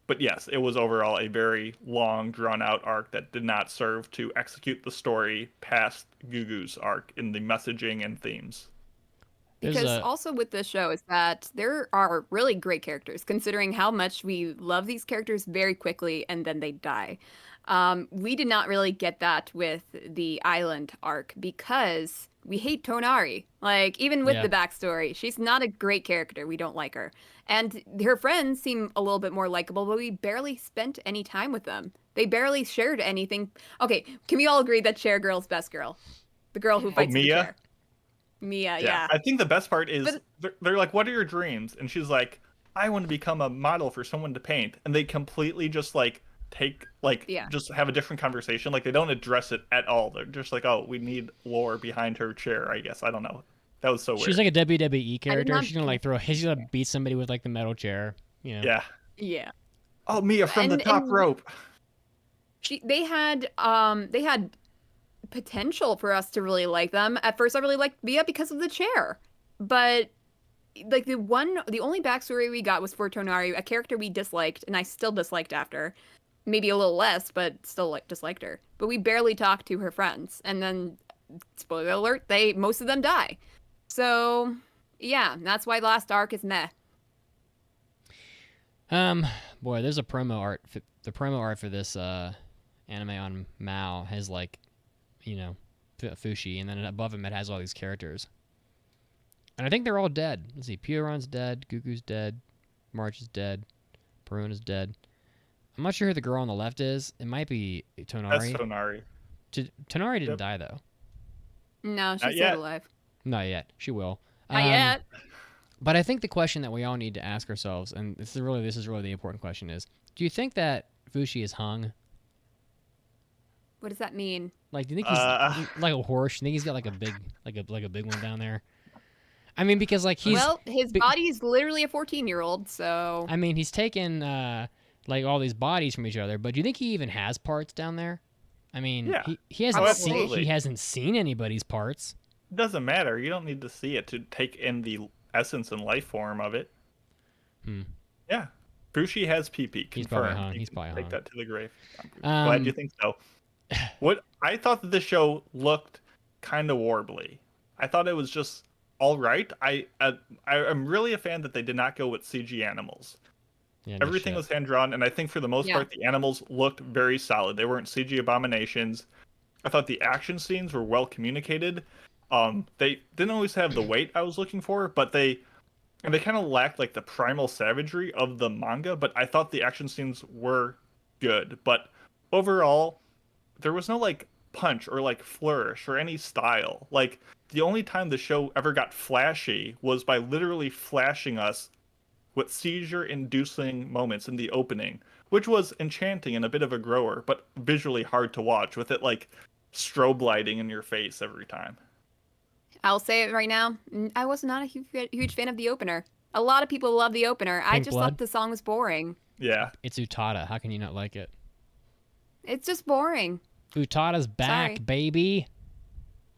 But yes, it was overall a very long, drawn-out arc that did not serve to execute the story past Gugu's arc in the messaging and themes. Because also with this show is that there are really great characters, considering how much we love these characters very quickly and then they die. We did not really get that with the island arc because we hate Tonari. Like, even with the backstory, she's not a great character. We don't like her. And her friends seem a little bit more likable, but we barely spent any time with them. They barely shared anything. Okay, can we all agree that Chair Girl's best girl? The girl who fights the chair. Mia, yeah. I think the best part is they're like, what are your dreams? And she's like, I want to become a model for someone to paint. And they completely just like just have a different conversation. Like, they don't address it at all. They're just like, oh, we need lore behind her chair, I guess. I don't know. That was so weird. She's like a WWE character. She's gonna like she's gonna beat somebody with like the metal chair. You know? Yeah. Yeah. Oh, Mia from the top rope. They had potential for us to really like them. At first I really liked Mia because of the chair. But like the only backstory we got was for Tonari, a character we disliked, and I still disliked after. Maybe a little less, but still disliked her. But we barely talked to her friends. And then, spoiler alert, most of them die. So, yeah, that's why last arc is meh. Boy, there's a promo art. The promo art for this anime on Mao has like, you know, Fushi, and then above him it has all these characters. And I think they're all dead. Let's see, Pioran's dead, Gugu's dead, March is dead, Perun is dead. I'm not sure who the girl on the left is. It might be Tonari. That's Tonari. Tonari didn't die though. No, she's still alive. Not yet. She will. Not yet. But I think the question that we all need to ask ourselves, and this is really the important question, is: do you think that Fushi is hung? What does that mean? Like, do you think he's like a horse? Do you think he's got like a big one down there? I mean, because like his body's literally a 14-year-old, so I mean, he's taken like all these bodies from each other, but do you think he even has parts down there? I mean, he hasn't seen anybody's parts. It doesn't matter. You don't need to see it to take in the essence and life form of it. Yeah. Fushi has PP. Confirmed. He's probably hung. Take that to the grave. I'm glad you think so. What I thought that the show looked kind of warbly. I thought it was just all right. I'm really a fan that they did not go with CG animals. Yeah, everything was hand drawn, and I think for the most part the animals looked very solid. They weren't CG abominations. I thought the action scenes were well communicated. They didn't always have the weight I was looking for, but they kind of lacked like the primal savagery of the manga. But I thought the action scenes were good. But overall, there was no like punch or like flourish or any style. Like, the only time the show ever got flashy was by literally flashing us with seizure-inducing moments in the opening, which was enchanting and a bit of a grower, but visually hard to watch, with it like strobe lighting in your face every time. I'll say it right now. I was not a huge fan of the opener. A lot of people love the opener. I just thought the song was boring. Yeah. It's Utada. How can you not like it? It's just boring. Utada's back, baby.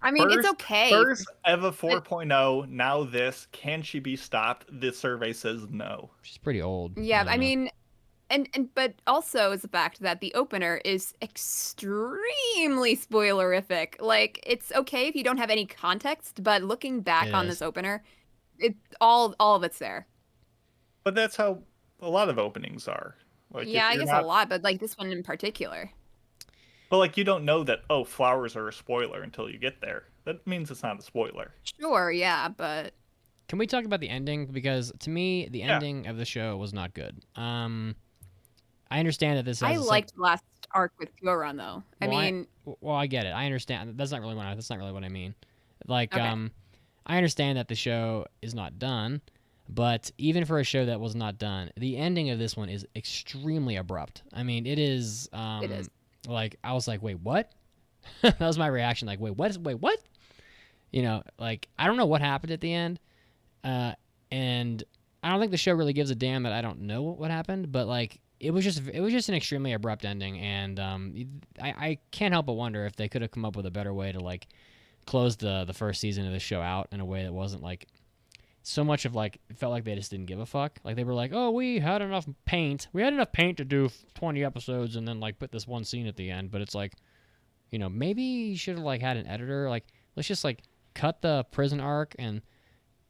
I mean, it's okay. First Eva 4.0, now this. Can she be stopped? This survey says no. She's pretty old. Yeah, I mean, but also is the fact that the opener is extremely spoilerific. Like, it's okay if you don't have any context, but looking back on this opener, all of it's there. But that's how a lot of openings are. Like, yeah, I guess a lot, but like this one in particular. But like, you don't know that, oh, flowers are a spoiler until you get there. That means it's not a spoiler. Sure, yeah, but can we talk about the ending? Because to me, the ending of the show was not good. I understand that this. I liked last arc with Pioran though. I get it. I understand. That's not really what I mean. Like, I understand that the show is not done, but even for a show that was not done, the ending of this one is extremely abrupt. I mean, it is. It is. Like, I was like, wait, what? That was my reaction. Like, wait, what? You know, like, I don't know what happened at the end. And I don't think the show really gives a damn that I don't know what happened, but like, it was just an extremely abrupt ending. And, I can't help but wonder if they could have come up with a better way to like close the first season of the show out in a way that wasn't like so much of like, it felt like they just didn't give a fuck. Like, they were like, oh, we had enough paint to do 20 episodes and then like put this one scene at the end. But it's like, you know, maybe you should have like had an editor, like, let's just like cut the prison arc and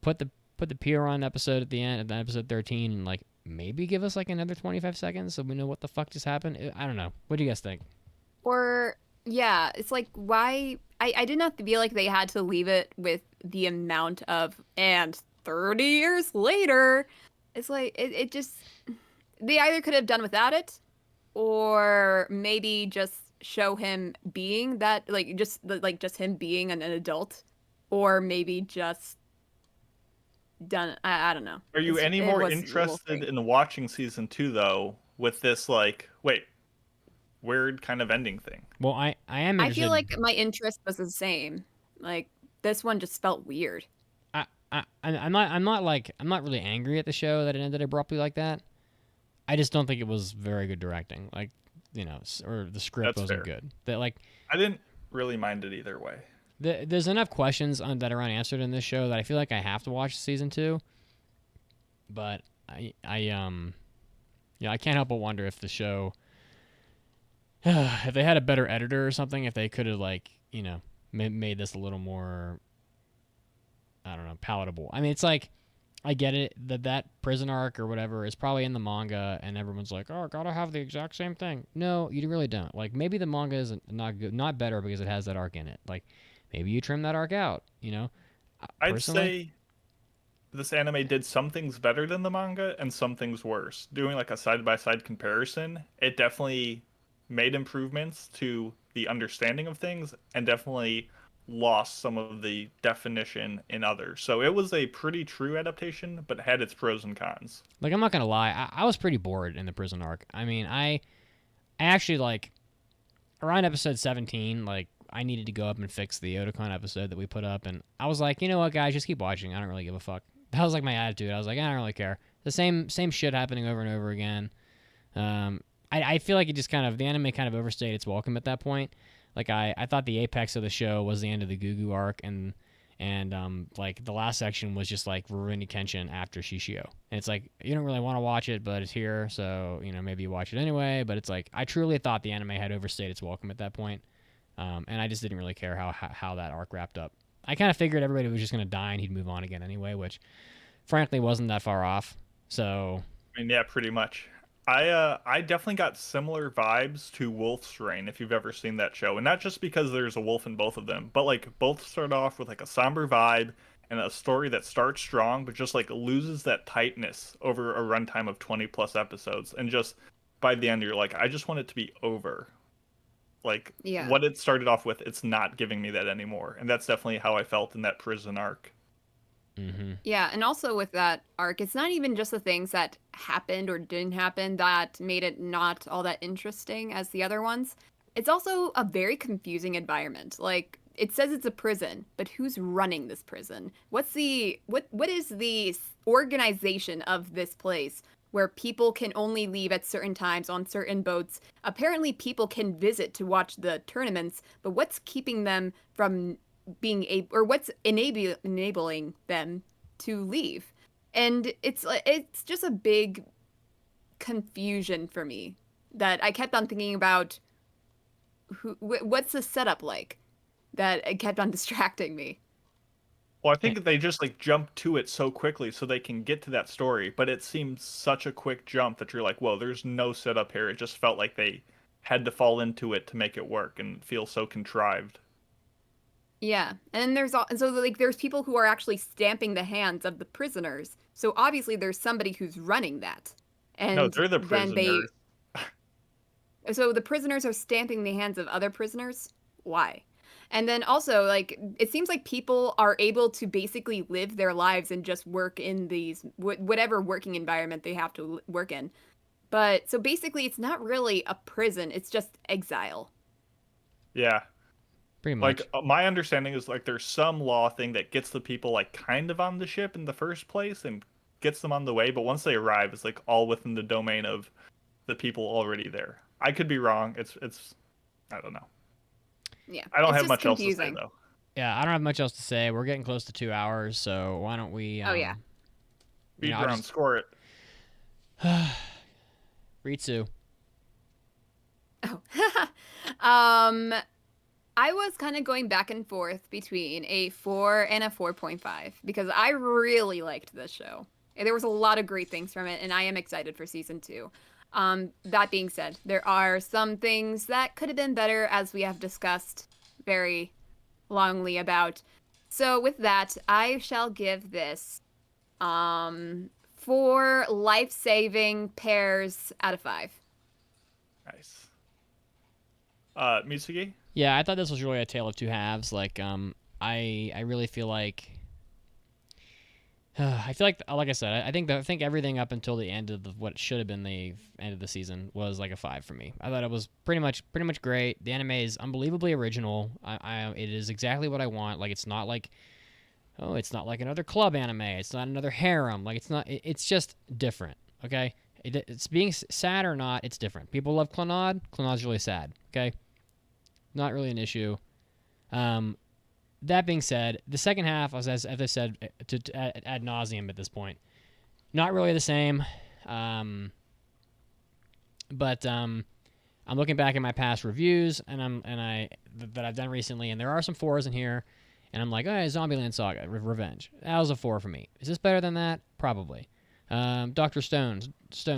put the Pierre on episode at the end, at episode 13, and like maybe give us like another 25 seconds so we know what the fuck just happened. I don't know. What do you guys think? Or yeah, it's like why I did not feel like they had to leave it with the amount of and 30 years later. It's like it just they either could have done without it or maybe just show him being that just him being an adult or maybe just done I don't know. Are you any more interested in watching season 2 though with this like weird kind of ending thing? Well, I am interested. I feel like my interest was the same. Like this one just felt weird. I'm not really angry at the show that it ended abruptly like that. I just don't think it was very good directing. Like, you know, or the script wasn't good. That like I didn't really mind it either way. There's enough questions that are unanswered in this show that I feel like I have to watch season 2. But I can't help but wonder if the show, if they had a better editor or something, if they could have like, you know, made this a little more, I don't know, palatable. I mean, it's like, I get it that prison arc or whatever is probably in the manga, and everyone's like, "Oh, gotta have the exact same thing." No, you really don't. Like maybe the manga is not good, not better because it has that arc in it. Like maybe you trim that arc out. You know, I'd say this anime did some things better than the manga and some things worse. Doing like a side by side comparison, it definitely made improvements to the understanding of things and definitely lost some of the definition in others. So it was a pretty true adaptation, but had its pros and cons. Like I'm not gonna lie, I was pretty bored in the prison arc. I mean, I actually like around episode 17, like I needed to go up and fix the Otakon episode that we put up, and I was like, you know what, guys, just keep watching. I don't really give a fuck. That was like my attitude. I was like, I don't really care. The same shit happening over and over again. I feel like it just kind of the anime kind of overstayed its welcome at that point. Like I thought the apex of the show was the end of the Gugu arc, and like the last section was just like Rurouni Kenshin after Shishio. And it's like you don't really want to watch it, but it's here, so you know maybe you watch it anyway. But it's like I truly thought the anime had overstayed its welcome at that point, and I just didn't really care how that arc wrapped up. I kind of figured everybody was just gonna die and he'd move on again anyway, which frankly wasn't that far off. So I mean, yeah, pretty much. I definitely got similar vibes to Wolf's Rain, if you've ever seen that show. And not just because there's a wolf in both of them, but like both start off with like a somber vibe and a story that starts strong, but just like loses that tightness over a runtime of 20 plus episodes. And just by the end, you're like, I just want it to be over. Like what it started off with, it's not giving me that anymore. And that's definitely how I felt in that prison arc. Mm-hmm. Yeah, and also with that arc, it's not even just the things that happened or didn't happen that made it not all that interesting as the other ones. It's also a very confusing environment. Like it says it's a prison, but who's running this prison? What is the organization of this place where people can only leave at certain times on certain boats? Apparently people can visit to watch the tournaments, but what's keeping them from being able, or what's enabling them to leave? And it's just a big confusion for me that I kept on thinking about what's the setup like, that it kept on distracting me. Well, I think they just like jump to it so quickly so they can get to that story, but it seems such a quick jump that you're like, whoa, there's no setup here. It just felt like they had to fall into it to make it work and feel so contrived. Yeah, and there's people who are actually stamping the hands of the prisoners. So obviously there's somebody who's running that. And no, they're the prisoners. So the prisoners are stamping the hands of other prisoners? Why? And then also, like, it seems like people are able to basically live their lives and just work in these whatever working environment they have to work in. But so basically it's not really a prison, it's just exile. Yeah. Pretty much. Like my understanding is like there's some law thing that gets the people like kind of on the ship in the first place and gets them on the way, but once they arrive, it's like all within the domain of the people already there. I could be wrong. It's I don't know. Yeah. I don't have much else to say though. Yeah, I don't have much else to say. We're getting close to 2 hours, so why don't we? Oh yeah. Speed round, score it. Ritsu. Oh. I was kind of going back and forth between a 4 and a 4.5 because I really liked this show. There was a lot of great things from it, and I am excited for season 2. That being said, there are some things that could have been better, as we have discussed very longly about. So with that, I shall give this 4 life-saving pairs out of 5. Nice. Mitsuki? Yeah, I thought this was really a tale of two halves. Like, I really feel like, I said, I think everything up until the end of what should have been the end of the season was like a 5 for me. I thought it was pretty much great. The anime is unbelievably original. It is exactly what I want. Like, it's not like, it's not like another club anime. It's not another harem. Like, it's just different. Okay, it's being sad or not, it's different. People love Clannad. Clannad's really sad. Okay. Not really an issue. That being said, the second half, as I said ad nauseum at this point, not really the same. But I'm looking back at my past reviews that I've done recently, and there are some 4s in here, and I'm like, Zombieland Saga, Revenge. That was a 4 for me. Is this better than that? Probably. Dr. Stone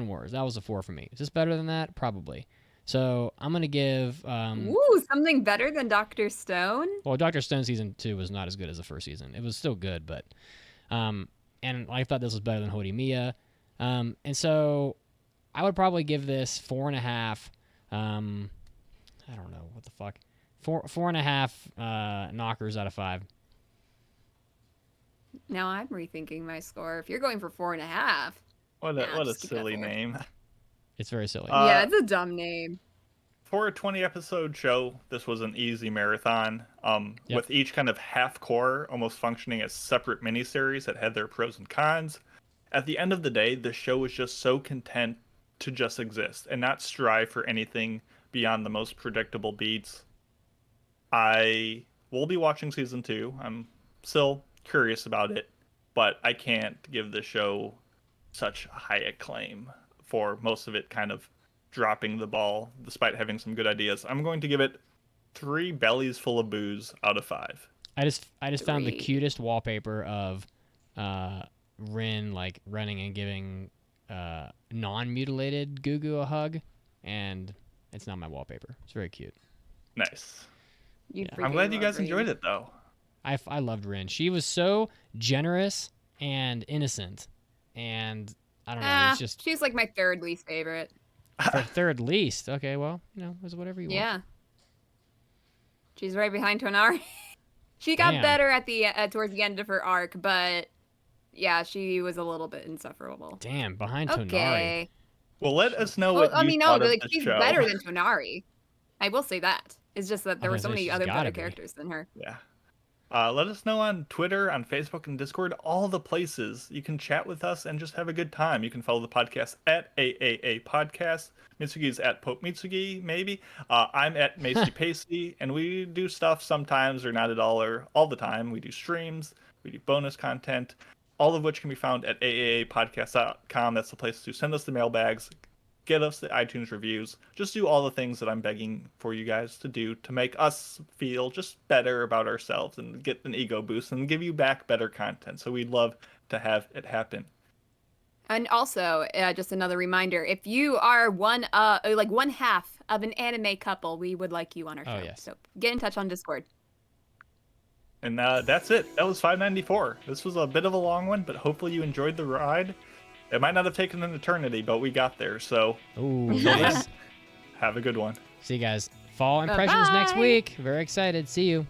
Wars. That was a 4 for me. Is this better than that? Probably. So I'm going to give... something better than Dr. Stone? Well, Dr. Stone Season 2 was not as good as the first season. It was still good, but... and I thought this was better than Horimiya. And so I would probably give this 4.5... I don't know. What the fuck? 4.5 knockers out of 5. Now I'm rethinking my score. If you're going for 4.5... What a silly name. It's very silly. Yeah, it's a dumb name. For a 20-episode show, this was an easy marathon, with each kind of half-core almost functioning as separate miniseries that had their pros and cons. At the end of the day, the show was just so content to just exist and not strive for anything beyond the most predictable beats. I will be watching season 2. I'm still curious about it, but I can't give the show such high acclaim for most of it kind of dropping the ball despite having some good ideas. I'm going to give it 3 bellies full of booze out of 5. I just found the cutest wallpaper of Rin like running and giving non-mutilated Gugu a hug, and it's not my wallpaper. It's very cute. Nice. I'm glad you guys enjoyed it though. I loved Rin. She was so generous and innocent, and I don't know. It's just she's like my 3rd least favorite. Third least. Okay, well, it was whatever you want. Yeah. She's right behind Tonari. She got better at the towards the end of her arc, but yeah, she was a little bit insufferable. Damn, behind Tonari. Well, let us know what you thought of the she's show. better than Tonari. I will say that. It's just that there were so many other better characters than her. Yeah. Let us know on Twitter, on Facebook, and Discord, all the places. You can chat with us and just have a good time. You can follow the podcast at AAA Podcast. Mitsugi's at Pope Mitsugi, maybe. I'm at Macy Pacey, and we do stuff sometimes or not at all or all the time. We do streams, we do bonus content, all of which can be found at AAApodcast.com. That's the place to send us the mailbags, get us the iTunes reviews, just do all the things that I'm begging for you guys to do to make us feel just better about ourselves and get an ego boost and give you back better content. So we'd love to have it happen. And also, just another reminder, if you are one half of an anime couple, we would like you on our show. Yes. So get in touch on Discord. And that's it. That was 594. This was a bit of a long one, but hopefully you enjoyed the ride. It might not have taken an eternity, but we got there. So, nice. Have a good one. See you guys. Fall impressions next week. Very excited. See you.